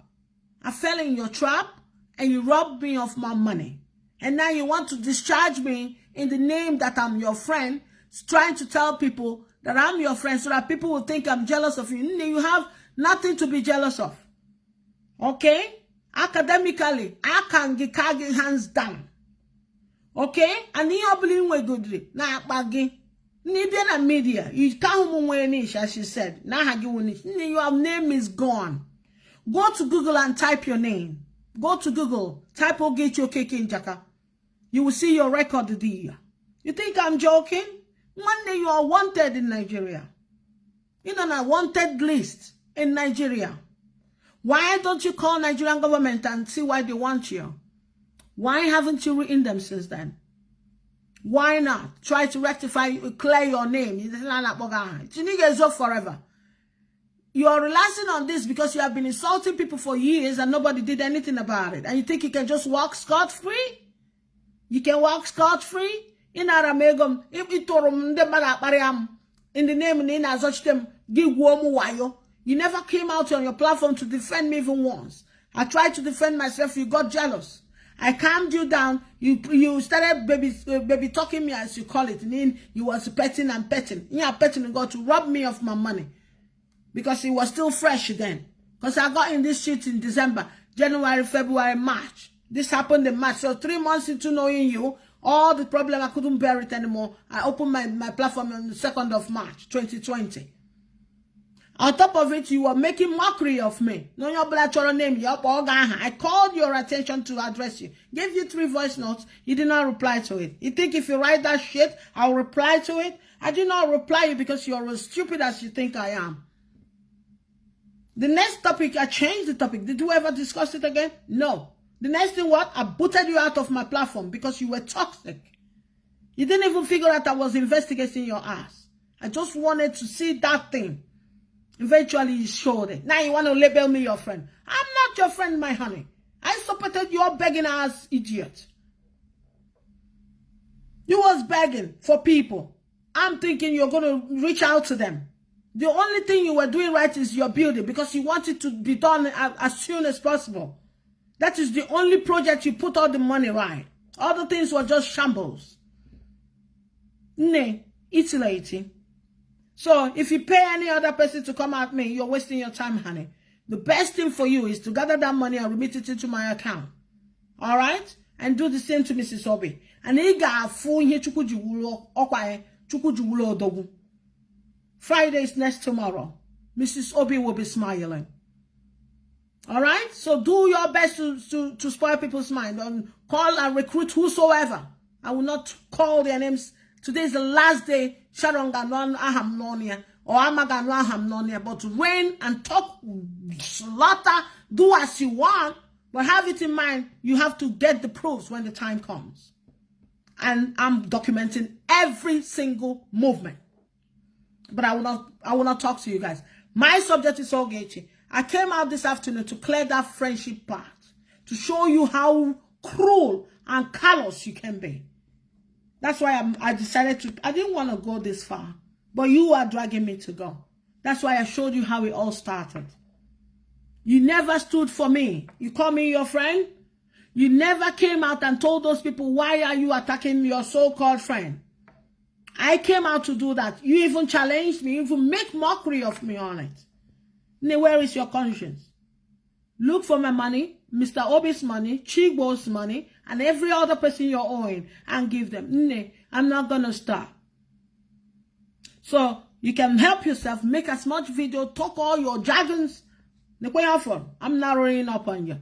I fell in your trap and you robbed me of my money. And now you want to discharge me in the name that I'm your friend, trying to tell people that I'm your friend so that people will think I'm jealous of you. You have nothing to be jealous of. Okay? Academically, I can get hands down. Okay? And you believe we good. Now, baggy. Nibiana media. You can't move as she said. Now, your name is gone. Go to Google and type your name. Go to Google. Type Ogechi Okeke Njaka. You will see your record there. You think I'm joking? One day you are wanted in Nigeria. You're on a wanted list in Nigeria. Why don't you call Nigerian government and see why they want you? Why haven't you written them since then? Why not? Try to rectify, clear your name. It's up forever. You are relaxing on this because you have been insulting people for years and nobody did anything about it. And you think you can just walk scot-free? You can walk scot-free? In Aramegum, if you told them in the name of them, give wayo. You never came out on your platform to defend me even once. I tried to defend myself, you got jealous. I calmed you down. You started baby talking me as you call it. And then you was petting and petting. Yeah, petting and got to rob me of my money. Because it was still fresh then. Because I got in this shit in December, January, February, March. This happened in March. So 3 months into knowing you, all the problem, I couldn't bear it anymore. I opened my platform on the 2nd of March, 2020. On top of it, you were making mockery of me. No, your black name. I called your attention to address you. Gave you 3 voice notes. You did not reply to it. You think if you write that shit, I'll reply to it? I did not reply you because you're as stupid as you think I am. The next topic, I changed the topic. Did you ever discuss it again? No. The next thing, what? I booted you out of my platform because you were toxic. You didn't even figure out I was investigating your ass. I just wanted to see that thing. Eventually, you showed it. Now you want to label me your friend. I'm not your friend, my honey. I supported your begging ass idiot. You was begging for people. I'm thinking you're going to reach out to them. The only thing you were doing right is your building because you want it to be done as soon as possible. That is the only project you put all the money right. Other things were just shambles. Nay, it's late. So if you pay any other person to come at me, you're wasting your time, honey. The best thing for you is to gather that money and remit it into my account. All right? And do the same to Mrs. Obi. And he got a full here Friday is next tomorrow. Mrs. Obi will be smiling. All right? So do your best to spoil people's mind. And call and recruit whosoever. I will not call their names. Today is the last day. Sharon Ganon Aham Nonia or Amagano Aham Nonia. But reign and talk slaughter. Do as you want. But have it in mind. You have to get the proofs when the time comes. And I'm documenting every single movement. But I will not talk to you guys. My subject is Ogechi. I came out this afternoon to clear that friendship part. To show you how cruel and callous you can be. That's why I decided to, I didn't want to go this far. But you are dragging me to go. That's why I showed you how it all started. You never stood for me. You call me your friend? You never came out and told those people, why are you attacking your so-called friend? I came out to do that. You even challenged me, you even make mockery of me on it. Where is your conscience? Look for my money, Mr. Obi's money, Chigbo's money, and every other person you're owing, and give them. I'm not going to stop. So you can help yourself, make as much video, talk all your jargons. I'm narrowing up on you.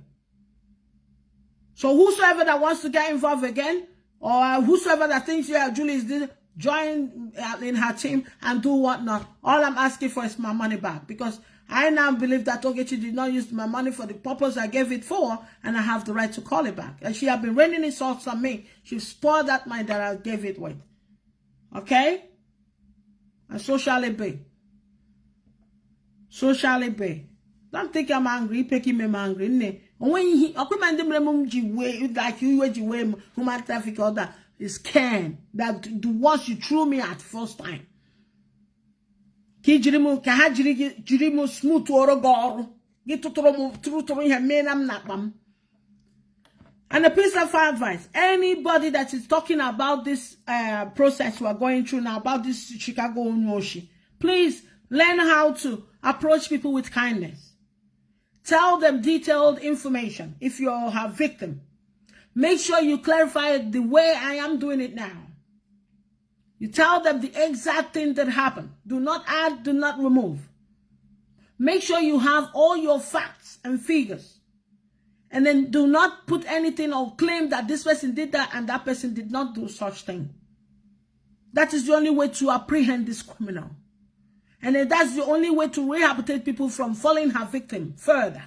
So whosoever that wants to get involved again, or whosoever that thinks Julie is join in her team and do whatnot, all I'm asking for is my money back, because I now believe that Ogechi did not use my money for the purpose I gave it for, and I have the right to call it back. And she has been raining insults on me. She spoiled that mind that I gave it with. Okay? And so shall it be. So shall it be. Don't think I'm angry, picking me angry. And when he, like you, human traffic, all that is Ken, that the ones you threw me at first time. Jirimu smooth or go. Get to him, and a piece of advice: anybody that is talking about this process we are going through now, about this Chicago Unyoshi, please learn how to approach people with kindness. Tell them detailed information if you are a victim. Make sure you clarify the way I am doing it now. You tell them the exact thing that happened. Do not add, do not remove. Make sure you have all your facts and figures. And then do not put anything or claim that this person did that and that person did not do such thing. That is the only way to apprehend this criminal. And then that's the only way to rehabilitate people from falling her victim further.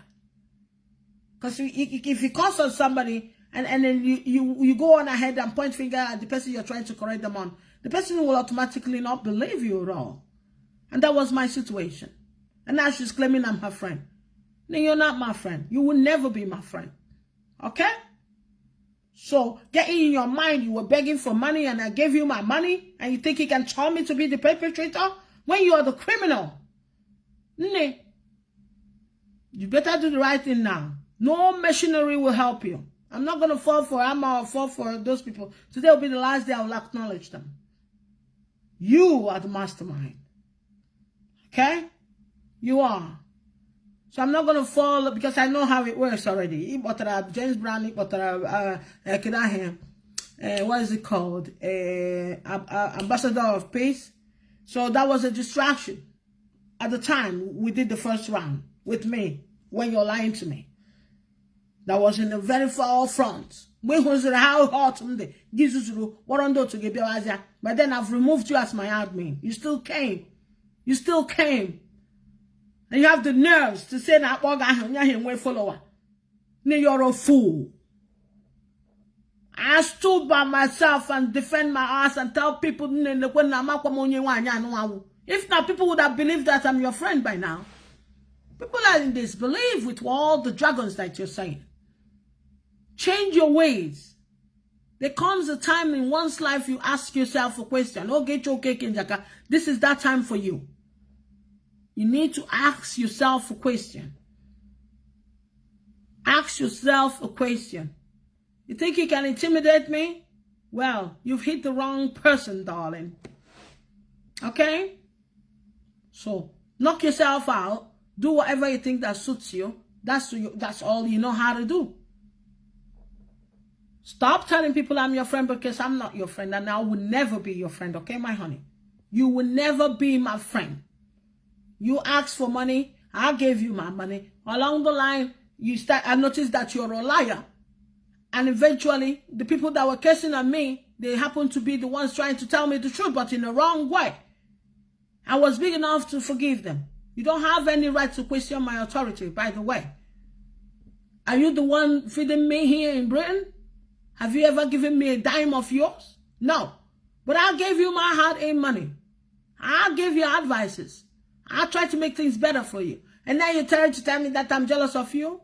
Because if you curse on somebody and then you go on ahead and point finger at the person you're trying to correct them on, the person will automatically not believe you at all. And that was my situation. And now she's claiming I'm her friend. No, you're not my friend. You will never be my friend. Okay? So get in your mind you were begging for money and I gave you my money and you think you can tell me to be the perpetrator when you are the criminal. You better do the right thing now. No machinery will help you. I'm not going to fall for Amma or fall for those people. Today will be the last day I will acknowledge them. You are the mastermind. Okay? You are. So I'm not going to fall because I know how it works already. James Brown, what is it called? Ambassador of Peace. So that was a distraction. At the time, we did the first round with me when you're lying to me. That was in the very far front. But then I've removed you as my admin. You still came. You still came. And you have the nerves to say that you're a follower. You're a fool. I stood by myself and defend my ass and tell people if not, people would have believed that I'm your friend by now. People are in disbelief with all the dragons that you're saying. Change your ways. There comes a time in one's life you ask yourself a question. This is that time for you. You need to ask yourself a question. Ask yourself a question. You think you can intimidate me? Well, you've hit the wrong person, darling. Okay? So, knock yourself out. Do whatever you think that suits you. That's all you know how to do. Stop telling people I'm your friend because I'm not your friend and I will never be your friend, okay, my honey? You will never be my friend. You asked for money, I gave you my money. Along the line, I noticed that you're a liar. And eventually, the people that were cursing at me, they happened to be the ones trying to tell me the truth, but in the wrong way. I was big enough to forgive them. You don't have any right to question my authority, by the way. Are you the one feeding me here in Britain? Have you ever given me a dime of yours? No. But I gave you my hard-earned money. I gave you advices. I tried to make things better for you. And now you're trying to tell me that I'm jealous of you?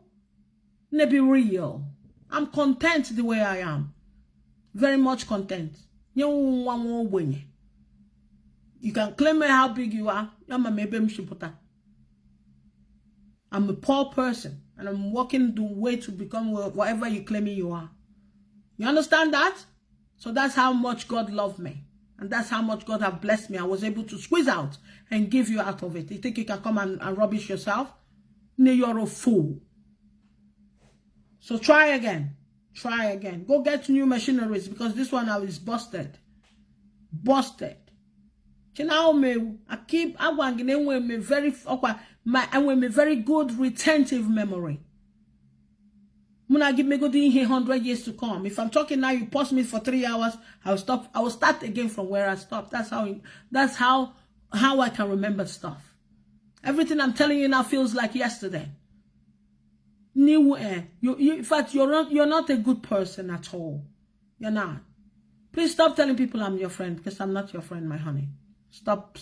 Let me be real. I'm content the way I am. Very much content. You can claim how big you are. I'm I'm a poor person, and I'm working the way to become whatever you claim you are. You understand that? So that's how much God loved me. And that's how much God have blessed me. I was able to squeeze out and give you out of it. You think you can come and rubbish yourself? No, you're a fool. So try again. Try again. Go get new machineries, because this one now is busted. Busted. I keep me very good retentive memory. Muna give me good in here 100 years to come. If I'm talking now, you pause me for 3 hours, I'll stop. I will start again from where I stopped. That's how I can remember stuff. Everything I'm telling you now feels like yesterday. New air. In fact, you're not a good person at all. You're not. Please stop telling people I'm your friend, because I'm not your friend, my honey. Stop.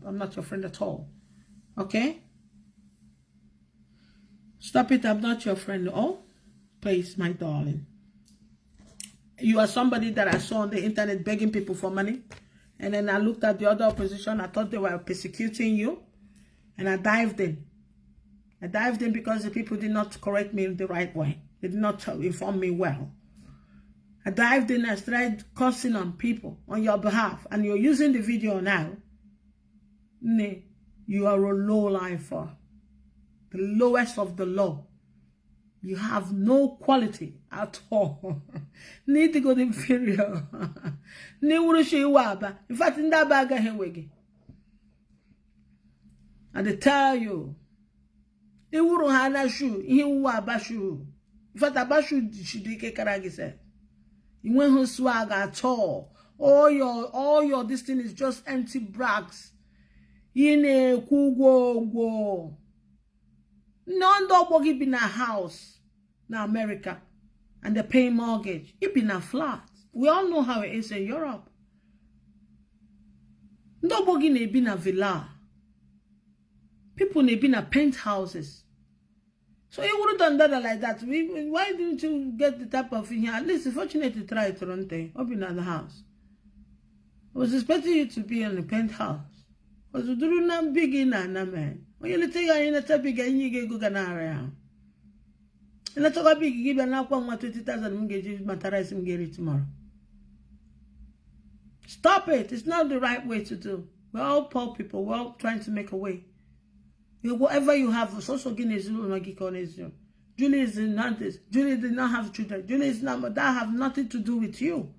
I'm not your friend at all. Okay? Stop it. I'm not your friend. Oh, please, my darling. You are somebody that I saw on the internet begging people for money. And then I looked at the other opposition. I thought they were persecuting you. And I dived in. I dived in because the people did not correct me in the right way. They did not inform me well. I dived in and started cursing on people on your behalf. And you're using the video now. You are a low lifer. The lowest of the low. You have no quality at all. Need to go to inferior. In fact, in that bag and they tell you, in fact, abashu should be karagi said. You went who swag at all. All your this thing is just empty brags. Ine kugo. None dog in a house in America and they pay mortgage. It been a flat. We all know how it is in Europe. Nobody ne been a villa. People ne been a penthouses. So you would have done that like that. Why didn't you get the type of thing here? At least it's fortunate to try Toronto. Up in the house. I was expecting you to be in a penthouse. Because you do not begin man. When you tell you in a topic and you get good area. And I talk about big give an aqua 20,000 materialism get it tomorrow. Stop it. It's not the right way to do. We're all poor people. We're all trying to make a way. Whatever you have, social Guinness, Julie is not this. Julie did not have children. Julie is not, that have nothing to do with you.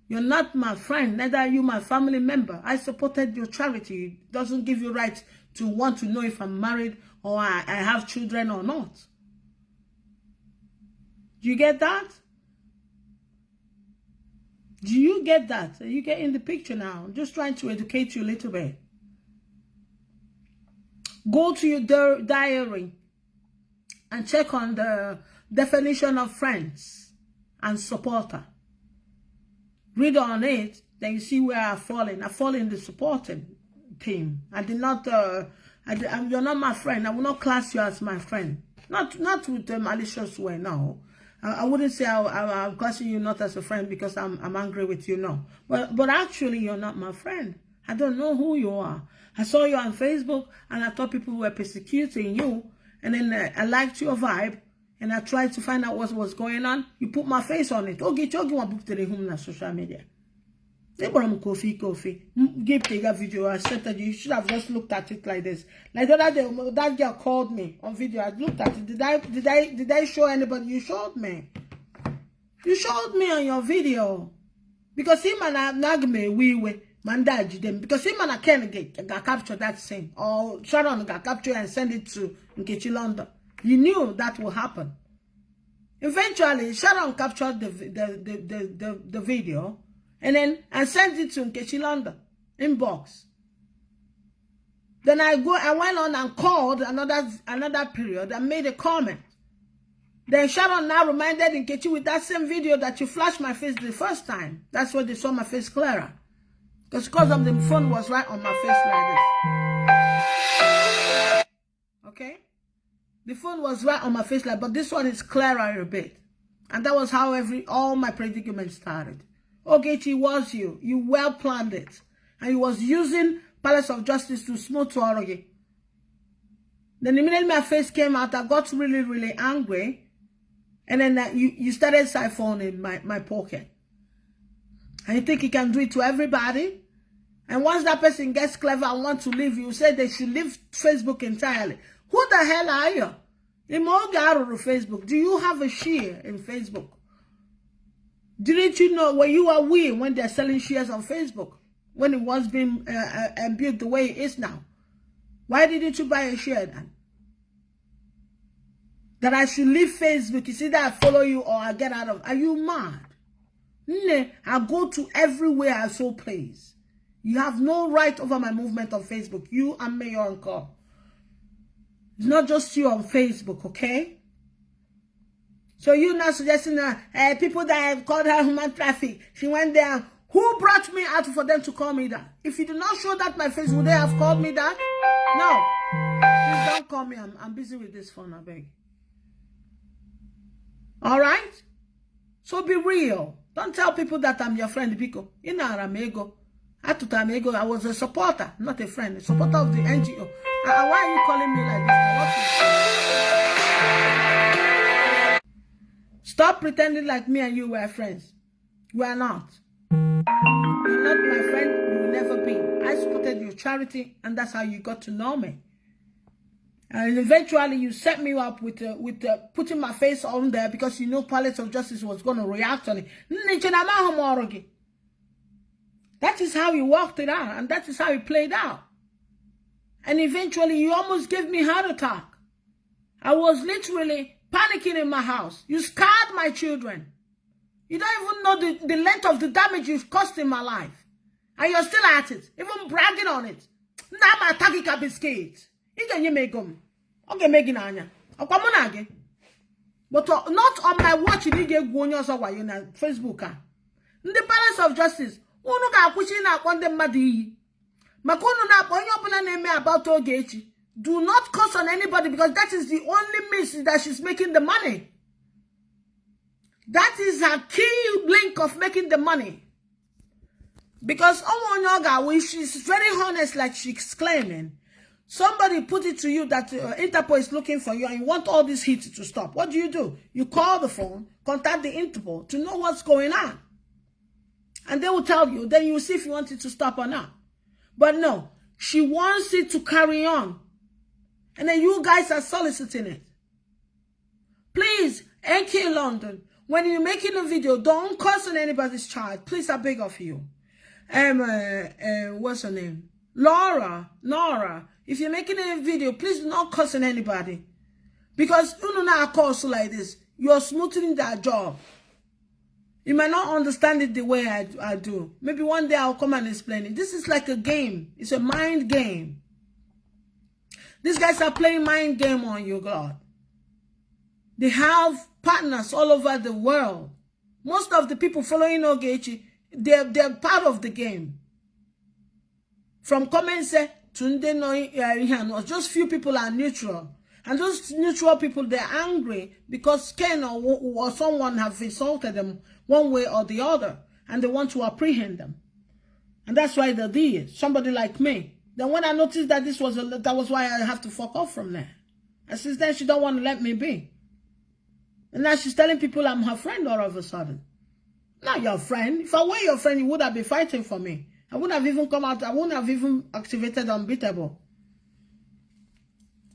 You're not my friend, neither are you my family member. I supported your charity. It doesn't give you right to want to know if I'm married or I have children or not. Do you get that? Do you get that? You get in the picture now. I'm just trying to educate you a little bit. Go to your diary and check on the definition of friends and supporter. Read on it, then you see where I fall in. I fall in the supporting team. I did not. You're not my friend. I will not class you as my friend. Not with a malicious way. No, I wouldn't say I'm classing you not as a friend because I'm angry with you. No, but actually you're not my friend. I don't know who you are. I saw you on Facebook and I thought people were persecuting you. And then I liked your vibe and I tried to find out what was going on. You put my face on it. Okay, you want to book the home on social media. They brought coffee. Give the video. I said that you should have just looked at it like this. Like the other day, that girl called me on video. I looked at it. Did I show anybody? You showed me. You showed me on your video. Because him and I nag me we mandage them because him and I can got capture that scene or Sharon got capture and send it to Nkechi London. You knew that would happen. Eventually, Sharon captured the video and sent it to Nkechi London inbox. Then I went on and called another period and made a comment. Then Sharon now reminded Nkechi with that same video that you flashed my face the first time. That's why they saw my face clearer. Because of the phone was right on my face like this. Okay? The phone was right on my face like, but this one is clearer a bit. And that was how all my predicament started. Ogechi was you. You well planned it. And you was using Palace of Justice to smooth to Oroge. Then the minute my face came out, I got really, really angry. And then you started siphoning my pocket. And you think you can do it to everybody? And once that person gets clever and wants to leave, you say they should leave Facebook entirely. Who the hell are you? Facebook. Do you have a share in Facebook? Didn't you know where you are when they're selling shares on Facebook? When it was being built the way it is now? Why didn't you buy a share then? That I should leave Facebook. You see that I follow you or I get out of. Are you mad? I go to everywhere I so please. You have no right over my movement on Facebook. You and Mayor Uncle. It's not just you on Facebook, okay? So you're not suggesting that people that have called her human traffic, she went there. Who brought me out for them to call me that? If you do not show that my face, would they have called me that? No. Please don't call me. I'm busy with this phone, I beg. All right? So be real. Don't tell people that I'm your friend, because you know I'm ego. I was a supporter, not a friend, a supporter of the NGO. Why are you calling me like this? Stop pretending like me and you were friends. We are not. You're not my friend, you will never be. I supported your charity, and that's how you got to know me. And eventually you set me up with putting my face on there because you know Palace of Justice was going to react on it. That is how you worked it out, and that is how it played out. And eventually you almost gave me a heart attack. I was literally panicking in my house. You scarred my children. You don't even know the length of the damage you've caused in my life. And you're still at it, even bragging on it. Now I'm attacking a biscuit. Okay, Meginanya. But not on my watch, you get going on Facebook. The Palace of Justice. Do not curse on anybody because that is the only means that she's making the money. That is her key link of making the money. Because she's very honest, like she's claiming. Somebody put it to you that Interpol is looking for you and you want all this heat to stop. What do? You call the phone, contact the Interpol to know what's going on. And they will tell you, then you see if you want it to stop or not. But no, she wants it to carry on. And then you guys are soliciting it. Please, NK London, when you're making a video, don't curse on anybody's child. Please, I beg of you. What's her name? Nora. If you're making a video, please do not curse on anybody. Because you know now I curse like this. You're smoothing their job. You might not understand it the way I do. Maybe one day I'll come and explain it. This is like a game. It's a mind game. These guys are playing mind game on you, God. They have partners all over the world. Most of the people following Ogechi, they're part of the game. From comments to just few people are neutral. And those neutral people, they're angry because Ken or someone have insulted them one way or the other. And they want to apprehend them. And that's why they're there. Somebody like me. Then when I noticed that that was why I have to fuck off from there. And since then, she don't want to let me be. And now she's telling people I'm her friend all of a sudden. Not your friend. If I were your friend, you would have been fighting for me. I wouldn't have even come out. I wouldn't have even activated Unbeatable.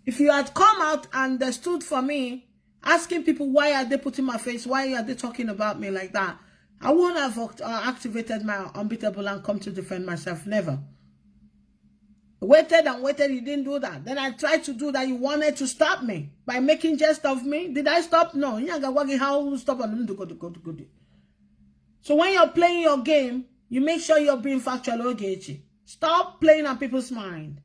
If you had come out and stood for me, asking people why are they putting my face, why are they talking about me like that, I wouldn't have activated my Unbeatable and come to defend myself. Never. Waited and waited, you didn't do that. Then I tried to do that. You wanted to stop me by making jest of me. Did I stop? No. So when you're playing your game, you make sure you're being factual. Ogechi. Stop playing on people's mind.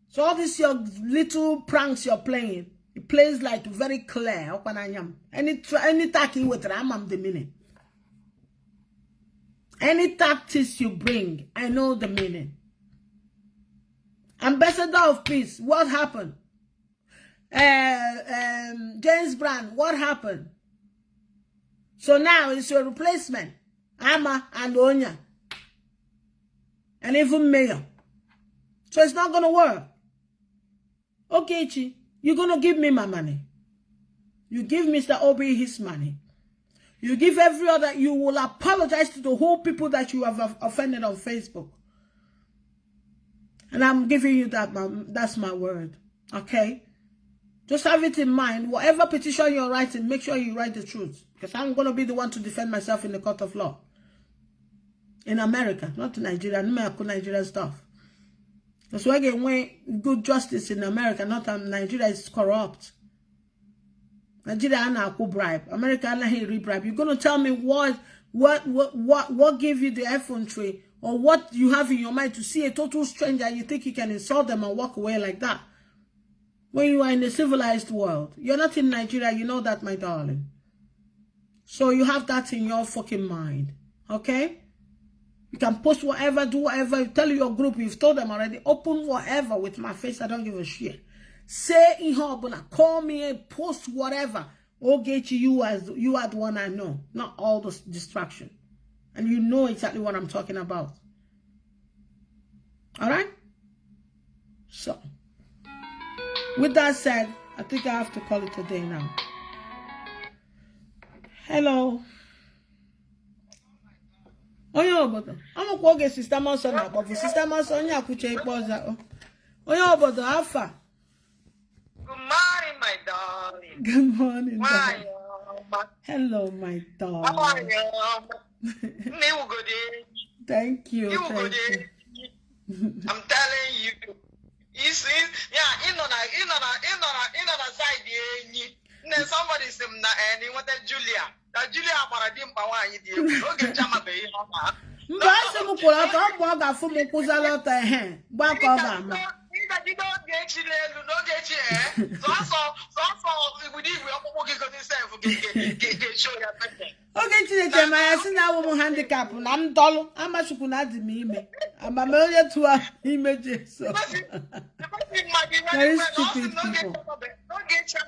So all this your little pranks you're playing, it plays like very clear. Any tacky with Ramam the meaning. Any tactics you bring, I know the meaning. Ambassador of Peace, what happened? James Brown, what happened? So now it's your replacement. Ama and Onya. And even Mayor. So it's not going to work. Okay, Chi, you're going to give me my money. You give Mr. Obi his money. You give every other, you will apologize to the whole people that you have offended on Facebook. And I'm giving you that, that's my word. Okay? Just have it in mind. Whatever petition you're writing, make sure you write the truth. Because I'm going to be the one to defend myself in the court of law. In America, not in Nigeria. Nigeria stuff. Because we're getting good justice in America, not Nigeria is corrupt. Nigeria ana bribe. America ana bribe. You're going to tell me what gave you the effrontery or what you have in your mind to see a total stranger, you think you can insult them and walk away like that. When you are in a civilized world. You're not in Nigeria, you know that, my darling. So you have that in your fucking mind. Okay? You can post whatever, do whatever. You tell your group, you've told them already. Open whatever with my face, I don't give a shit. Say in Hobuna, call me and post whatever. Ogechi, you are the one I know. Not all this distraction. And you know exactly what I'm talking about. Alright? So, with that said, I think I have to call it a day now. Hello. Onye obodo. Amukwa oge Sister Monson na akpọ. Sister Monson onye akwuche ikpe ọza. Onye obodo afa. Good morning, my darling. Good morning. Darling. Hello, my darling. How are you? Thank you. I'm telling you. You see, yeah, in on a side, somebody said, and he wanted Julia. That Julia Paradim Pawani, okay, Jamabe. You don't get you, don't get you. So we did, we are going to show you. Okay, today, my I woman handicap, and I'm dull. I'm a sukunadi me. I'm a million to our images. So, very stupid people. Don't get your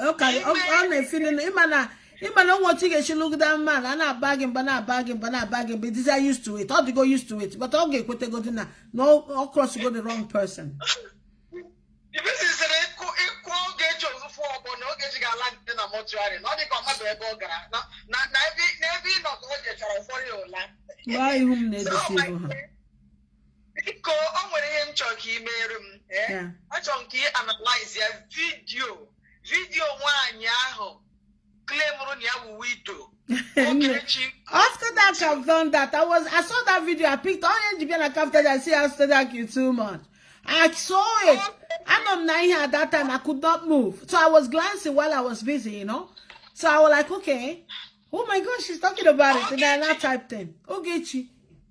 okay, I'm feeling Imana. Even know what you should look that man, and not bagging, but not bagging, but this I used to it. How to go used to it, but okay, put go to now. No, of course, you go the wrong person. Why whom they deceive her? Yeah. I don't analyze your video one. After that, I've done that. I saw that video. I picked on Japan. I see after that you too much. I saw it. I'm not here at that time. I could not move, so I was glancing while I was busy, you know. So I was like, okay, oh my gosh, she's talking about it, and then I typed in Ogechi.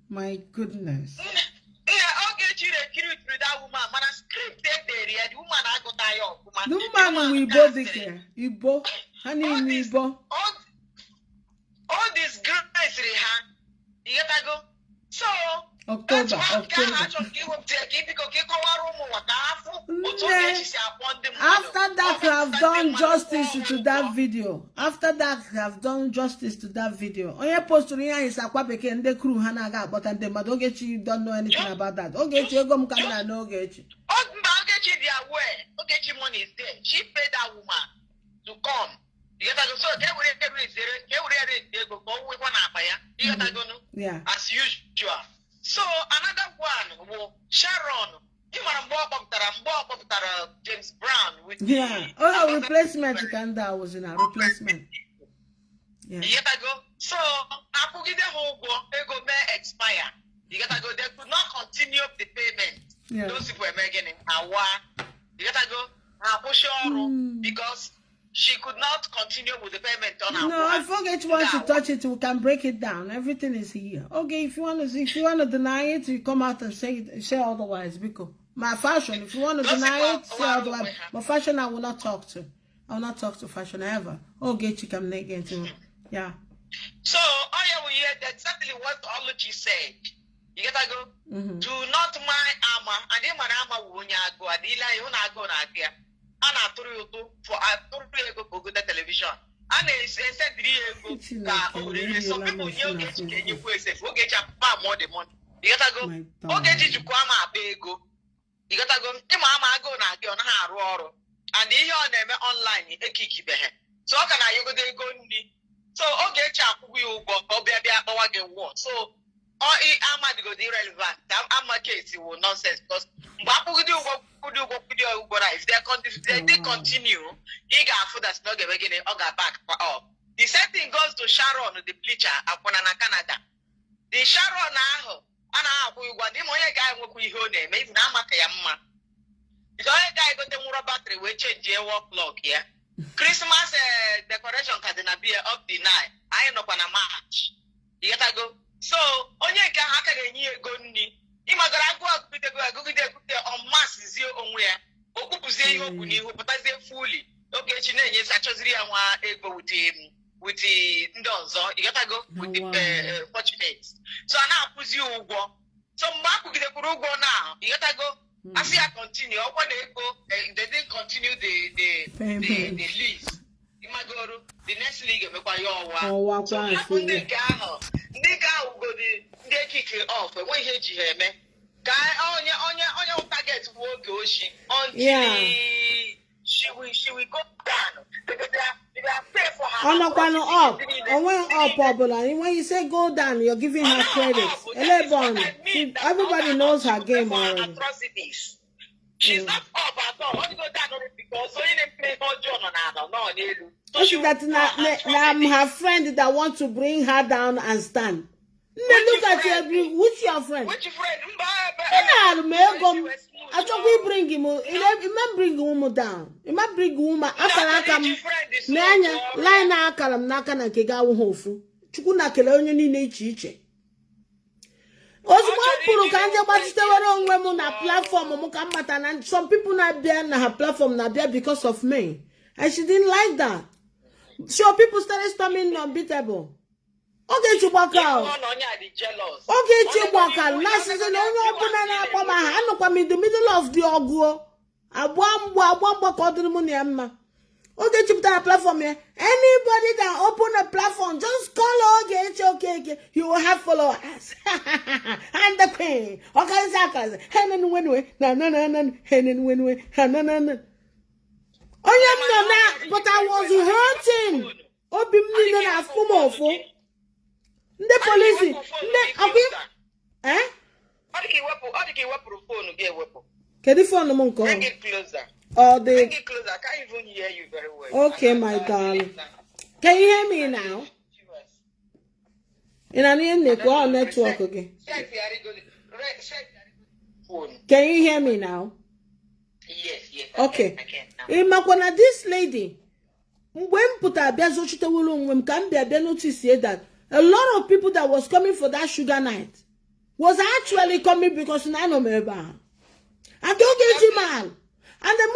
My goodness. Yeah, Ogechi recruit with that woman. Man, I scripted there. The woman I got tired. The woman we both declare. You both. Honey, all these guys they have, you get to go. So October. After that, I've done justice to that video. After that, I've done justice to that video. On your post to is a quapic and the crew Hanaga, but and the Madogechi don't know anything about that. Ogechi, you go Mukana, no Ogechi. Ogechi, they are aware. Ogechi money is there. She paid that woman to come. Yeah. As usual. So another one, Sharon. James Brown with replacement. That was in a replacement. Yeah. You gotta go. So I could get the whole go. They go may expire. You gotta go. They could not continue the payment. Yeah. Those people were making it. You gotta go. I push her because she could not continue with the payment on her. No, I forget once to touch it, we can break it down. Everything is here. Okay, if you want to deny it, you come out and say otherwise. Because my fashion, if you want to deny it, say otherwise. But fashion, I will not talk to. I will not talk to fashion ever. Okay, you can make it too. Yeah. So I will hear that certainly what Ology said. You gotta go. Do not my armor. I didn't my armor when you go. I didn't like go na here. And I threw you for I threw you go to television. And they said, some people get you go say, get your more the money. You gotta go. Okay, did you come up? Go. You gotta go. Ima go na gi ona ha arụ ọrụ. And ihe ọ na-eme online ekikibehe. So ọ ka na yego de go nni. So oge echi akwụkwọ ya ụgwọ ka ọ bịa akpọwa gị nwụọ. So ọ amadigo dị irrelevant. Ama case iwu nonsense because mgbe akwụkwọ dị ụgwọ na if they continue, ị ga-afụ that na ọ ga-eme gịnị ọ ga-back up. The same thing goes to Sharon, the bleacher, akwụna na Canada. The Sharon ahụ ọ na-akwụ ụgwọ ndị ma onye ga-enwekwa ihe ọ na-eme ifu na amaka ya mma. Because onye ga-egote nwụrọ batrị wee chenjie wall clock ya. Christmas decoration ka dị na bia up the night. Anyị nọkwa na March. You gotta go. So onye nke ahụ aka ga-enye ya ego nri. Ịmagara agụgide ọmasizie onwe ya. Okwupụzie ihe okwu n'ihu pụtazie fuli. Oge echi na-enye achọziri ya nwa ego with ndị ọzọ. You gotta go with the fortunate. So a na-akwụzi ụgwọ. So mgbe akwụgidekwuru ụgwọ na you gotta go. As you continue, they didn't continue the lease. Imagoro, the next league make your one. So happen the guy go the kick it off. When he heme, guy on your target will go she until she will go down. They are pay for her. I'm not going up. I went up, popular. When you say go down, you're giving her credit. Everybody knows her game already. She's not up at all. Only go down because so you didn't play for John no. So I'm her friend that wants to bring her down and stand. Look at you. Which your friend? Which friend? I thought we bring him. It might bring woman down. It might bring woman. Line akalam naka na kega hofu. Chukuna kele onye ni iche. Ozugbo pụrụ ka ndị gbachitewere onwe m na platform m ka mmata na some people na bịa na her platform na bịa because of me. And she didn't like that. So people started storming unbeatable. Oge Chukwaka. Oge Chukwaka. Na season onye ọbụla na-akpọ ma ha anọkwa m in the middle of the ọgụ. Agba ka ọ dịrị m na mma. Oge Chupụtara platform here. Anybody that open a platform, just call Oge okay. You will have followers. And the queen. Okay, Zakas. Henen winwe. No. Henen winwe. No. Onye m nọ na, but I was hurting. Obi m niile na afụ m ọfụ. Ndị polisi. Ndị akwi. Ọ dị ka iwepụrụ phone gị ewepụ. Kedu phone m nke ọ? Bring it closer. Oh, Bring it closer. I can't even hear you very well. Okay, my darling. Can you hear me now? In an network again. Can you hear me now? Yes. Okay. I can now. Imakwana this lady. When put a bezochitewulu when can be a notice here that a lot of people that was coming for that sugar night was actually coming because I know me about. I don't get you man. And the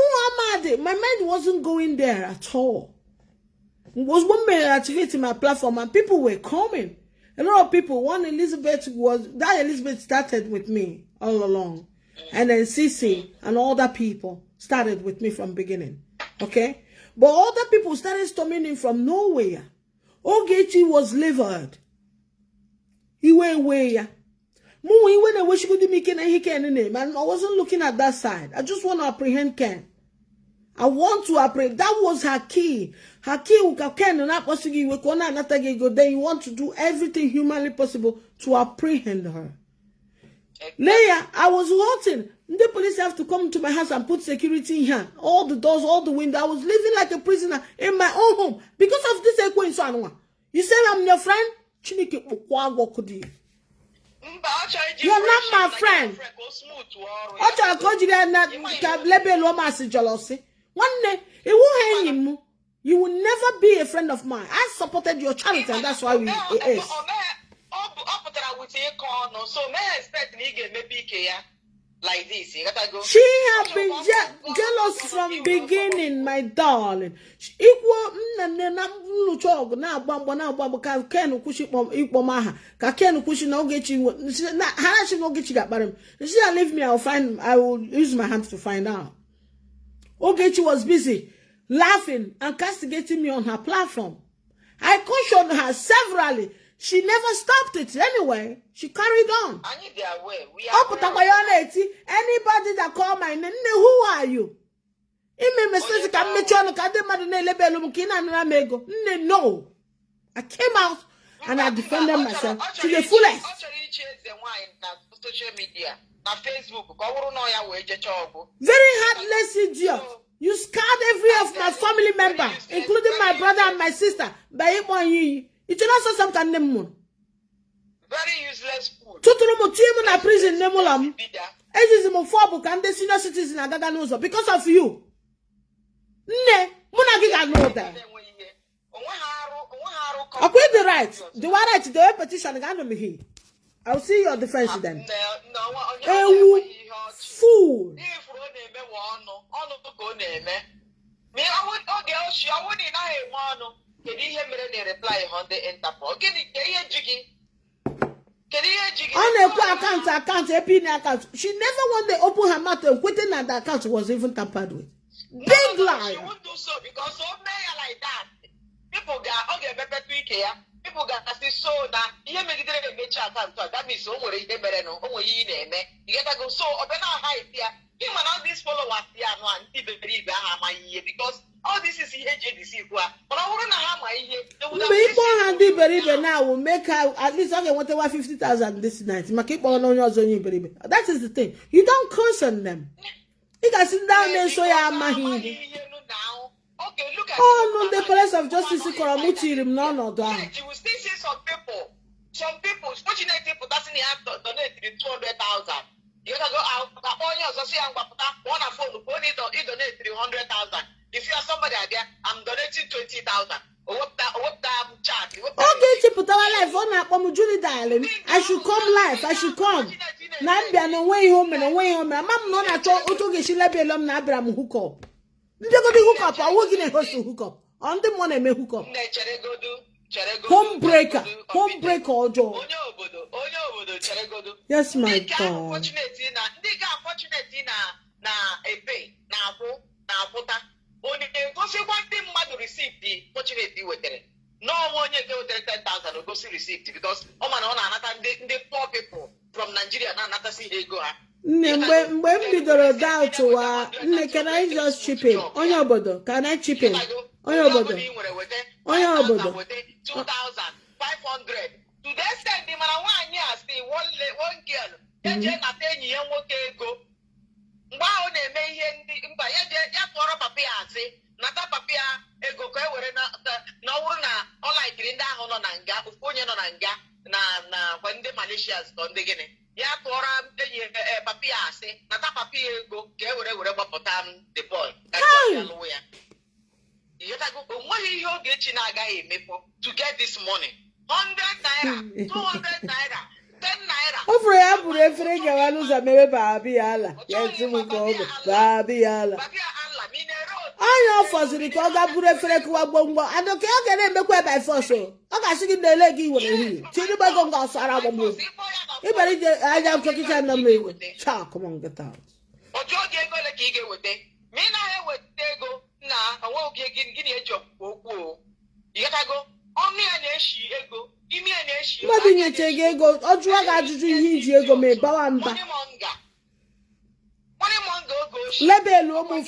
Muhammad, my mind wasn't going there at all. It was one man activating my platform and people were coming. A lot of people, Elizabeth started with me all along. And then Cece and other people started with me from beginning. Okay? But other people started storming in from nowhere. Ogechi was livered. He went away. And I wasn't looking at that side. I just want to apprehend Ken. I want to apprehend. That was her key. Her key Ken and then you want to do everything humanly possible to apprehend her. Leia, I was hurting. The police have to come to my house and put security in here. All the doors, all the windows. I was living like a prisoner in my own home. Because of this Ekwe. You said I'm your friend? You're not my friend. One day, it will hang him. You will never be a friend of mine. I supported your charity, and that's why we is. Like this, she has been jealous from beginning, my darling. Equal na Ken Kushi Ka Ken Kushi no get you. She no get you that barim. She leave me, I will use my hands to find out. Ogechi was busy laughing and castigating me on her platform. I cautioned her severally. She never stopped it anyway. She carried on. I need their way. We Oh, are but anybody that call my name, who are you? No. I came out and I defended myself to the fullest. Social media, na Facebook, very heartless idiot. You scarred every of my family member, including my brother and my sister. It's not some kind of moon. Very useless food. Tuturumu timu na prison nemulam. Ejizimo fobu kande senior citizen agaga nozo because of you. Ne, muna giga know that. I quit the right. The one right, the petition gonna be here. I'll see your defense then. Fool. Account. She never wanted to open her mouth and quitting that the account was even tampered with. Big lie. She won't do so because so many like that. People got better here. People got to so that you make it a better account. That means so much better no. You get to go so open our high here. Even all these followers here no and people believe my year because all this is HJDC. But I wouldn't have my year. Maybe now will make her at least whatever 50,000 this night. That is the thing. You don't caution them. You can sit down there and show your money. Okay, look at no, the police of justice Koromuti him no. You will still see some people, fortunate people doesn't have to donate 200,000. You gotta go out, one phone, you donate 300,000. If you are somebody there, I'm donating 20,000. What that chat? Okay, she put our life on Julie darling. I should come live. I should come. Nambia no way home and away home. Mam no na to otoge she lebe lom na Abraham hook up. Did you go to hook up? I work in a house to hook up. On the money may hook up. Home breaker Ojo. Yes, my God. Unfortunately na epe na only one thing man receive the fortunately with it. No one you get 10,000 will go see receipt because the poor people from Nigeria now see they go. When we go down to can I just chip in? On your bodo, can I chip in? On your bodo. 2,500. To the extent the man 1 year stay one girl. Then na 10 year go. Mba o na-eme ihe ndị mba ya tụọrọ papi asị nata papi ego ka e were na ọwụrụ na ọ laikiri ndị ahụ nọ na nga onye nọ na nga na kwa ndị Malaysians ka ndị gịnị ya tụọrọ enyi papi asị nata papi ego ka e were gbapụta the boy ka ya lụọ ya onweghị ihe oge echi na-agaghị emepụ to get this money 100 naira 200 naira 10 naira. Ofre ya buru efere gawalu za mewe babi ala. Yeti mu ko babi ala. Anya ofoziri ka oga buru efere kwa gbongbo. Adoke oge na emekwa by force o. Oga sigi na ele gi wore hi. Tiri bago nga osara gbongbo. Iberi je aja mtokicha na mewe. Cha, come on, get out. Ojo ge ego le ki ge wete. Me na he wete ego na anwo oge gini ejo okwu o. Igata go. Omi na-eshi ego. Imi na-eshi ego. Mmadụ nyeche ego, ọ jụọ gị ajụjụ ihe iji ego ma ịbawa mba. Lebel ụmụ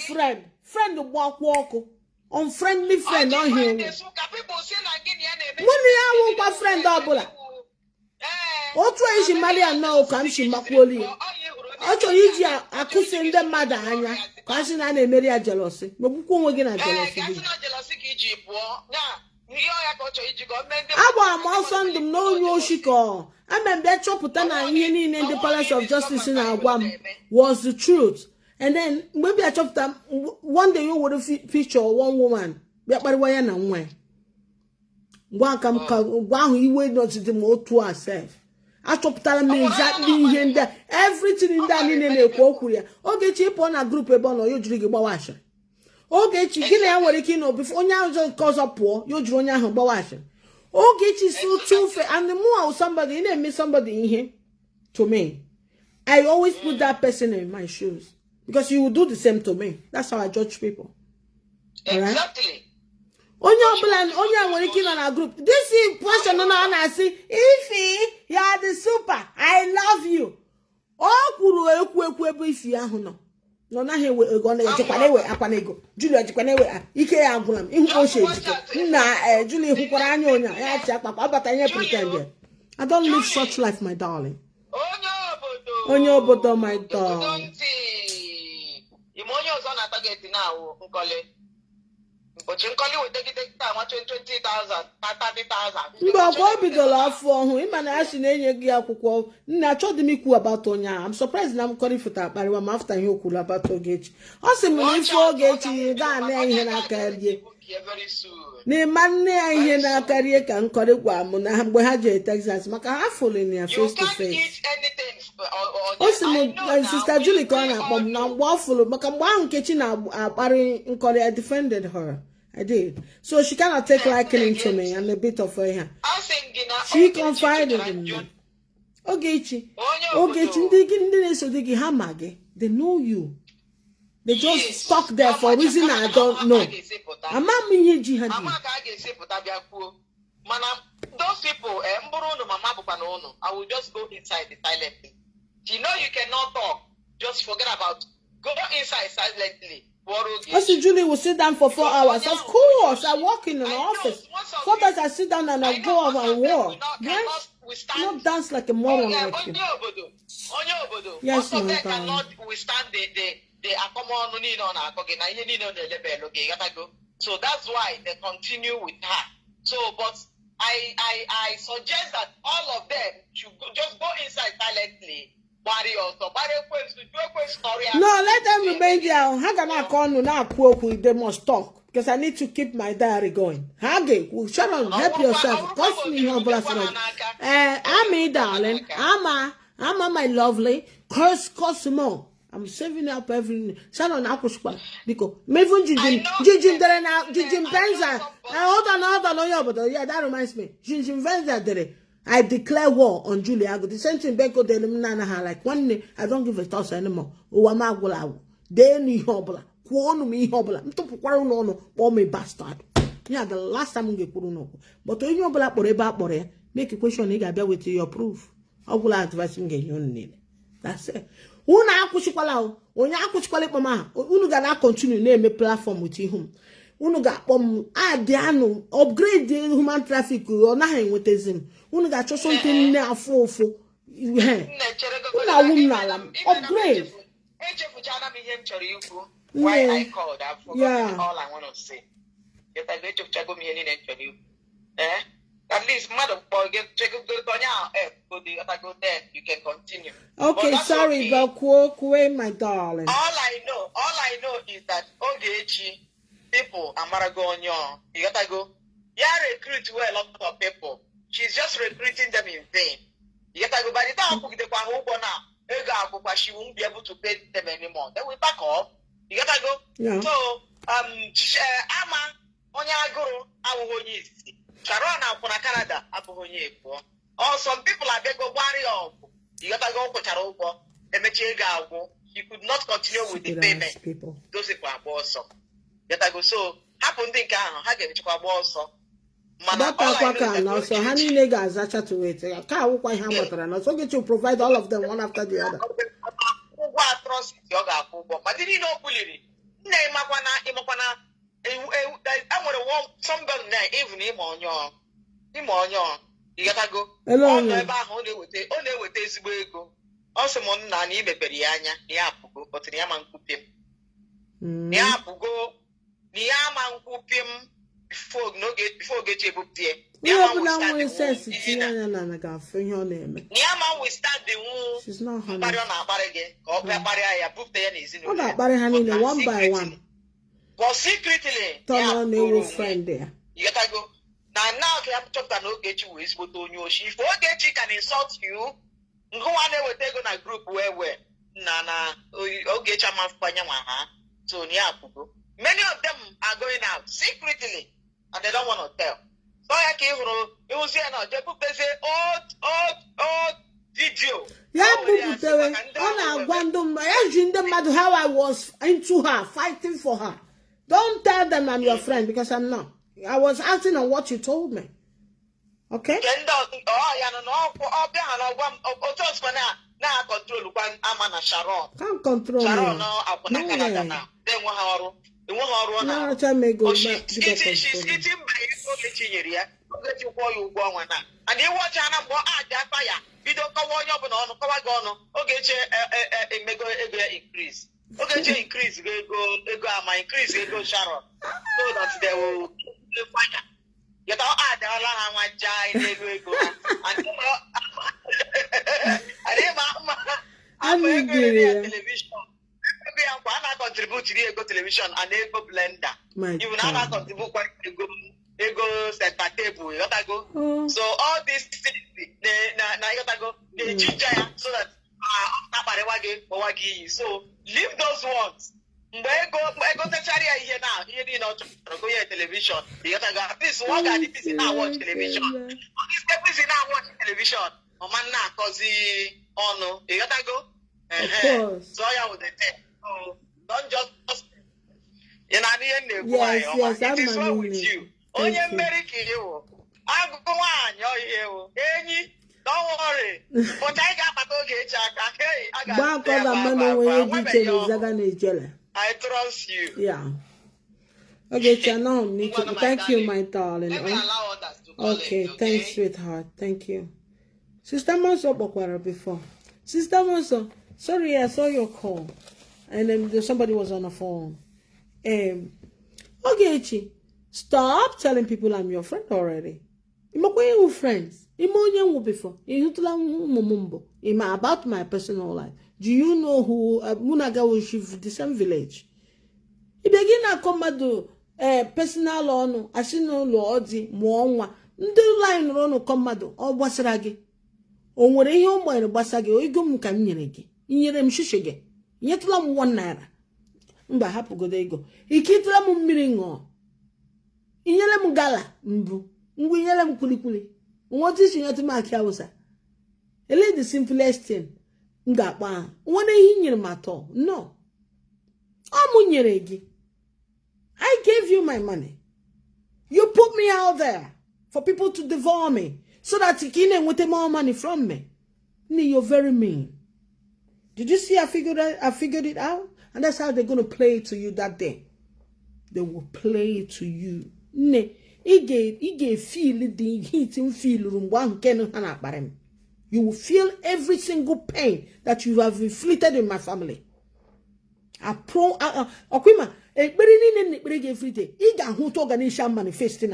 friend gbakwa ọkụ. Unfriendly friend ọhịa enwe. Mụnụ ya awụkwa friend ọbụla. Otu a isi mmadụ ya nọ ka m si makwuolu ya. Ọ chọrọ iji akụsi ndị mmadụ anya ka a sị na a na-emeri ya jealousy. Megbukwa onwe gị na jealousy gị. Agba m ọsọ ndụ m n'onye oshiko. Amembe chọpụta na ihe niile ndị Palace of Justice na-agwa m was the truth. And then maybe I chọpụta one day you would feature one woman bịa kparịwa ya na nwa. Gwa aka m ka gwa ahụ iwe nọchite m otu herself. Achọpụtara m exactly ihe ndị everything ndị a niile na-ekwu okwu ya. Ogechi ịpụ na group ebe ọ nọ ya jiri gị gbawa asha. Ogechi gị na ya nwere ike ịnọ bifo onye ahụ nke ọzọ pụọ ya jiri onye ahụ gbawa asha. Ogechi so truth and the more somebody you name somebody in here to me. I always put that person in my shoes because you will do the same to me. That's how I judge people. Exactly. onye ọbụla onye nwere ike nọ na group this question nọ na-asị Ifi you are the super I love you o kwuru ekwu ebe Ifi ahụ nọ naghị ewe ego na ejikwana ewe akwana ego Julie ejikwana ewe ike ya agwụla m ihu oche ejike nna Julie hụkwara anya onye ya chi akpakpa ọbata ihe pretend I don't live such life my darling onye obodo my darling ime onye ọzọ na target na-awụ nkọli ụbọchị nkọli wetegide taa nwa 20,000 na 30,000 mgbe ọkwa o bidoro afọ ọhụụ ịma na ya si na-enye gị akwụkwọ nna achọghị m ikwu about onye ahụ I'm surprised na m kọrị foto akparịwa ma after ihe o kwuru about Ogechi ọ sị m na ife Ogechi gaa na ihe n'aka rie n'ịma nne ya ihe n'aka rie ka nkọrị gwa m na mgbe ha jere Texas maka ha fụrụ ya face to face o sị m Sister Julie ka ọ na-akpọ m na mgbe ọ fụrụ maka mgbe ahụ Nkechi na-akparị nkọrị I defended her I did. So she cannot take liking to me and a bit of her. She confided in me. Ogechi, they know you. They just stuck there for a reason I don't know. Those people, I will just go inside silently. You know you cannot talk. Just forget about. Go inside silently. I see Julie will sit down for 4 hours. Of course, I work in an office. Sometimes I sit down and I go over and work. Yes, not dance like a moron like you. Yes, my darling. Cannot withstand the so that's why they continue with her. So, but I suggest that all of them should just go inside silently. No, let them remain there. How can I call you now? They must talk because I need to keep my diary going. Hage, Sharon, help yourself. Cost me your blessing. I'm darling. I'm my lovely. Curse more. I'm saving up every Sharon Akushpa because Mevun Jijim there now. Jijim Benza. Hold on. Yeah, that reminds me. Jijim Benza there. I declare war on Julia. The same thing Beko de Nana like one day I don't give a toss anymore. Uwamagula. Then he hobla. Kwonu me hobla. Mtopo or me bastard. Yeah, the last time we put no. But when you black or about bore, make a question nigga bear with your proof. I will advise you need. That's it. Una akushipala. When you akushipala mama, Unuga continue name a platform with him. Unu ga adiano upgrade the human traffic or nothing with him. Unu ga something now for upgrade. Why I called, I've forgotten all I want to say. If I go to check me in at least mother boy get check go go there, you can continue. Okay, sorry, but my darling. All I know is that Ogechi people Amaragonyo, you gotta go. Yeah, recruit well a lot of people. She's just recruiting them in vain. You gotta go. By the time she won't be able to pay them anymore. Then we back up. You gotta go. Yeah. So Ama Onya Guru Awonyi. Sharon Apona Canada Apohonye. Or some people are going to worry of. You gotta go for Charopo. You could not continue with the payment. People. Those people are awesome. So happen think ha ga-echekwa gba ọsọ mana all so how many niggas acha to wait ka awukwa ihe matara na so get to provide all of them one after the other ụgwọ atrocity ọ ga-akwụ ụgwọ ma dị na okwuliri nna ịmakwana enwere somebody na even ime onyo igatago ọnụ ebe ahụ ọ na-eweta ezigbo ego ọ sị m nna na imepere ya anya na ya apụgo pụtara ya ma nkwupie m ya apụgo Niama nkupim before get able there. Niama will start the womb. She's not honey. One by one. But secretly, turn on a friend there. You gotta go. Now you have to talk to no get you with but on your shift. What get you can insult you. Go on there with take on a group where Nana get your mouth panyama. So Niapugo. Many of them are going out secretly and they don't want to tell. So I came from you will see now they put say old video. Yeah, on how I was into her, fighting for her. Don't tell them I'm your friend because I'm not. I was acting on what you told me. Okay? Can't control Sharon, me. no way. No, tell me go she's back. eating by and you watch Anna more at that fire. You don't come on up on Kawagono. Okay, make a increase. Okay, increase, go, my increase, go Sharon. So that they will fire. You don't add a giant go. I'm a television. I contribute to the television and ego blender. You will not contribute ego set table. You gotta go. So all these things, you gotta go. They ginger so that so leave those ones. Go to Sharia here now. Here you know go here television. You gotta go. At least one guy is now watch television. This people is now watch television. Man na cause no. You gotta go. So I would so don't just you know yes, it is well with you. Onye mmeri kiriwo. Agụgụ nwaanyị oyiwo. Enyi, don't worry. But I I trust you. Yeah. Okay, Chana, thank you, my darling. Let me allow others to call okay, it, thanks, sweetheart. Thank you. Sister Monso Bokwara before. Sister Monso, sorry, I saw your call. And then somebody was on the phone. Okay, stop telling people I'm your friend already. I'm your friends. I'm before. I'm about my personal life. Do you know who Munaga will shift the same village? He begin to come do personal on as you know Lordi Moa. Ndo line rono komado or wasragi. O nwere ihe ụmụ ere gbasagi o ego m ka m nyere gị. Inyere m shishe gị. Nyetụla m 1 naira. Mba hapụgodo ego. Ikitụla m mmiri ṅụọ. Inyere m gala mbụ. Ngwa inyere m kulikuli. What is your mark house? A lady simplest thing. Ngakpa. One in your matter. No. I gave you my money. You put me out there for people to devour me so that you can get more money from me. You're very mean. Did you see I figured it out? And that's how they're going to play it to you that day. They will play it to you. He gave feel the heat and feel room one can. You will feel every single pain that you have inflicted in my family. Okwima, manifesting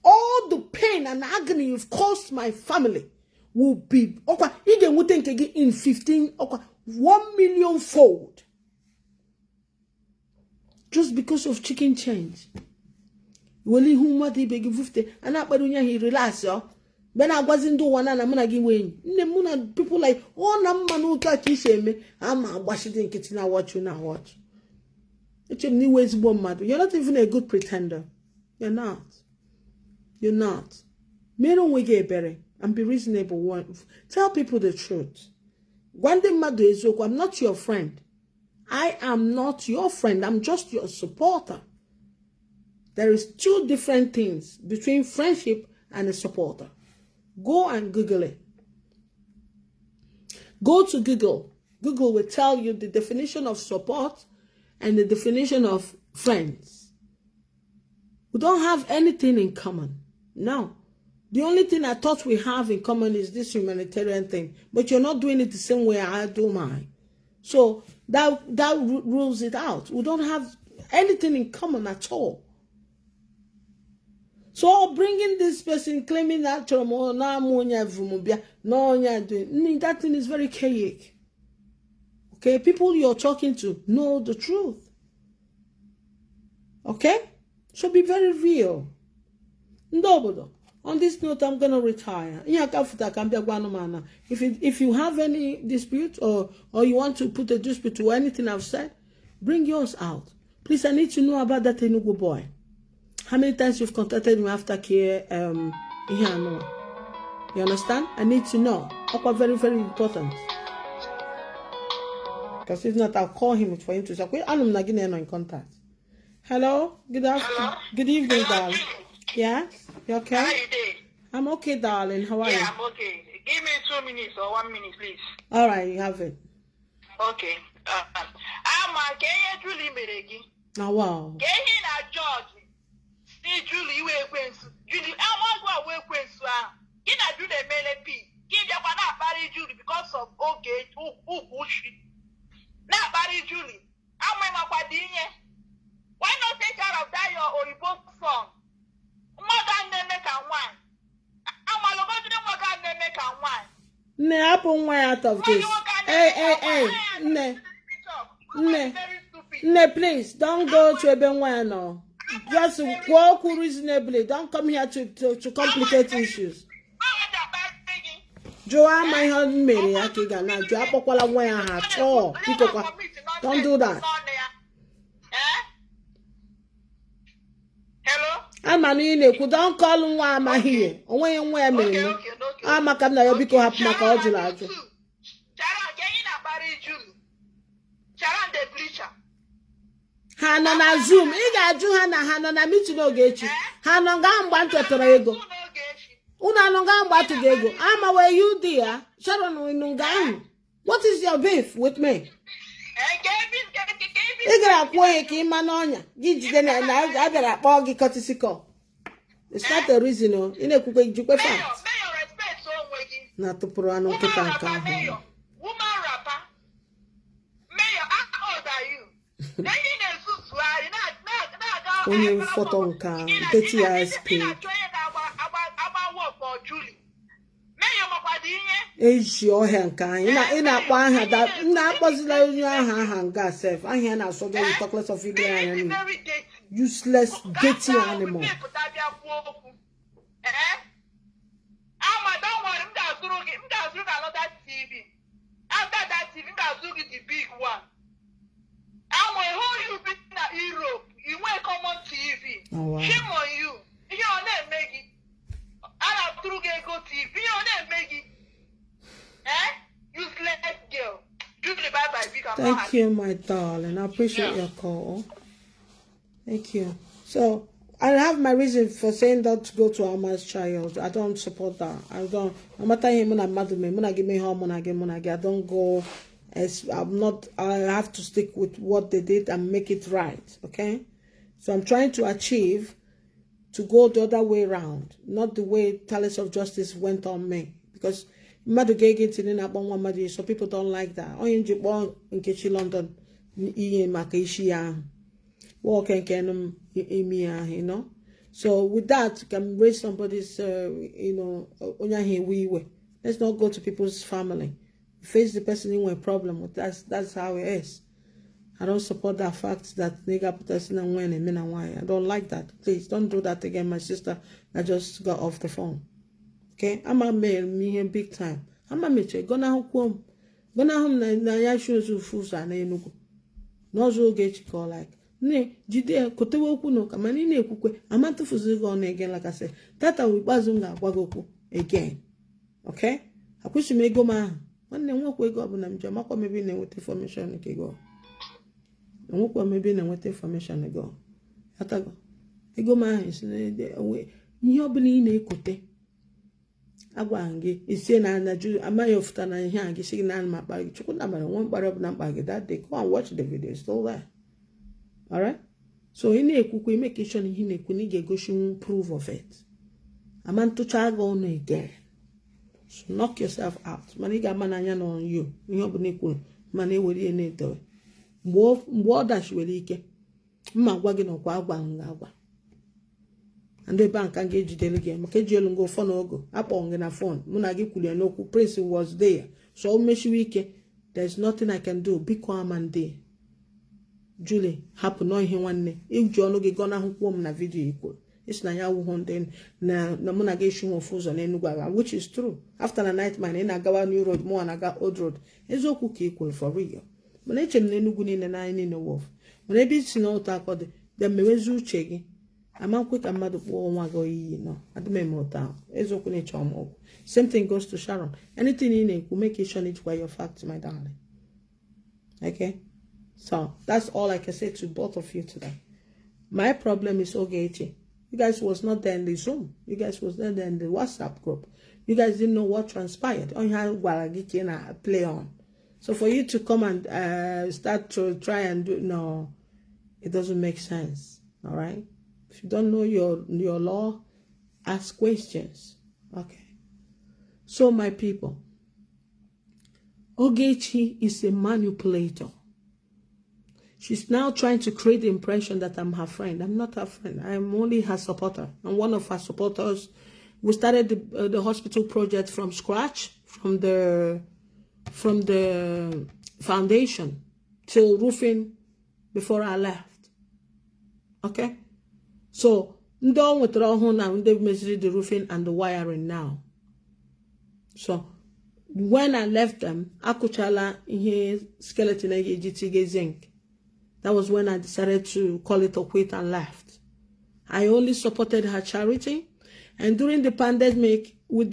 all the pain and agony you've caused my family will be in 1 million fold. Just because of chicken change. Weli huma di begi vufte ana badunya he relax yo ben agwazi ndo wana na muna gi wen nne muna people like oh na manu ka ki seme ama agbashide nkiti na watch you na watch echem ni ways bo madu. You're not even a good pretender. You're not mero we get better and be reasonable. Tell people the truth. Gwande madu ezoko. I'm not your friend. I am not your friend. I'm just your supporter. There is 2 different things between friendship and a supporter. Go and Google it. Go to Google. Google will tell you the definition of support and the definition of friends. We don't have anything in common. No. The only thing I thought we have in common is this humanitarian thing. But you're not doing it the same way I do mine. So that rules it out. We don't have anything in common at all. So bringing this person claiming that that thing is very chaotic. Okay, people you're talking to know the truth. Okay, so be very real. On this note, I'm gonna retire. If you have any dispute or you want to put a dispute to anything I've said, bring yours out. Please, I need to know about that Enugu boy. How many times you've contacted me after care? You understand? I need to know. Very, very important. Because if not, I'll call him for him to say, I'm not getting in contact. Hello? Good afternoon. Good evening, Hello, darling. Julie. Yeah? You How okay? you doing? I'm okay, darling. How are you? Yeah, I'm okay. Give me 2 minutes or 1 minute, please. All right, you have it. Okay. I'm a Kenya Julie Meregi. Now, wow. Kenya George. See Julie, we went. Julie, I want to away Quensu. Kina do the mele P. Give your man a Barry Julie because of okay, who bullshit. Now, Barry Julie. I'm my Padine. Why not take care of that your Oribo song? More than they make a wine. I'm a logo to them more than they make a wine. Ne, happen way out of this. Hey. Ne, please, don't go to Ebenwano. Just walk reasonably. Don't come here to complicate issues. Joa, my husband, Mary, Akiga, now, Joa, way I have. Oh, don't do that. Hello? I'm an in don't call him why I'm here. Only where me. I'm a camera, you'll be go up my college. Sharon, get in a Barry Julie. Sharon the bleacher. Hana na Zoom. Iga ju hana na meet no gechi. Hana nga mgba ntwetara ego. Una no nga mgba to ego. Ama where you there? Sharon nunga. What is your beef with me? Iga akwoye ki ima n'onya. Gijide na abịara akpọ gị courtesy call. It's not the reason o. Ine kwukwe jukwe fact. Mayor respect so nwegi. Na tụpụrụ anụ nkịta nke ahụ. Woman rapper. Mayor, how old are you? Onye mfọtọ nke dirty ass pig. Eji ọhịa nke anyị ị na-akpọ aha na-akpọzila onye aha nga sef ahịa na-asọdo with chocolate of igre anya useless dirty animal. After that TV, the big one. And when who you been in Europe, you went common TV. Oh, wow. Shame on you. Your name Maggie. I have through go TV. Your name Maggie. Useless girl. Julie, bye. Thank you, my darling. I appreciate your call. Thank you. So I have my reason for saying that to go to Ama's child. I don't support that. I don't. No matter him, I'm mad with me. Muna give me home. I don't go. I'm not. I have to stick with what they did and make it right. Okay. So I'm trying to achieve to go the other way around, not the way Palace of Justice went on me, because so people don't like that. In London, you know. So with that, you can raise somebody's, let's not go to people's family. Face the person in a problem with that's how it is. I don't support that fact that nigga put us in and when and men and why. I don't like that. Please don't do that again, my sister. I just got off the phone. Okay, I'm a male, me here big time. I'm a mature. Gonna home. Na ya shows you fools and enugu. No so get you call like. Ne, jide kotewe okwu no kama ni na-ekwukwe amatufuzi go on again like I said. Tata we bazunga gwagoku again. Okay? Akwụsị m ego ma nwanne nwekwa ego ọbụla m jọ makwa maybe na-enweta information nke go. Nwekwa maybe na-enweta information ego. Atago. Ego ma is ihe ọbụla ị na-ekote. Agwa ngi isi na anaju amaghị ofuta na ihe a gị sị na ma kpa gị chukwu na mara nwa mkpara ọbụla mkpa gị that day go and watch the video it's still there. All right? So ị na-ekwukwe make sure na ihe na-ekwu na ị ga-egosi proof of it. Amantụcha go on again. So knock yourself out. Man ị ga-ama n'anya na on you. Ihe ọbụla ekwuru mana ewere ihe na-edowe. Mgbe ọ dashiwere ike mma gwa gị na ọkwa agwa nga agwa. And the bank can get you again. Okay, you go phone ogo. Upon na phone. Munagi kulia no Prince was there. So meshiwike. There's nothing I can do. Be calm and day. Julie, happen no he one day. If you no get gonna hook na video equal. It's na ya then na munagi shun fools on enuga, which is true. After the night man in Agawa New Road, more and Aga Old Road. It's all equal for real. When I chem nenugun in the 9 in the wolf. When I be snow tackle, then me wezu chegi. I'm quick and mad go at the memo town. Same thing goes to Sharon. Anything in it will make you show it where your facts, my darling. Okay? So that's all I can say to both of you today. My problem is Ogechi. You guys was not there in the Zoom. You guys was not there in the WhatsApp group. You guys didn't know what transpired. On your play on. So for you to come and start to try and do, no, it doesn't make sense. All right? If you don't know your law, ask questions. Okay. So my people, Ogechi is a manipulator. She's now trying to create the impression that I'm her friend. I'm not her friend. I'm only her supporter. I'm one of her supporters. We started the hospital project from scratch, from the foundation till roofing before I left. Okay? So, ndon with Rohun now, they've measured the roofing and the wiring now. So, when I left them, Akuchala in his skeleton GTG zinc. That was when I decided to call it a quit and left. I only supported her charity. And during the pandemic, we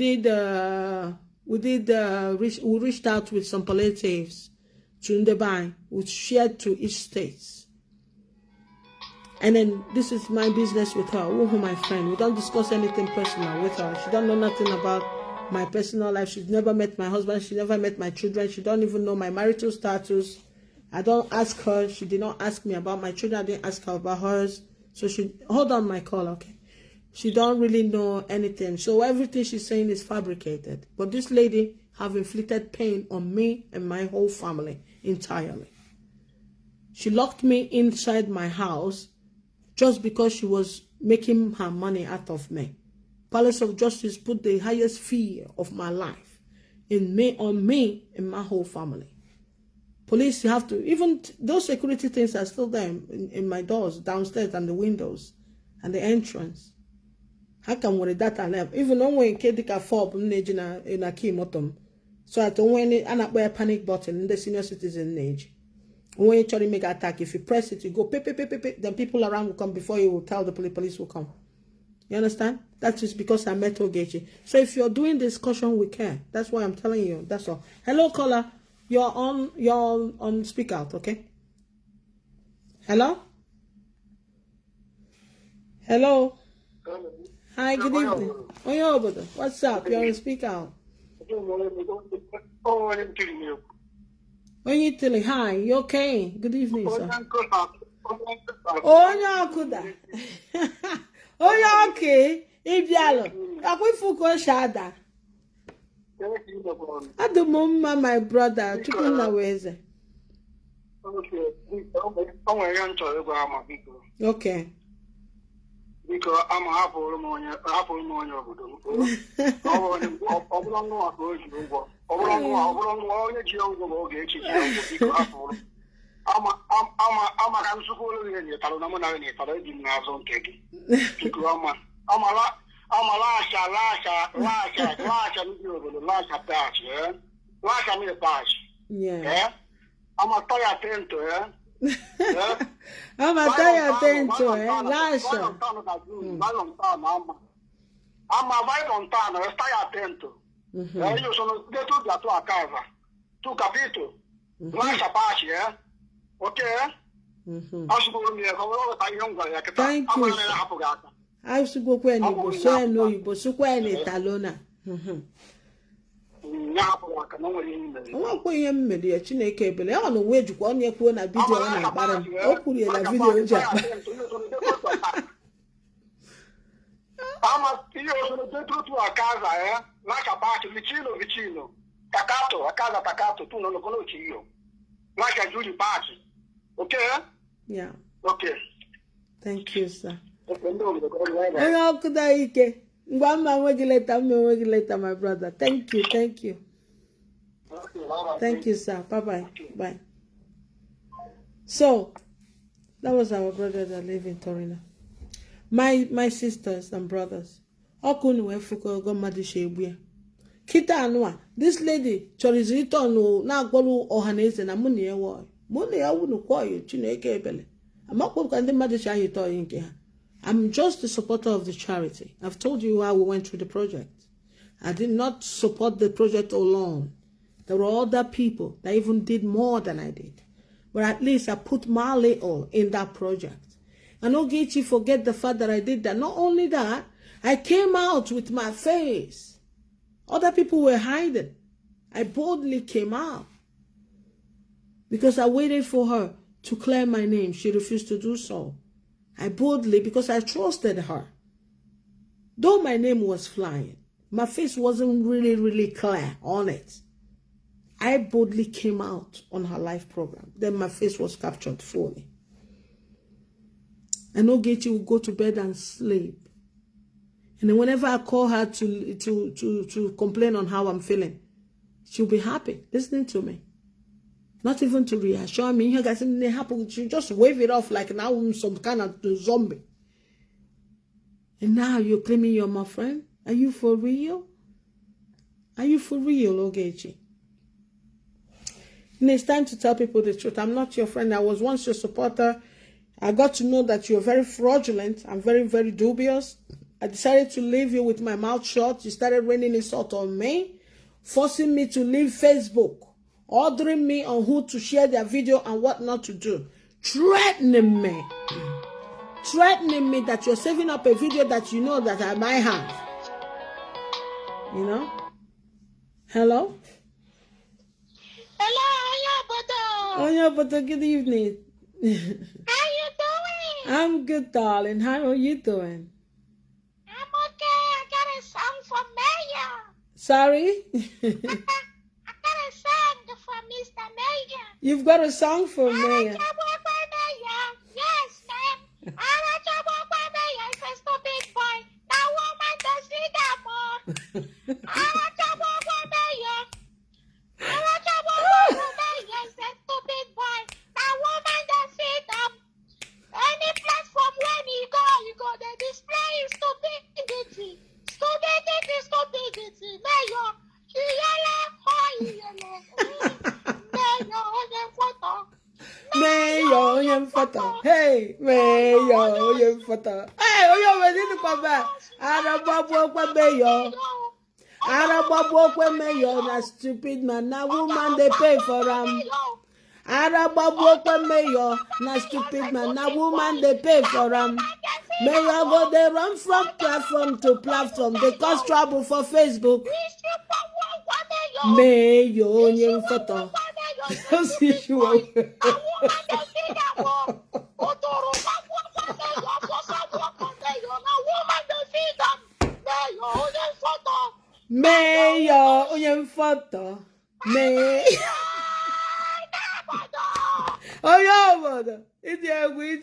reached out with some palliatives to Ndebai, which shared to each state. And then this is my business with her, who my friend. We don't discuss anything personal with her. She don't know nothing about my personal life. She's never met my husband. She never met my children. She don't even know my marital status. I don't ask her. She did not ask me about my children. I didn't ask her about hers. So she, hold on my call, okay? She don't really know anything. So everything she's saying is fabricated. But this lady have inflicted pain on me and my whole family entirely. She locked me inside my house just because she was making her money out of me. Palace of Justice put the highest fear of my life on me and my whole family. Police have to, even those security things are still there in my doors, downstairs, and the windows, and the entrance. How come with that and that? Even when Kedika fob in a key motum, so that when a panic button in the senior citizen age, when you try to make an attack, if you press it, you go pip, then people around will come before you will tell the police will come. You understand? That is because I met Ogechi. So if you're doing discussion with care, that's why I'm telling you. That's all. Hello, caller. You're on speak out, okay? Hello? Hello? Hi, good evening. What's up? You're on speak out. When you telling hi, you okay? Good evening, sir. Oh, you okay? Ibialo. Akwifuko shada. At the moment, my brother, chicken away. Okay. Because I'm a half of Yeah. I'm a toy atento, yeah. I'm a toy atento, Lasha. I'm a vai lontano, stai attento. Io sono dentro la tua casa. Tu capito? Lascia pace, eh? Ok? Thank you. I should go when you so no you but so when it alone. Nwa kwa ihe mmedi ya Chineke ebele ya ọnụ wee jikwa onye kwuo na vidiyo ọ na-agbara m o kwuru ya na vidiyo o ji akpa ama io sono dentro tua casa lascia pace vicino Tacato, a casa Tacato tu non lo conosci io lascia giù di pace, ok? Yeah. Ok. Thank you, sir. Onye ọkụ da ike ngwa mma nwe gị leta my brother. Thank you. Thank you, sir. Bye. So that was our brother that live in Torino. My sisters and brothers. Okunu wefuko go madishe egbu. Kita anua, this lady chorizo ito na agwolu ohaneze na mụ na ewo. Mụ na ya wunu kwa yo Chineke ebele. Amakwo ka ndị mmadụ chi ahụ ito nke ha. I'm just a supporter of the charity. I've told you how we went through the project. I did not support the project alone. There were other people that even did more than I did. But at least I put my little in that project. And Ogechi forget the fact that I did that. Not only that, I came out with my face. Other people were hiding. I boldly came out. Because I waited for her to clear my name. She refused to do so. I boldly, because I trusted her. Though my name was flying, my face wasn't really clear on it. I boldly came out on her live program. Then my face was captured fully. And Ogechi would go to bed and sleep. And then whenever I call her to complain on how I'm feeling, she'll be happy listening to me. Not even to reassure me. You guys, she'll just wave it off like now I'm some kind of zombie. And now you're claiming you're my friend? Are you for real? Are you for real, Ogechi? And it's time to tell people the truth. I'm not your friend. I was once your supporter. I got to know that you're very fraudulent and very dubious. I decided to leave you with my mouth shut. You started raining insult on me, forcing me to leave Facebook, ordering me on who to share their video and what not to do, threatening me that you're saving up a video that you know that I might have. You know? Hello? Hello, Butter, good evening. How you doing? I'm good, darling. How are you doing? I'm okay. I got a song for Mayor. Sorry? I got a song for Mr. Mayor. You've got a song for me. Yes, ma'am. Mayor is a stupid boy. That woman does see that more. Mayor is a stupid boy. That woman does see them. Any platform when he go, they display stupidity. Stupidity. Mayor, Mayor, photo. Hey, Mayor, photo. Hey, we're to come back. Mayor, Mayor, that stupid man. That woman, they pay for them. Mayor, that stupid man. That woman, they pay for them. Mayor, go they run from platform to platform. They cause trouble for Facebook. Mayor, photo. That's the issue. Mayor, photo. Mayor. Oh, yeah, mother. It's going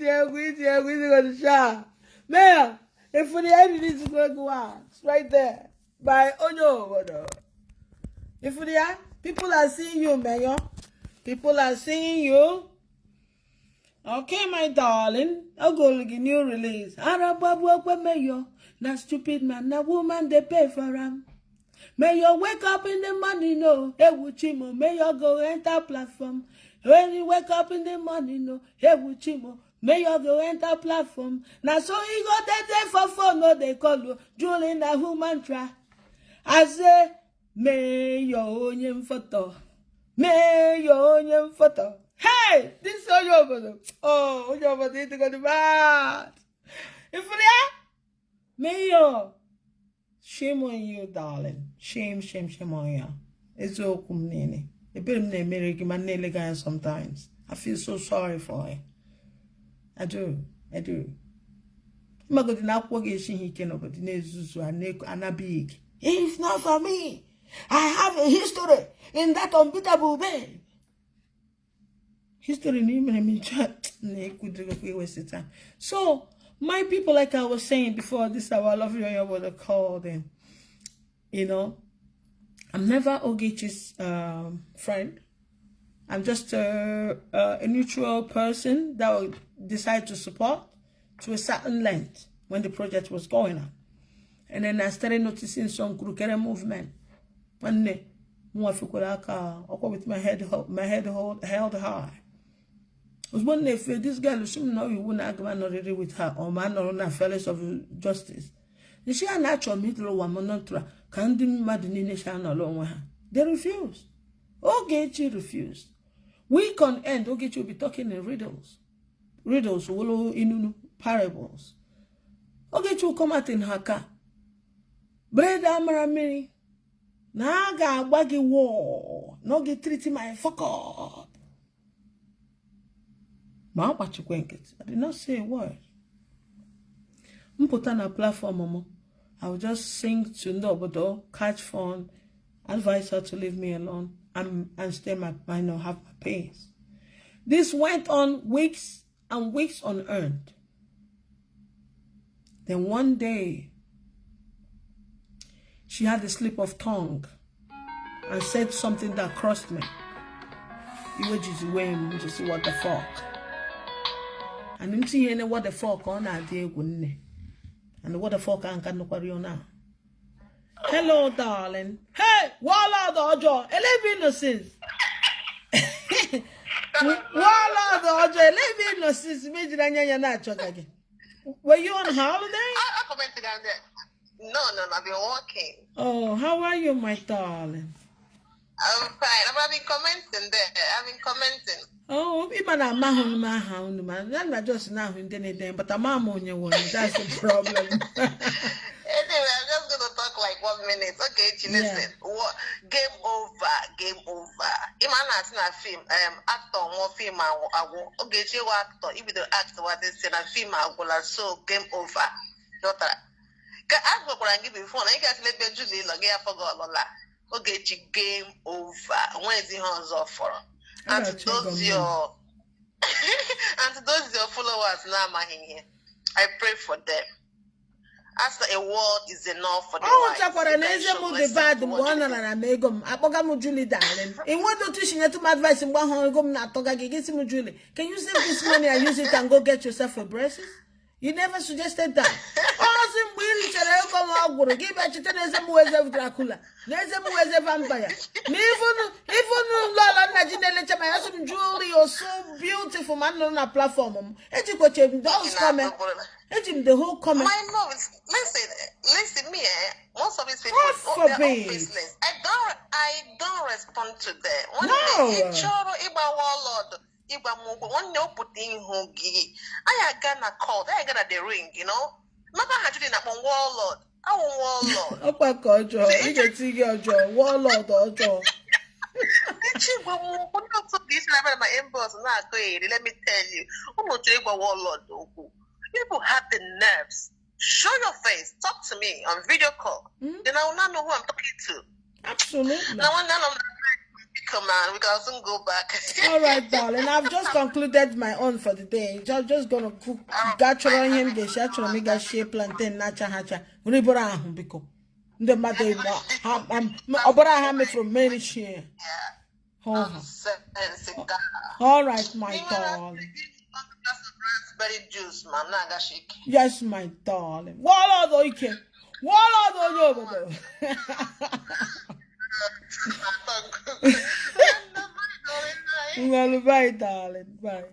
to shop. Mayor, if for the end, it is going to go out. It's right there. By Onyo, mother. If for the end, people are seeing you, Mayor. People are seeing you. Okay, my darling. I'll go look at new release. Mayor. That stupid man, that woman, they pay for him. Mayor, wake up in the morning, no. Hey, Wuchimo. Mayor, go enter platform. When you wake up in the morning, no. Hey, Wuchimo. Mayor, go enter platform. Now, so he got that for phone, no, they call you. Julie, that woman try. I say, Mayor, onyem photo. Mayor, onyem photo. Hey, this is Oyobodo. Oh, Oyobodo, it's going to be bad. If you Mayor, shame on you, darling. Shame on you. It's all nene. A bit of name, my nail guy sometimes. I feel so sorry for her. I do. I'm going to not work she he can over the news and a big. If not for me, I have a history in that unbeatable bed. History could waste the time. So, my people, like I was saying before, this our love you would have called in. You know, I'm never Ogechi's friend. I'm just a neutral person that would decide to support to a certain length when the project was going on. And then I started noticing some crooked movement. When with my head held high. I was wondering if this girl assumed no, you wouldn't agree already with her or man or not fellows of justice. The she a natural middle woman not can't do mad in nation along with her. They refused. Ogechi refused. Week on end, Ogechi will be talking in riddles. Riddles will inunu parables. Ogechi will come out in her car. Bread amaramiri. Naga wagi war. No get treating my fuck up. I did not say a word. Put on a platform, Momo. I will just sing to Nobodo, catch phone, advise her to leave me alone and stay my mind or have my pace. This went on weeks and weeks unearned. Then one day, she had a slip of tongue and said something that crossed me. You were just waiting to see what the fuck. And didn't see any what the fuck on that day. And what the fuck I can't know now. Hello, darling. Hey, Warlord Ojo, 11 innocence. Warlord Ojo, 11 innocence. Were you on holiday? I commented on that. No, I've been working. Oh, how are you, my darling? I'm fine. I've been commenting there. I've been commenting. Oh, even a man, I'm just now in the but a man on your one. That's the problem. Anyway, I'm just going to talk like 1 minute. Okay, listen. What? Game over. Iman has seen a film. Actor, more film. Okay, she was actor. If the actor what they say, a film, so game over. Daughter. Ask for I give you phone. I guess let me Julie log here for God. Okay, game over. When is the hands off for? And to those your followers now, I pray for them. After a word is enough for the wise. Oh, for an example, the bad one and I make them. I program Julie, darling. In what nutrition to my advice in one home, go not talk against Julie. Can you save this money and use it and go get yourself a braces? You never suggested that. Awesome, will come out. Give a chicken as a moise of Dracula. There's a moise of vampire. Even Lola Najina, my husband Julie, you're so beautiful man on a platform. Educate those comment. Educate the whole comment. My mom, listen, me, most of these people, business. I don't respond to them. One day, Lord. One no putting hogi. I gonna call, I got the ring, you know. Mama had you in a warlord. Our warlord. Upper culture, you can see your jaw, warlord or jaw. My inbox not great. Let me tell you, almost warlord. People have the nerves. Show your face, talk to me on video call. Then I will not know who I'm talking to. Absolutely. Now, none of come on, we can soon go back. All right, darling. I've just concluded my own for the day. Just gonna cook. Gather on him. They shall try to make a shape plantain nacha hacha. Ribora hum biko. The mother, I'm Abraham from many share. All right, my darling. Juice, man. Naga shake. Yes, my darling. What are those? What are those? Well, bye, darling. Bye.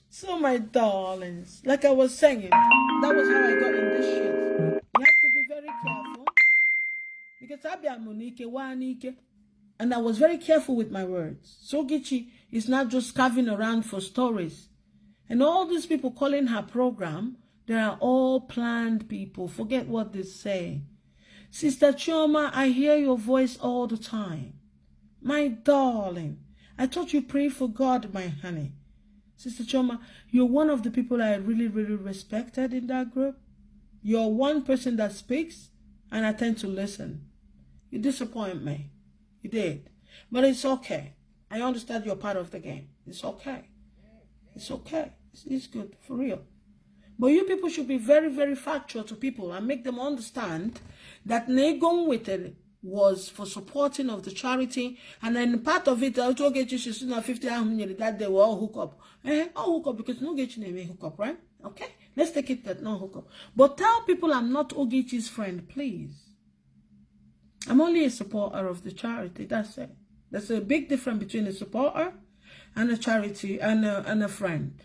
So, my darlings, like I was saying, that was how I got in this shit. You have to be very careful. Because I be a Monique, Wanike. And I was very careful with my words. So Gichi is not just carving around for stories. And all these people calling her program, they are all planned people. Forget what they say. Sister Chioma, I hear your voice all the time. My darling, I thought you prayed for God, my honey. Sister Chioma, you're one of the people I really, really respected in that group. You're one person that speaks, and I tend to listen. You disappoint me. You did. But it's okay. I understand you're part of the game. It's okay. It's okay. It's good, for real. But you people should be very, very factual to people and make them understand that Negong with it was for supporting of the charity, and then part of it, I'll get you 50 that they will all hook up. All hook up because no get you name hook up, right? Okay? Let's take it that no hook up. But tell people I'm not Ogechi's friend, please. I'm only a supporter of the charity. That's it. There's a big difference between a supporter and a charity and a friend.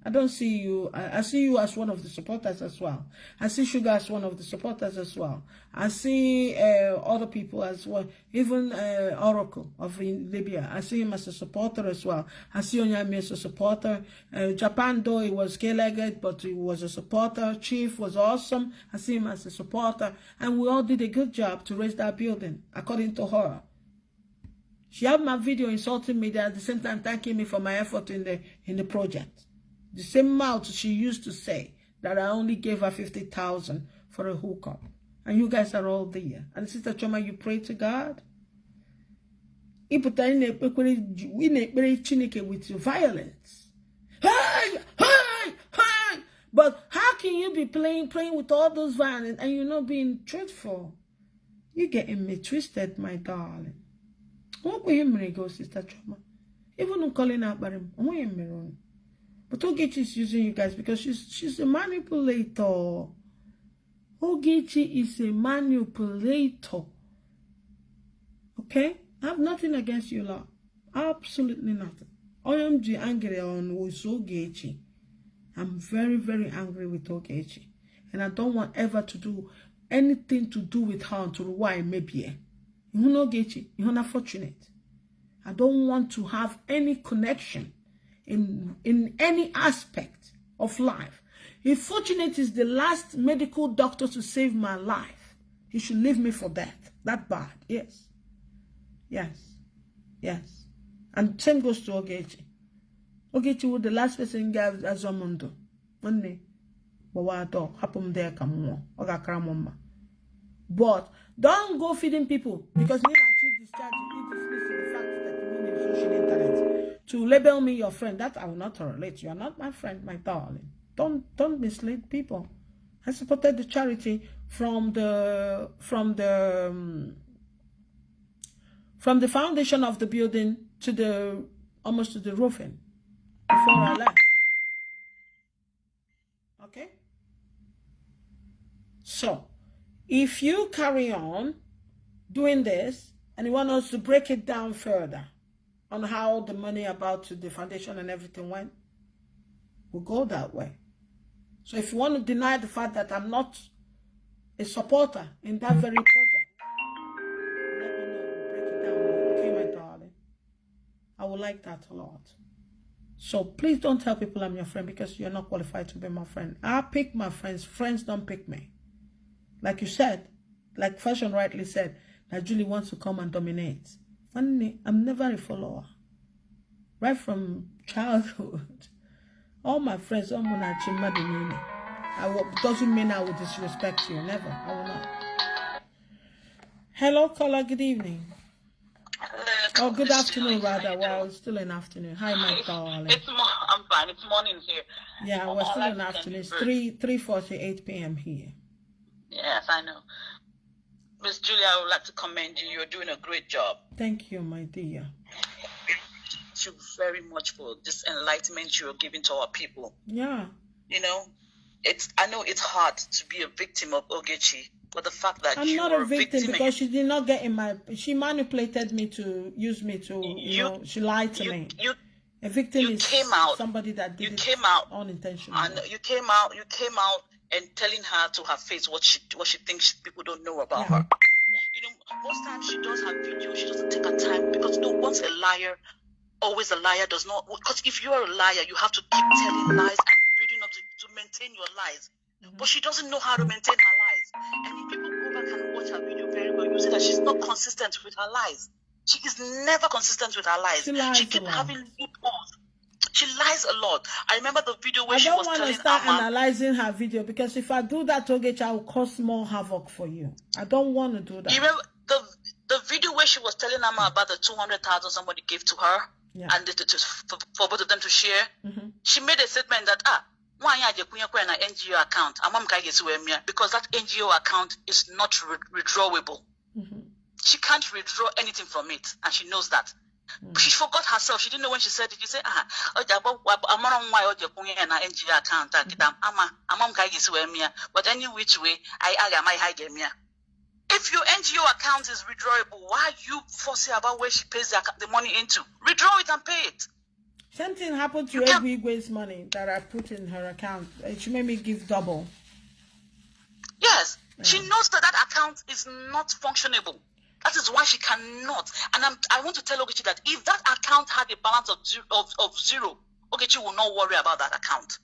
I don't see you. I see you as one of the supporters as well. I see Sugar as one of the supporters as well. I see other people as well. Even Oracle of Libya. I see him as a supporter as well. I see Onyami as a supporter. Japan, though he was gay-legged, but he was a supporter. Chief was awesome. I see him as a supporter. And we all did a good job to raise that building, according to her. She had my video insulting me there at the same time thanking me for my effort in the project. The same mouth she used to say that I only gave her 50,000 for a hookup. And you guys are all there. And Sister Choma, you pray to God. We with violence. Hey! Hey! Hey! But how can you be praying with all those violence and you're not being truthful? You're getting me twisted, my darling. What will you go, Sister Choma? Even calling out by him, but Ogechi is using you guys because she's a manipulator. Ogechi is a manipulator. Okay? I have nothing against you, Lord. Absolutely nothing. OMG angry on Ogechi. I'm very, very angry with Ogechi. And I don't want ever to do anything to do with her until why maybe. You know Ogechi, you're not fortunate. I don't want to have any connection in any aspect of life. If Fortunate is the last medical doctor to save my life, he should leave me for death. That bad. Yes. Yes. Yes. And same goes to Ogechi. Ogechi was the last person gave Azomundo. One day. But don't go feeding people because Nina discharge you dismissing the fact that you need social internet. To label me your friend, that I will not tolerate. You are not my friend, my darling. Don't mislead people. I supported the charity from the foundation of the building to almost to the roofing before I left. Okay? So if you carry on doing this and you want us to break it down further on how the money about to the foundation and everything went, we'll go that way. So if you want to deny the fact that I'm not a supporter in that very project, let me know. We'll break it down. Okay, my darling. I would like that a lot. So please don't tell people I'm your friend because you're not qualified to be my friend. I pick my friends. Friends don't pick me. Like you said, like Fashion rightly said, that Julie wants to come and dominate. I'm never a follower. Right from childhood. All my friends, doesn't mean I will disrespect you. Never. I will not. Hello, caller. Good evening. Oh, good afternoon, rather. Well, it's still an afternoon. Hi, my darling. I'm fine. It's morning here. Yeah, we're still in afternoon. It's 3:48 p.m. here. Yes, I know. Miss Julia, I would like to commend you. You're doing a great job. Thank you, my dear. Thank you very much for this enlightenment you're giving to our people. Yeah. You know, I know it's hard to be a victim of Ogechi, but the fact that I'm not a victim because she did not get she manipulated me to use me to, she lied to me. A victim is somebody that did it unintentionally. And you came out and telling her to her face what she thinks people don't know about her. You know, most times she does her video, she doesn't take her time because once a liar, always a liar does not. Because if you are a liar, you have to keep telling lies and building up to maintain your lies. But she doesn't know how to maintain her lies. And if people go back and watch her video very well, you see that she's not consistent with her lies. She is never consistent with her lies. She keeps having loopholes. She lies a lot. I remember the video where she was telling I don't want to start analyzing her video because if I do that, Ogechi, I will cause more havoc for you. I don't want to do that. You remember the video where she was telling Amma about the 200,000 somebody gave to her, and for both of them to share? She made a statement that NGO account, because that NGO account is not withdrawable. She can't withdraw anything from it, and she knows that. She forgot herself. She didn't know when she said it. You say, NGO account, but any which way, if your NGO account is withdrawable, why are you fussing about where she pays the money into? Withdraw it and pay it. Something happened to Egwe's money that I put in her account. She made me give double. Yes, she knows that account is not functionable. That is why she cannot. And I want to tell Ogechi that if that account had a balance of zero, Ogechi will not worry about that account.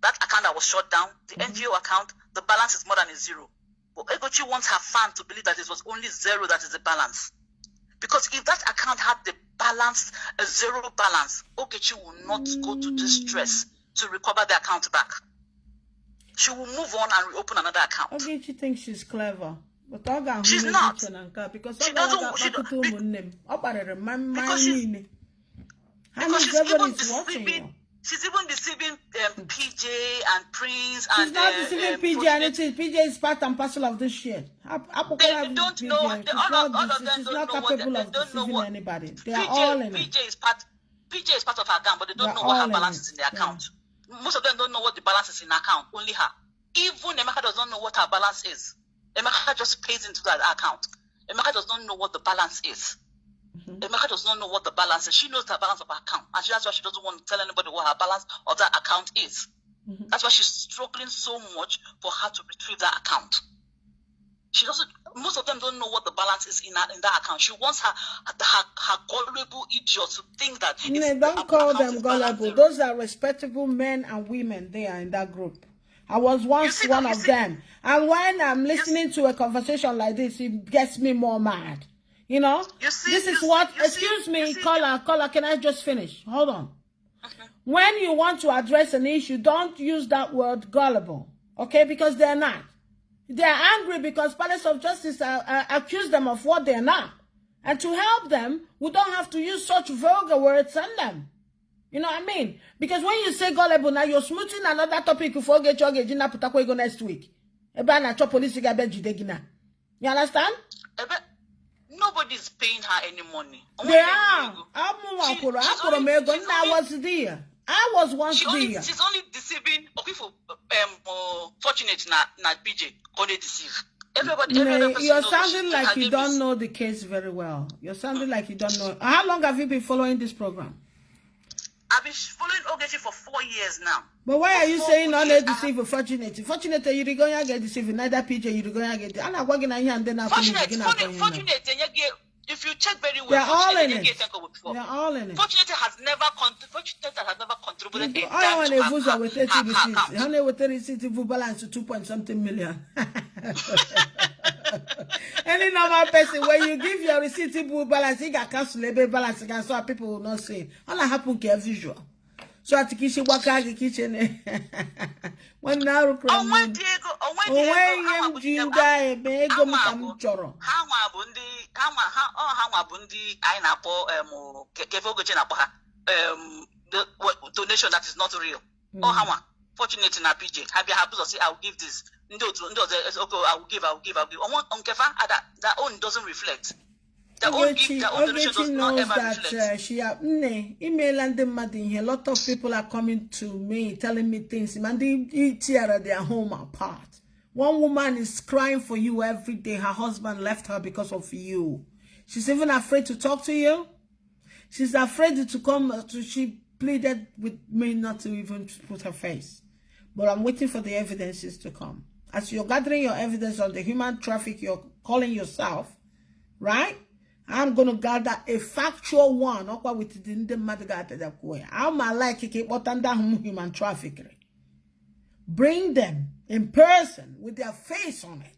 That account that was shut down, the NGO account, the balance is more than a zero. But Ogechi wants her fan to believe that it was only zero that is the balance. Because if that account had the balance, a zero balance, Ogechi will not go to distress to recover the account back. She will move on and reopen another account. Ogechi thinks she's clever. But she's not. Because she doesn't. She's even deceiving PJ and Prince. She's not deceiving PJ and anything. PJ is part and parcel of this shit. They don't know. All of them don't know what. They don't know what anybody. They are all in it. PJ is part of her account, but they don't know what her balance is in the account. Most of them don't know what the balance is in the account. Only her. Even Emeka does not know what her balance is. Emeka just pays into that account. Emeka does not know what the balance is. Emeka does not know what the balance is. She knows the balance of her account. And that's why she doesn't want to tell anybody what her balance of that account is. That's why she's struggling so much for her to retrieve that account. She doesn't. Most of them don't know what the balance is in that account. She wants her gullible idiots to think that. Don't call them gullible. Those are respectable men and women. They are in that group. I was once one of them. And when I'm listening to a conversation like this, it gets me more mad. You know? This is what... Excuse me, caller, can I just finish? Hold on. When you want to address an issue, don't use that word gullible. Okay? Because they're not. They're angry because Palace of Justice accuse them of what they're not. And to help them, we don't have to use such vulgar words on them. You know what I mean? Because when you say gullible, now you're smoothing another topic before get your gina putakwe go next week. You understand? Nobody's paying her any money. They are. I was there. I was once there. She's only deceiving people fortunate not PJ. Only deceive. You're sounding like you don't know the case very well. You're sounding like you don't know. How long have you been following this program? I've been following Ogechi for 4 years now. But why are you saying not deceive fortunate? Fortunate you're going to get deceived. Neither PJ you're going to get. I'm not working on here and then fortunate. If you check very well, they're all in it. They're all in it. Fortunate has never contributed a dime to her account. Honey with 30 receipts balance to 2.something million. Any normal person, when you give your receipt balance, you got cancel balance again, so people will not say. All that happen care visual. So at the kitchen, walk out the kitchen. When now, when you die, Bego Mutamchoro. How the donation that is not real. Oh, how fortunate in a PJ. Have you happy to say, I'll give this. I will give. That own doesn't reflect. Ogechi knows that she email and the a lot of people are coming to me telling me things. Man, they tear their home apart. One woman is crying for you every day. Her husband left her because of you. She's even afraid to talk to you. She's afraid to come. She pleaded with me not to even put her face. But I'm waiting for the evidences to come. As you're gathering your evidence on the human traffic you're calling yourself, right? I'm going to gather a factual one. With the I'm like human trafficking. Bring them in person with their face on it.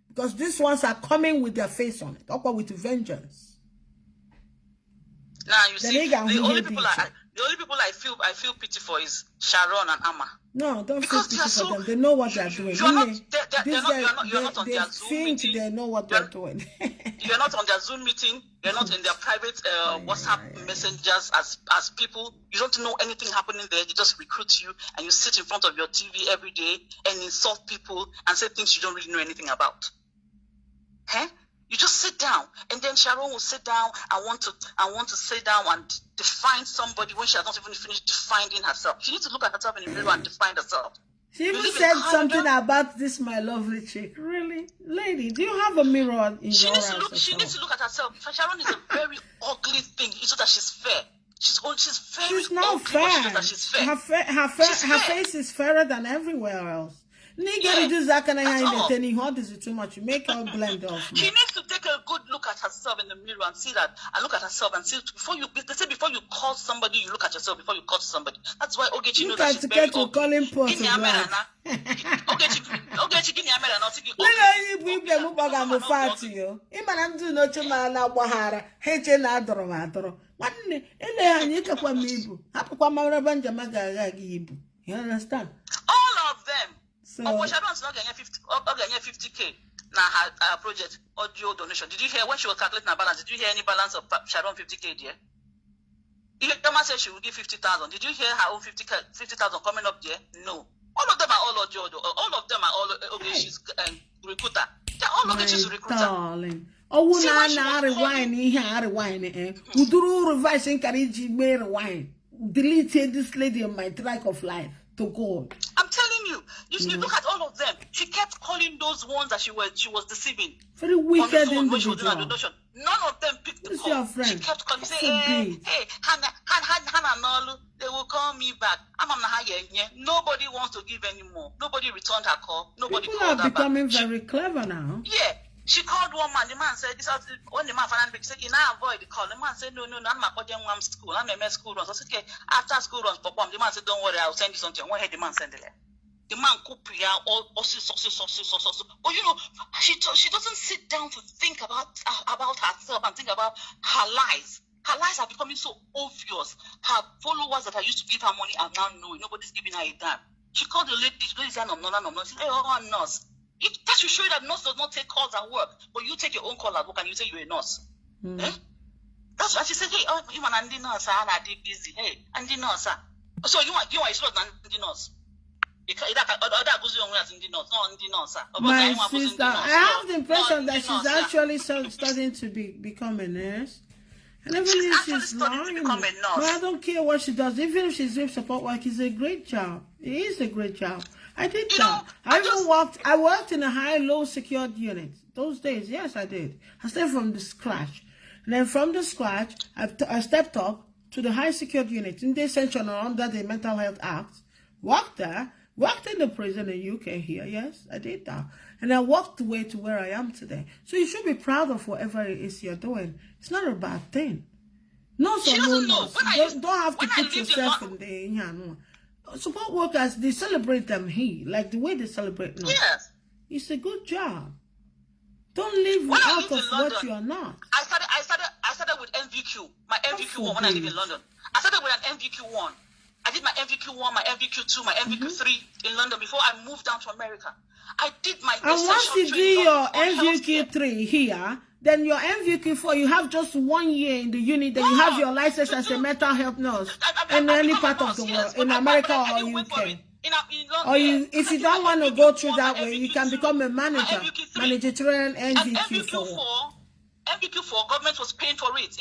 Because these ones are coming with their face on it. With vengeance. Now you see, the only people I feel pity for is Sharon and Amma. No, don't feel pity for them. They know what they're doing. You're not on their Zoom meeting. They know what they're doing. You're not on their Zoom meeting. You're not in their private WhatsApp messengers as people. You don't know anything happening there. They just recruit you and you sit in front of your TV every day and insult people and say things you don't really know anything about. Huh? You just sit down, and then Sharon will sit down and want to sit down and define somebody when she has not even finished defining herself. She needs to look at herself in the mirror and define herself. She even said something about this, my lovely chick. Really? Lady, do you have a mirror in your house? She needs to look at herself. Sharon is a very ugly thing. It's not that she's fair. She's very She's not ugly, but she fair. knows that she's fair. Her face is fairer than everywhere else. Nigga, do that kind of thing. How is it too much? You make her blend off. She needs to take a good look at herself in the mirror and see that, and look at herself and see before you. They say before you call somebody, you look at yourself before you call somebody. That's why Ogechi knows that she's very ugly. Call him poor to black. Ogechi, give me a minute. I'll take you. You understand? All of them. So, Sharon's not getting 50K. Now her project audio donation. Did you hear when she was calculating her balance? Did you hear any balance of Sharon 50K there? Irema said she would give 50,000. Did you hear her own 50,000 coming up there? No. All of them are all audio. All of them are all okay. She's recruiter. They're all okay. She's recruiter. Darling. Oh, na rewind here, rewind. Uduru revising carriage may rewind. Deleted this lady on my track of life to God. I'm telling you, if you look at all of them, she kept calling those ones that she was deceiving. Very wicked individual. None of them picked the call. Your friend? She kept calling, saying, hey, Hannah Nolu, they will call me back. Nobody wants to give anymore. Nobody returned her call. Nobody People called are her becoming back. very clever now. Yeah. She called one man. The man said, when the man finally said, you now avoid the call. The man said, no, I'm not going to school. I'm a school runs. I said, okay, after school runs, the man said, don't worry, I'll send you something. One head, the man sent it. The man could be all. But you know, she doesn't sit down to think about herself and think about her lies. Her lies are becoming so obvious. Her followers that I used to give her money are now knowing. Nobody's giving her a damn. She called the lady. She said, no. She said, oh, nurse. That should show you that nurse does not take calls at work, but you take your own call at work and you say you're a nurse. Eh? That's why she said, hey, you want Andy nurse? I'm busy. Hey, Andy nurse. So you want it's not Andy nurse. My sister, I have the impression that she's actually starting to become a nurse. And even if she's lying, but I don't care what she does. Even if she's doing support work, it's a great job. It is a great job. I did that. I worked in a high-low secured unit. Those days, yes, I did. I started from the scratch. And then from the scratch, I stepped up to the high secured unit in this section under the Mental Health Act. Worked there. Worked in the prison in the UK here. Yes, I did that. And I walked the way to where I am today. So you should be proud of whatever it is you're doing. It's not a bad thing. No, so no, don't have to put yourself in the... Support workers, they celebrate them here, like the way they celebrate now. Yes. It's a good job. Don't live out of what you are not. I started with MVQ. My MVQ one when I lived in London. I started with an MVQ one. I did my MVQ one, my MVQ two, my MVQ three in London before I moved down to America. I did my. And once you do your MVQ 3 here, then your MVQ 4, you have just 1 year in the unit, then you have your license as a mental health nurse in any part of the world, in America or UK. Or if you don't want to go through that way, you can become a manager, managerial MVQ 4. MVQ 4, government was paying for it.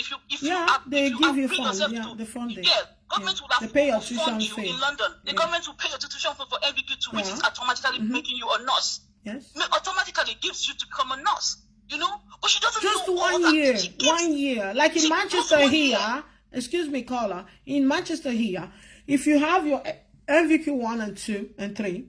They give you funds. Yeah, the funding. Yeah, government will have pay your to fund you in London. The government will pay your tuition fee for MVQ 2, which is automatically making you a nurse. Yes. Automatically gives you to become a nurse. You know, but she doesn't just know 1 year. 1 year, like in Manchester here. Excuse me, caller. In Manchester here, if you have your MVQ 1 and 2 and 3,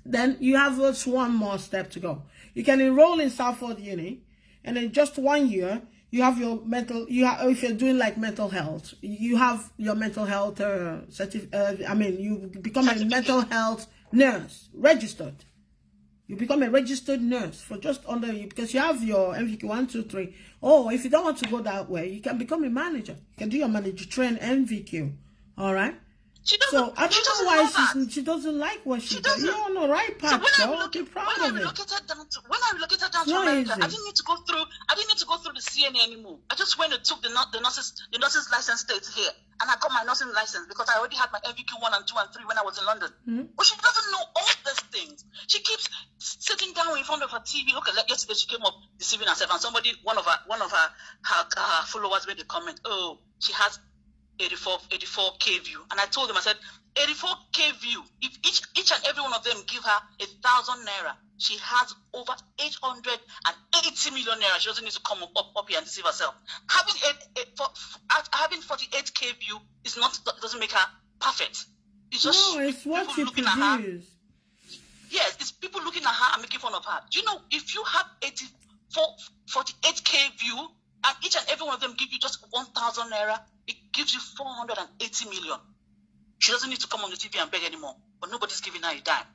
then you have just one more step to go. You can enroll in Salford Uni, and in just 1 year, you have your mental. If you're doing like mental health, you have your mental health you become a mental health nurse, registered. You become a registered nurse for just under you because you have your MVQ 1, 2, 3. Oh, if you don't want to go that way, you can become a manager. You can do your manager train MVQ. All right. So I don't know why she doesn't like what she does. You're on the right path. So be proud of it. When I relocated down to America, I didn't need to go through the CNA anymore. I just went and took the nurse's license state here, and I got my nursing license because I already had my MVQ 1 and 2 and 3 when I was in London. But she doesn't know all these things. She keeps sitting down in front of her TV. Look at yesterday she came up deceiving herself, and one of her followers made a comment. Oh, she has 84K view. And I told them, I said, 84K view, if each and every one of them give her 1,000 naira, she has over 880 million naira. She doesn't need to come up here and deceive herself. Having 48K view doesn't make her perfect. It's just it's what people you looking at her. produce. Yes, it's people looking at her and making fun of her. Do you know, if you have 48K view, and each and every one of them give you just 1,000 naira, it gives you 480 million. She doesn't need to come on the TV and beg anymore, but nobody's giving her a dime.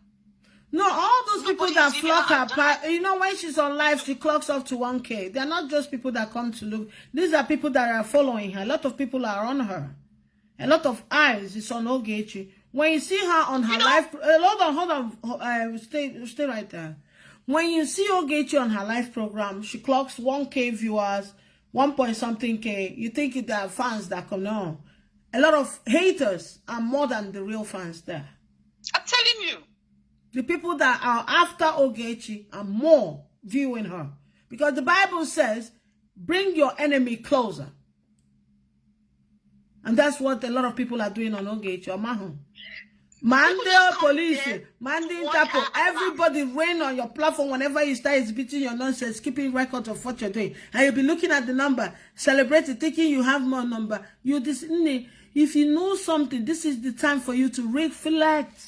No, all those people that flock her, dime. when she's on live, she clocks up to 1K. They're not just people that come to look. These are people that are following her. A lot of people are on her. A lot of eyes is on Ogechi. When you see her on her live, hold on, stay right there. When you see Ogechi on her live program, she clocks 1K viewers, 1 K. You think there are fans that come on. A lot of haters are more than the real fans there. I'm telling you. The people that are after Ogechi are more viewing her. Because the Bible says, bring your enemy closer. And that's what a lot of people are doing on Ogechi or Mahon. Mande police, Mande Interpol, everybody rain on your platform whenever you start exhibiting your nonsense, keeping records of what you're doing. And you'll be looking at the number, celebrating, thinking you have more number. If you know something, this is the time for you to reflect.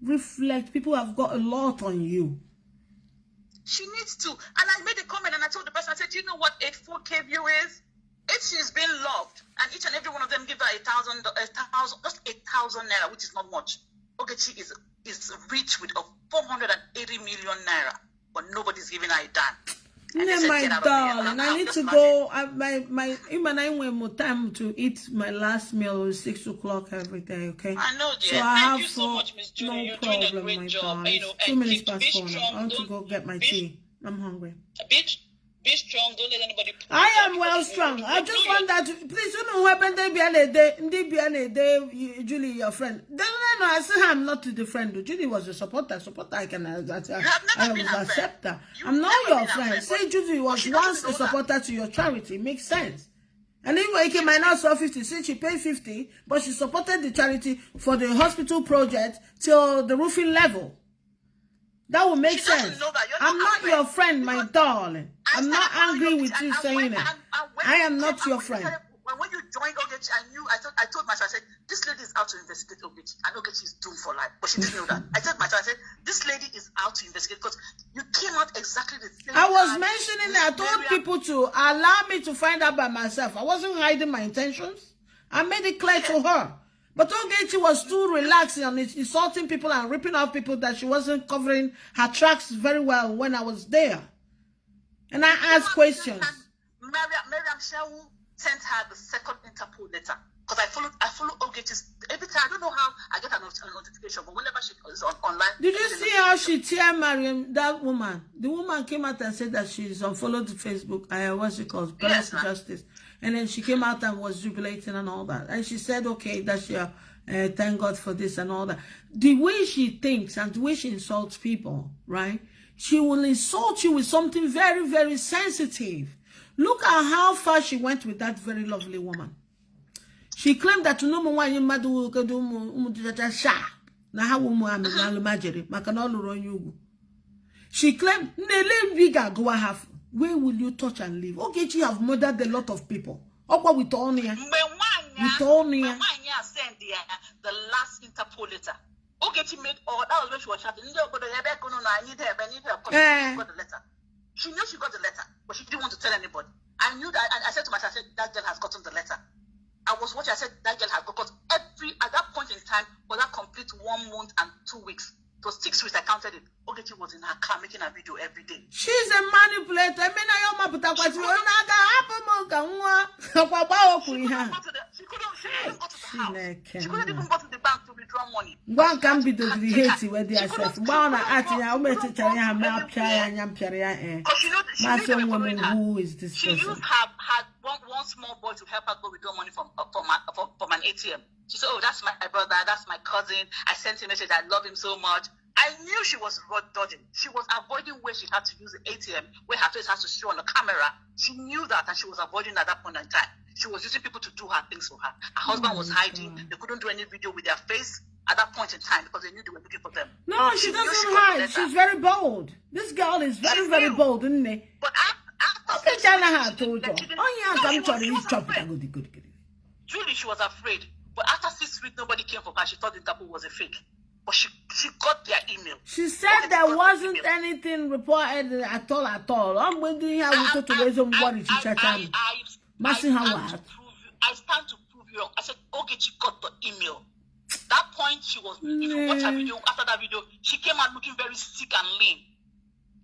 Reflect. People have got a lot on you. She needs to. And I made a comment and I told the person, I said, do you know what 84K view is? If she's been loved, and each and every one of them give her 1,000, just 8,000 naira, which is not much. Ogechi is rich with 480 million naira, but nobody's giving her a dime. Yeah, my darling, I need to go. I went more time to eat my last meal at 6 o'clock every day. Okay. I know, dear. So I Thank have you so much, Miss Julie. no You're problem, doing a great my job. darling. You know, 2 and minutes be past 4. strong. I want to go get my tea. I'm hungry. Be strong. Don't let anybody. I am well strong. I just want that. Please, you know what happened? Julie, your friend. Then I say I'm not the friend. Julie was a supporter. I can accept her. I'm not your friend. Say Julie was once a supporter to your charity. Makes sense. And anyway, she might not sell 50. Since she paid 50, but she supported the charity for the hospital project till the roofing level. That would make sense. I'm not your friend, my darling. I'm not angry with you saying it. I am not your friend. When you joined Ogechi, I told myself, I said, this lady is out to investigate Ogechi. And Ogechi is doomed for life. But she didn't know that. I told myself, I said, this lady is out to investigate because you came out exactly the same. I was mentioning that. I told people to allow me to find out by myself. I wasn't hiding my intentions. I made it clear to her. But Ogechi was too relaxed and insulting people and ripping off people that she wasn't covering her tracks very well when I was there. And I asked questions. Miriam Shehu sent her the second Interpol letter. Because I follow Ogechi's every time. I don't know how I get a notification, but whenever she is online. Did you see how she tear Mariam, that woman? The woman came out and said that she's unfollowed Facebook. What's it called? Yes, Justice. And then she came out and was jubilating and all that. And she said, okay, that she thank God for this and all that. The way she thinks and the way she insults people, right? She will insult you with something very, very sensitive. Look at how far she went with that very lovely woman. She claimed that no more you madu she claimed where will you touch and live? Okay, she have murdered a lot of people. With Onia. With Onia. The last Interpol letter. Ogechi made all that was when she was chatting. I need her. She got the letter. She knew she got the letter, but she didn't want to tell anybody. I knew that, and I said to myself, that girl has gotten the letter. I was watching, I said, that girl has got, because at that point in time, for that complete 1 month and 2 weeks, it was 6 weeks I counted it. Ogechi was in her car making a video every day. She's a manipulator. She couldn't even go to the bank to withdraw money. One can be the hate where they are said. Who is this person? She had one small boy to help her go withdraw money from an ATM. She said, oh, that's my brother, that's my cousin. I sent him a message, I love him so much. I knew she was dodging. She was avoiding where she had to use the ATM, where her face has to show on the camera. She knew that, and she was avoiding at that point in time. She was using people to do her things for her. Her husband was hiding. They couldn't do any video with their face at that point in time because they knew they were looking for them. No, she doesn't hide. She's very bold. This girl is very, very bold, isn't she? But after Julie, she was afraid. But after 6 weeks, nobody came for her. She thought the Interpol was a fake. But she got their email. She said there wasn't anything reported at all. I'm going to hear what to raise on what she said. I stand to prove you. I said, okay, she got the email. That point, she was, if you watch her video, after that video, she came out looking very sick and lean.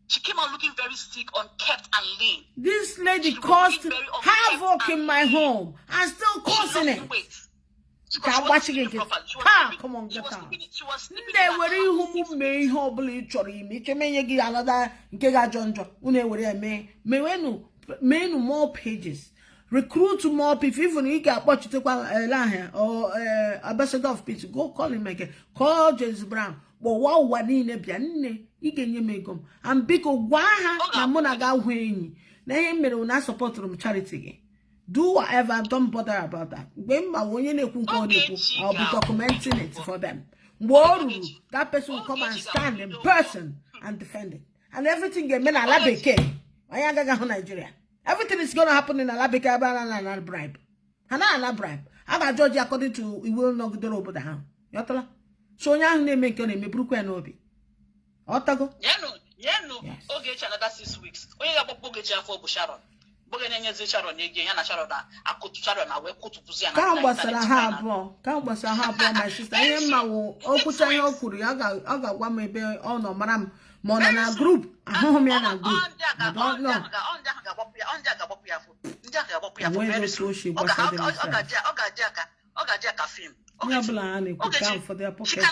She came out looking very sick, unkept and lean. This lady caused havoc in my home. I'm still causing it. Can't watch it again. Come on, get out. They were who may hobble chori. Make me another Gajonjo. Menu more pages. Recruit more people. Even you get what you take or ambassador of peace. Go call him again. Call James Brown. But what one in a pianine? You can you make them. And because why have Namonaga winning? They may not support them charity. Do whatever, don't bother about that. When I'll be documenting it for them. That person will come and stand in person and defend it. And everything get men Alabeke. Nigeria. Everything is gonna happen in Alabeke and bribe. And I bribe. I got judge according to we will not go over the hand. Yotala. So young name make your name Bruku and Obi. Otago? Yeah, no. Okay, another 6 weeks. We have a book for Busharon. Can't was a harbor, my sister. I got one maybe on no madam Monana group. I don't know. For their pocket.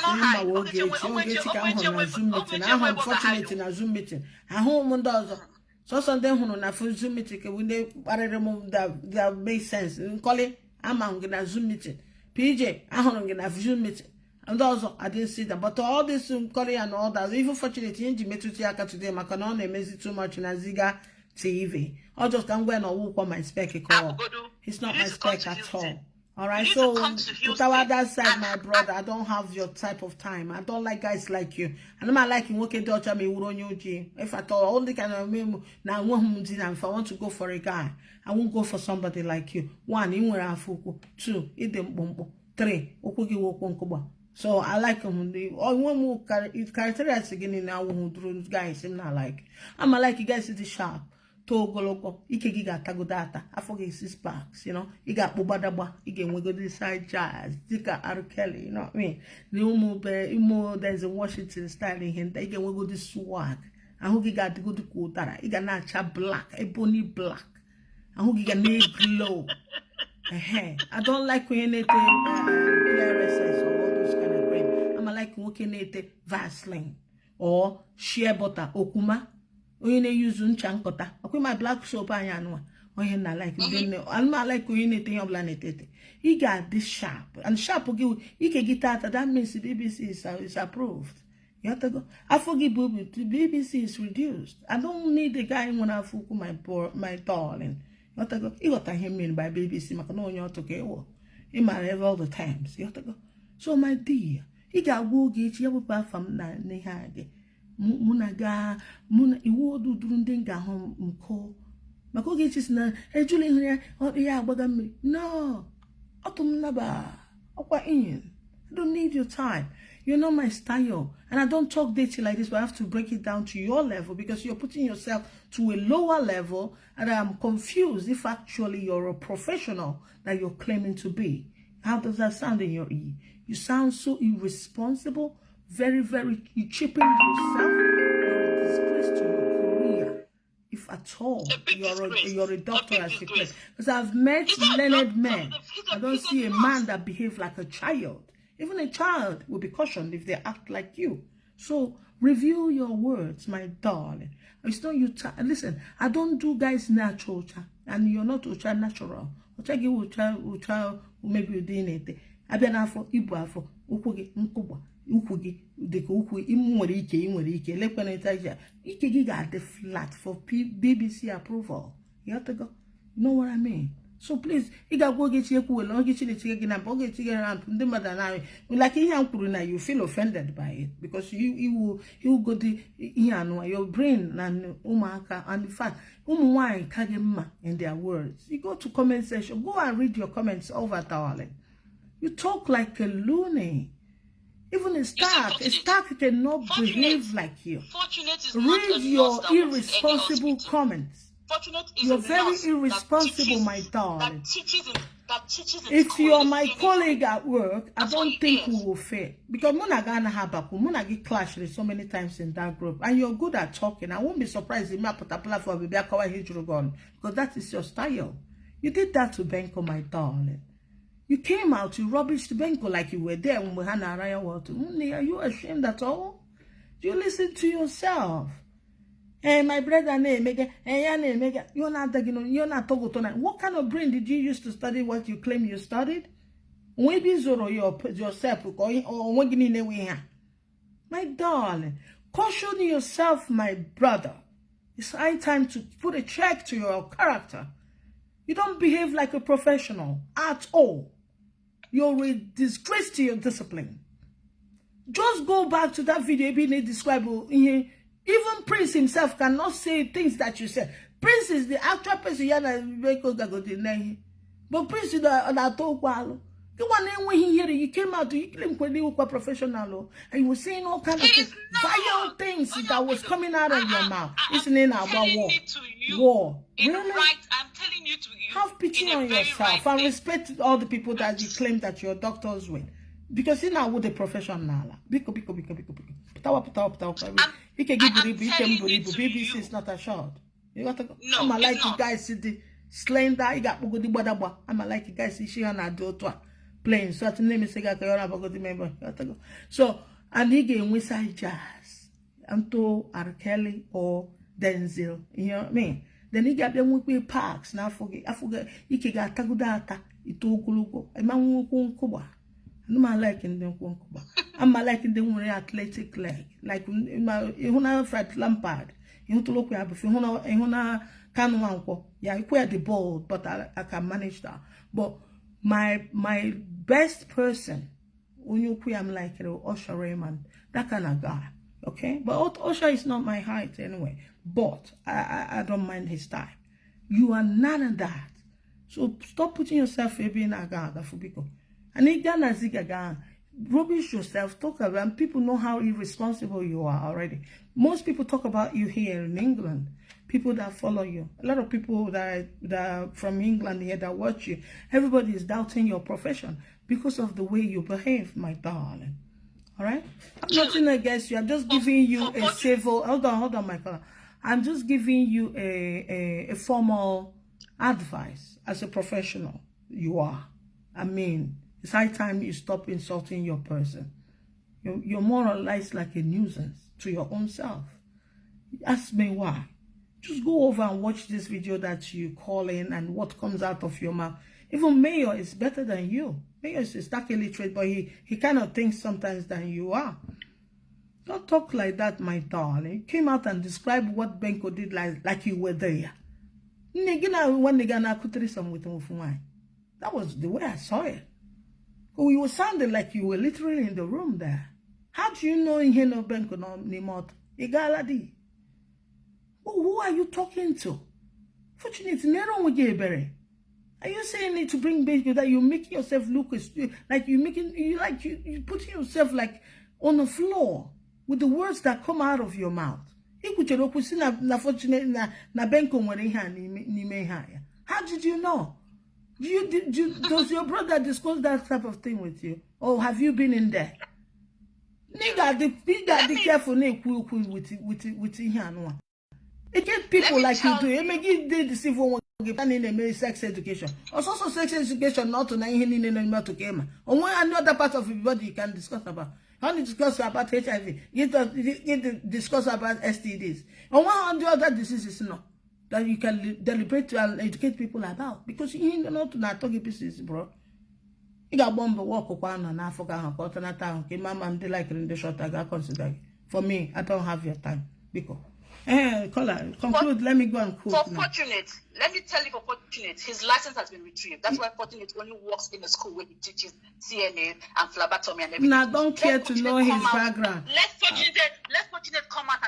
Zoom meeting. I home does. So something on a full Zoom meeting when they remove that makes sense. Call it I'm gonna Zoom meeting. PJ, I'm gonna Zoom meeting. And also I didn't see that. But all this Korea and all that, even fortunately in Jimetuaka today, my canon amazing too much in a Ziga TV. Or just I'm going to walk on my spectacle. It's not my spec at all. Alright, so put out that side, my brother. I don't have your type of time. I don't like guys like you. And I'm not liking working daughter me if I thought only kind of now if I want to go for a guy, I won't go for somebody like you. 1, in where I fuku. 2, eat them bumbo. 3, okugi wokonkoba. So I like him. Or one more characteristics again in our guys. I'm not like. I'm like you guys is sharp. Togologo, Ike giga tagodata, I forget 6 packs, you know. You got Bobadaba, you can go this side jazz, Zika R. Kelly, you know what I mean? The Umo, there's a Washington styling him, they can go this swag. And who got to go to Kutara, you got not black, ebony black, and who got nail glow. I don't like when anything PRSS or all those kind of cream. I'm like working it Vaseline or shea butter, Okuma. When they use unchankota, okay, my black soap I know. I'm not like anything of planet. He got this sharp and sharp. He can get out. That means the BBC is approved. You have to go. I forgive Booby. The BBC is reduced. I don't need the guy when I fuck my darling. You have to go. You got to hear me by BBC. I know you have to go. In my level all the times. You have to go. So my dear, he got wool gate. You have to from Nehage. Munaga, iwo do drundinga home mko. Mako gets na Julie here, oh yeah, but no, Autumn Naba, Aqua in. I don't need your time. You know my style, and I don't talk dating like this, but I have to break it down to your level because you're putting yourself to a lower level, and I'm confused if actually you're a professional that you're claiming to be. How does that sound in your ear? You sound so irresponsible. Very, very, you cheapen yourself. You're a disgrace to your career, if at all. You're a doctor as you claim. Because I've met learned men. I don't see a man that behaves like a child. Even a child will be cautioned if they act like you. So review your words, my darling. It's not you. Listen, I don't do guys natural, and you're not Ucha natural. Ucha maybe you didn't it. I've been after Ibu after Ukugi Nkuba. Ukugi, the Kuku, Imwerike, Lepanetaja. Ike got the flat for BBC approval. You have to go. You know what I mean? So please, you got go get your cool, long get you chicken and pocket chicken and the mother now. Like you feel offended by it because you will go the your brain and umaka and in fact wine kagema in their words. You go to comment section, go and read your comments over, darling. You talk like a loony. Even a Stark cannot behave like you. Read your irresponsible comments. You're very irresponsible, my darling. If you're my colleague at work, I don't think we will fail. Because Muna get clashed so many times in that group. And you're good at talking. I won't be surprised if you put a platform with because that is your style. You did that to Benko, my darling. You came out, you rubbished Benko like you were there when we had Araya Water. Are you ashamed at all? Do you listen to yourself? Hey, my brother, you're not Togo. What kind of brain did you use to study what you claim you studied? Maybe Zoro yourself or my darling, caution yourself, my brother. It's high time to put a check to your character. You don't behave like a professional at all. You're a disgrace to your discipline. Just go back to that video being describable. Even Prince himself cannot say things that you said. Prince is the actual person. But Prince is the one when he hear you came out, you claim you were professional, and you were saying all kinds of things, vile things that was coming out of your mouth. Isn't it about war? War. Really? I'm telling you to you. Have pity on yourself and respect all the people that you claim that you're doctors with. Because you know what the professional. Biko. You can give BBC is not a shot. You got to go. I'm like you guys see the slender. You got to go. I'm like you guys see she and I do playing. So at name is the so and he gave Westside Jazz, Anto R. Kelly or Denzel. You know what I mean? Then he got them with parks. Now I forget. He got Tagudata. It took Luko. A man who Kuba. I'm not liking them. I'm liking them with athletic leg. Like Fred Lampard. You to look at if you can yeah, you quit the ball, but I can manage that. But my best person when you quit, I'm like Usher Raymond, that kind of guy. Okay, but Usher is not my height anyway. But I don't mind his style. You are none of that. So stop putting yourself being a gaga for people. And Igana Zigaga, rubbish yourself, talk about, and people know how irresponsible you are already. Most people talk about you here in England, people that follow you. A lot of people that are from England here that watch you, everybody is doubting your profession because of the way you behave, my darling. All right? I'm nothing against you. I'm just giving you a civil, hold on, Michael. I'm just giving you a formal advice as a professional. You are. I mean, it's high time you stop insulting your person. You're more or less like a nuisance to your own self. Ask me why. Just go over and watch this video that you call in and what comes out of your mouth. Even Mayor is better than you. Mayor is stark illiterate, but he kind of thinks sometimes than you are. Don't talk like that, my darling. You came out and described what Benko did like you were there. That was the way I saw it. You were sounding like you were literally in the room there. How do you know in here no Benko no Nimot? Igaladi. Who are you talking to? Fortunately, are you saying it to bring baby that you're making yourself look like you putting yourself like on the floor with the words that come out of your mouth? How did you know? Does your brother discuss that type of thing with you? Or have you been in there? Nigga, be careful with him. It get people like you do. It may give the deceive one in sex education. Also sex education not to to game. On one another part of your body you can discuss about. How to discuss about HIV. Get to discuss about STDs. On one other diseases no. That you can deliberate and educate people about. Because you know not talking pieces, bro. You got bomb walk on and Africa and town. Mama and like in the short I got consider. For me, I don't have your time. Because Caller, conclude. Let me go and quote. For Fortunate, let me tell you, for Fortunate, his license has been retrieved. That's why Fortunate only works in a school where he teaches CNA and phlebotomy and everything. Now, don't care to know his background. Let Fortunate come out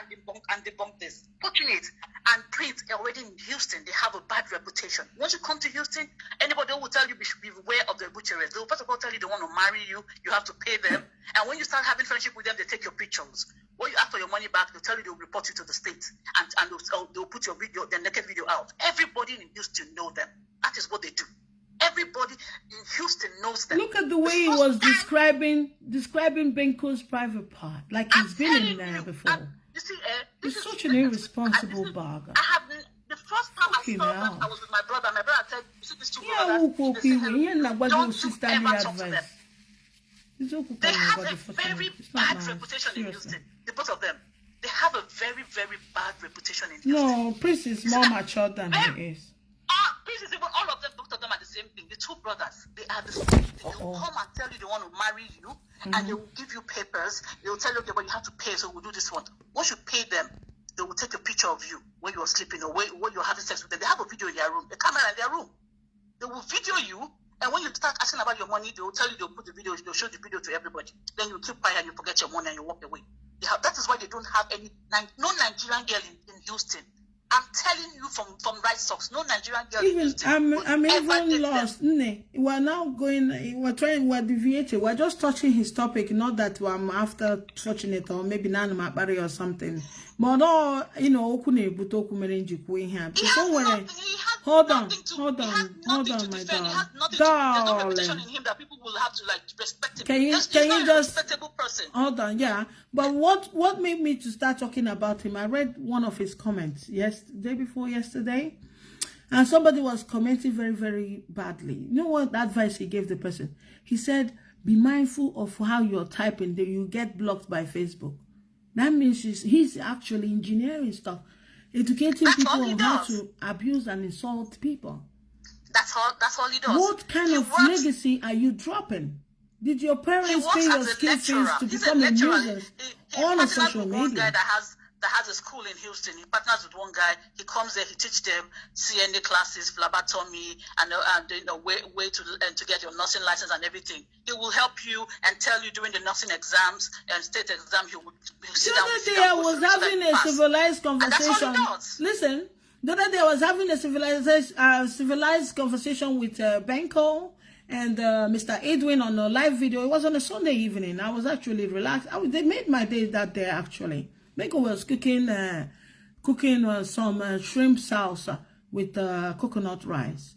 and debunk this. Fortunate and Prince are already in Houston. They have a bad reputation. Once you come to Houston, anybody will tell you beware of the butchers. They will first of all tell you they want to marry you. You have to pay them. And when you start having friendship with them, they take your pictures. When you ask for your money back, they'll tell you they'll report you to the state and they'll put your naked video out. Everybody in Houston knows them. That is what they do. Everybody in Houston knows them. Look at the way he was describing Benko's private part, like he's been in there before. You see, he's such an irresponsible bugger. I have the first time I saw them, I was with my brother. My brother said, "You see these two brothers? Don't ever talk to them." They have a very bad reputation in Houston. The both of them. They have a very, very bad reputation in Houston. No, Prince is more mature than he is. Prince is even all of them. Both of them are the same thing. The two brothers, they are the same thing. They will come and tell you they want to marry you, and they will give you papers. They will tell you, okay, but you have to pay, so we'll do this one. Once you pay them, they will take a picture of you when you are sleeping or when you're having sex with them. They have a video in their room, a camera in their room. They will video you. And when you start asking about your money, they will tell you, they'll put the video, they'll show the video to everybody. Then you keep quiet and you forget your money and you walk away. That is why they don't have no Nigerian girl in Houston. I'm telling you from right source, no Nigerian girl in Houston. I'm even lost. We're now we're deviating. We're just touching his topic, not that I'm after Fortunate or maybe Nana Mapari or something. But no, Okune Butoku Merenji Queen here. Hold on, my darling. There's no reputation in him that people will have to respect him. Can you just a respectable person. Hold on, yeah. But what made me to start talking about him? I read one of his comments day before yesterday, and somebody was commenting very, very badly. You know what advice he gave the person? He said, "Be mindful of how you're typing. That you get blocked by Facebook." That means he's actually engineering stuff, educating people on how to abuse and insult people. That's all he does. What kind of legacy are you dropping? Did your parents pay your school fees to become a user on a social media? One guy that has a school in Houston. He partners with one guy. He comes there. He teaches them CNA classes, phlebotomy, and way to get your nursing license and everything. He will help you and tell you during the nursing exams and state exam. He'll sit down with you. The other day I was having a civilized conversation. Listen, the other day I was having a civilized conversation with Benko and Mr. Edwin on a live video. It was on a Sunday evening. I was actually relaxed. They made my day that day, actually. Benko was cooking some shrimp salsa with coconut rice.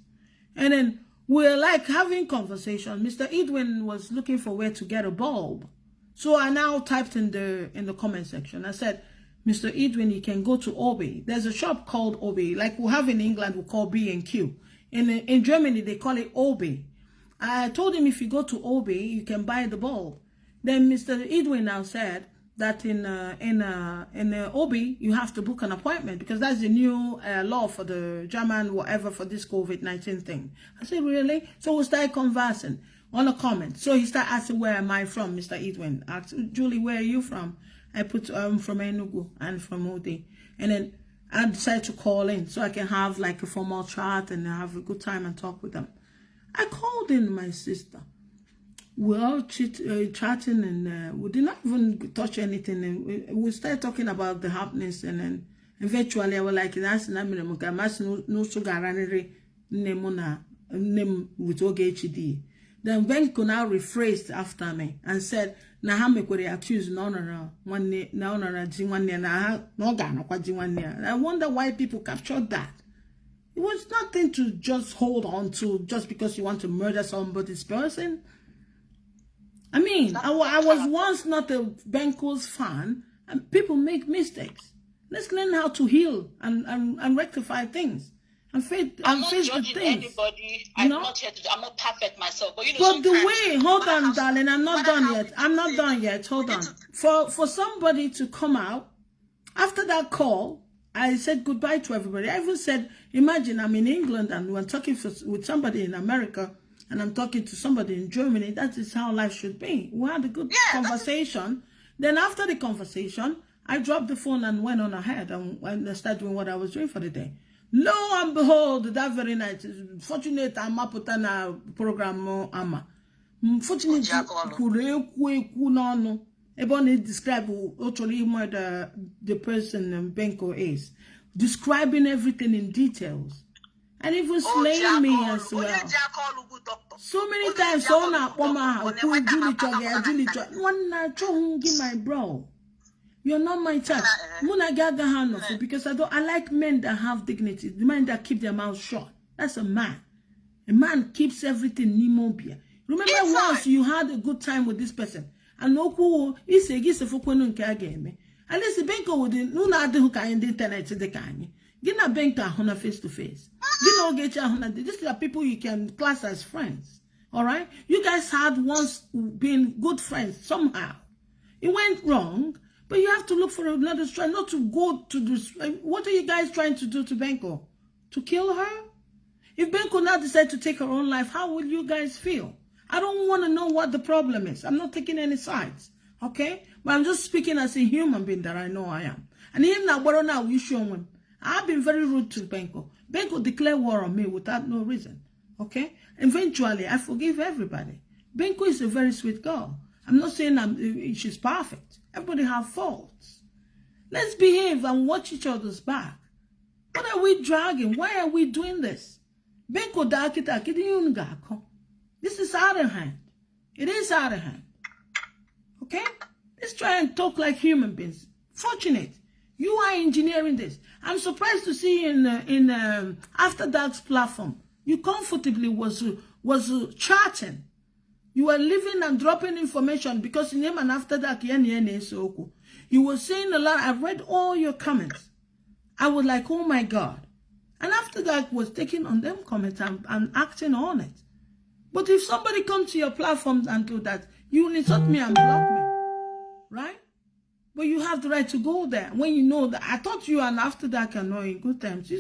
And then we were having conversation. Mr. Edwin was looking for where to get a bulb. So I now typed in the comment section. I said, Mr. Edwin, you can go to Obi. There's a shop called Obi. Like we have in England, we call B&Q. In Germany, they call it Obi. I told him if you go to Obi, you can buy the bulb. Then Mr. Edwin now said that in Obi, you have to book an appointment because that's the new law for the German whatever for this COVID-19 thing. I said, really? So we started conversing on a comment. So he started asking, where am I from, Mr. Edwin? I asked, Julie, where are you from? I put from Enugu and from Odi. And then I decided to call in so I can have a formal chat and have a good time and talk with them. I called in my sister. We all chatting and we did not even touch anything. And we started talking about the happenings, and then eventually I was like, "That's not me. No sugar with OGHD." Then Benko now rephrased after me and said, "Na how me could accuse no one I wonder why people captured that. It was nothing to just hold on to just because you want to murder somebody's person." I mean, I was once not a Benko's fan, and people make mistakes. Let's learn how to heal and rectify things and face the things. Anybody. I'm not perfect myself, but the way, hold on, darling, I'm not done yet. Hold on. For somebody to come out after that call, I said goodbye to everybody. I even said, imagine I'm in England and we're talking with somebody in America. And I'm talking to somebody in Germany. That is how life should be. We had a good conversation. Then after the conversation, I dropped the phone and went on ahead and I started doing what I was doing for the day. Lo and behold, that very night, fortunate I'm up with a program ama. Fortunately, no. Ebony describe actually more the person Benko is. Describing everything in details. And even slaying me as well. So many times, so now, my bro. You're not my type. Because I like men that have dignity, the men that keep their mouths shut. That's a man. A man keeps everything immobile. Remember once you had a good time with this person, and no cool is a gift of game. At least the banker would no not who can the internet to the can. Get a banker on face to face. You know, get your this are people you can class as friends. All right, you guys had once been good friends somehow. It went wrong. But you have to look for another try, not to go to this. What are you guys trying to do to Benko? To kill her? If Benko now decides to take her own life, how will you guys feel? I don't want to know what the problem is. I'm not taking any sides, okay? But I'm just speaking as a human being that I know I am. And even now, what now you show him? I've been very rude to Benko. Benko declared war on me without no reason, okay? Eventually, I forgive everybody. Benko is a very sweet girl. I'm not saying she's perfect. Everybody have faults. Let's behave and watch each other's back. What are we dragging? Why are we doing this? This is out of hand. It is out of hand. Okay? Let's try and talk like human beings. Fortunate. You are engineering this. I'm surprised to see in After Dark's platform, you comfortably was chatting. You were living and dropping information because in him and After Dark, you were saying a lot. I read all your comments. I was like, oh my God. And After Dark was taking on them comments and acting on it. But if somebody comes to your platform and do that, you will insult me and block me. Right? But you have the right to go there. When you know that, I thought you and After Dark are knowing good times.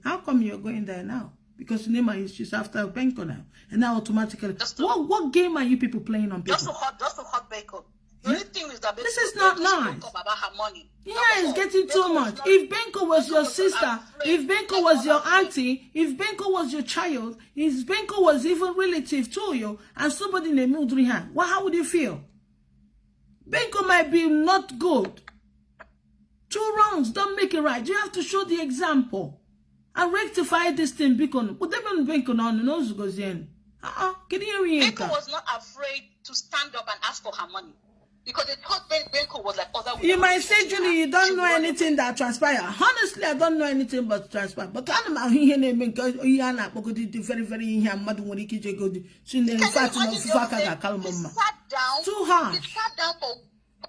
How come you're going there now? Because Nema is just after Benko now. And now automatically. What game are you people playing on people? Just to hurt Benko. The only thing is that this is not nice. About her money. Yeah, it's getting too much. If Benko was your sister, if Benko was your auntie, if Benko was your child, if Benko was even relative to you, and somebody named Udrihan, how would you feel? Benko might be not good. 2 wrongs don't make it right. You have to show the example. And rectify this thing because Benko was not afraid to stand up and ask for her money. Because they thought Benko was like other women. You might say, Julie, you don't know anything that transpired. Honestly, I don't know anything but transpired. But I'm not here because very, very too hard. He sat down for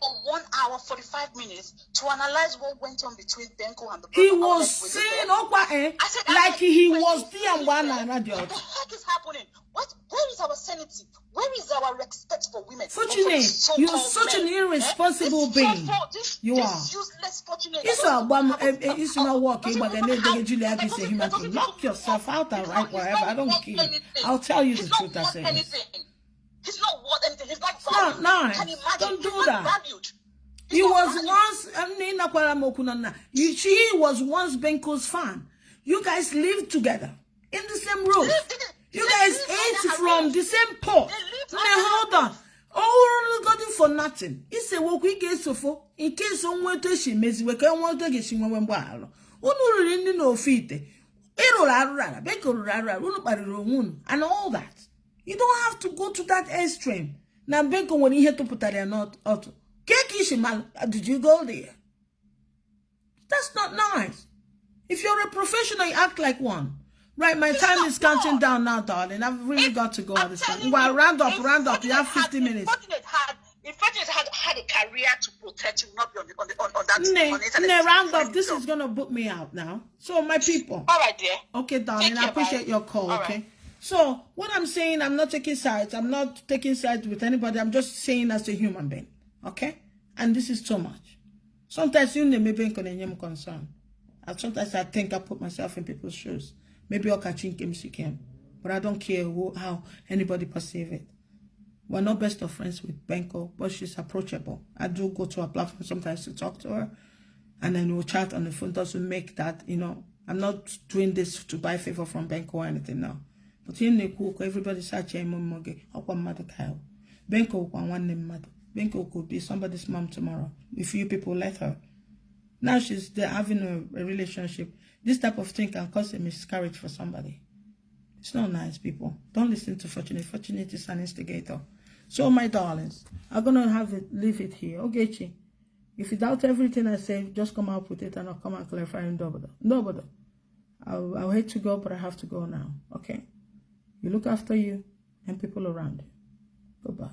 1 hour, 45 minutes to analyze what went on between Benko and the brother. He was saying, like he was the one and what the heck is happening? Where is our sanity? Where is our respect for women? Fortunate, you're such an irresponsible being. You are. Useless Fortunate. It's not working, but then lock yourself out and right wherever. I don't care. I'll tell you the truth. I say He's not worth anything. He's not valued. It's not nice. Don't do that. He was once she was once Benko's fan. You guys lived together in the same room. You guys ate from the same pot. Now hold on. Oh, got it for nothing. It's a walk we get so for in case someone to she miss we can want to get she when ball. Unu no feet. And all that. You don't have to go to that extreme. Now Benko when he had to put that not auto. Did you go there? That's not nice. If you're a professional, you act like one. Right, my time is counting down now, darling. I've really got to go at this time. Well, round up. You have 50 minutes. If Fortunate had a career to protect, you will not be on that. Round up. This is going to book me out now. So, my people. All right, dear. Okay, darling. I appreciate your call, okay? Right. So, what I'm saying, I'm not taking sides. I'm not taking sides with anybody. I'm just saying as a human being, okay? And this is too much. Sometimes you may be concerned. And sometimes I think I put myself in people's shoes. Maybe I'll catch him, but I don't care how anybody perceive it. We're not best of friends with Benko, but she's approachable. I do go to her platform sometimes to talk to her, and then we'll chat on the phone. Doesn't make that, I'm not doing this to buy favor from Benko or anything now. But everybody start Benko could be somebody's mom tomorrow if you people let her. Now they're having a relationship. This type of thing can cause a miscarriage for somebody. It's not nice, people. Don't listen to Fortunate. Fortunate is an instigator. So, my darlings, I'm gonna leave it here. Okay, Chi. If you doubt everything I say, just come up with it and I'll come and clarify in Nobody. I'll hate to go, but I have to go now. Okay? You look after you and people around you. Goodbye.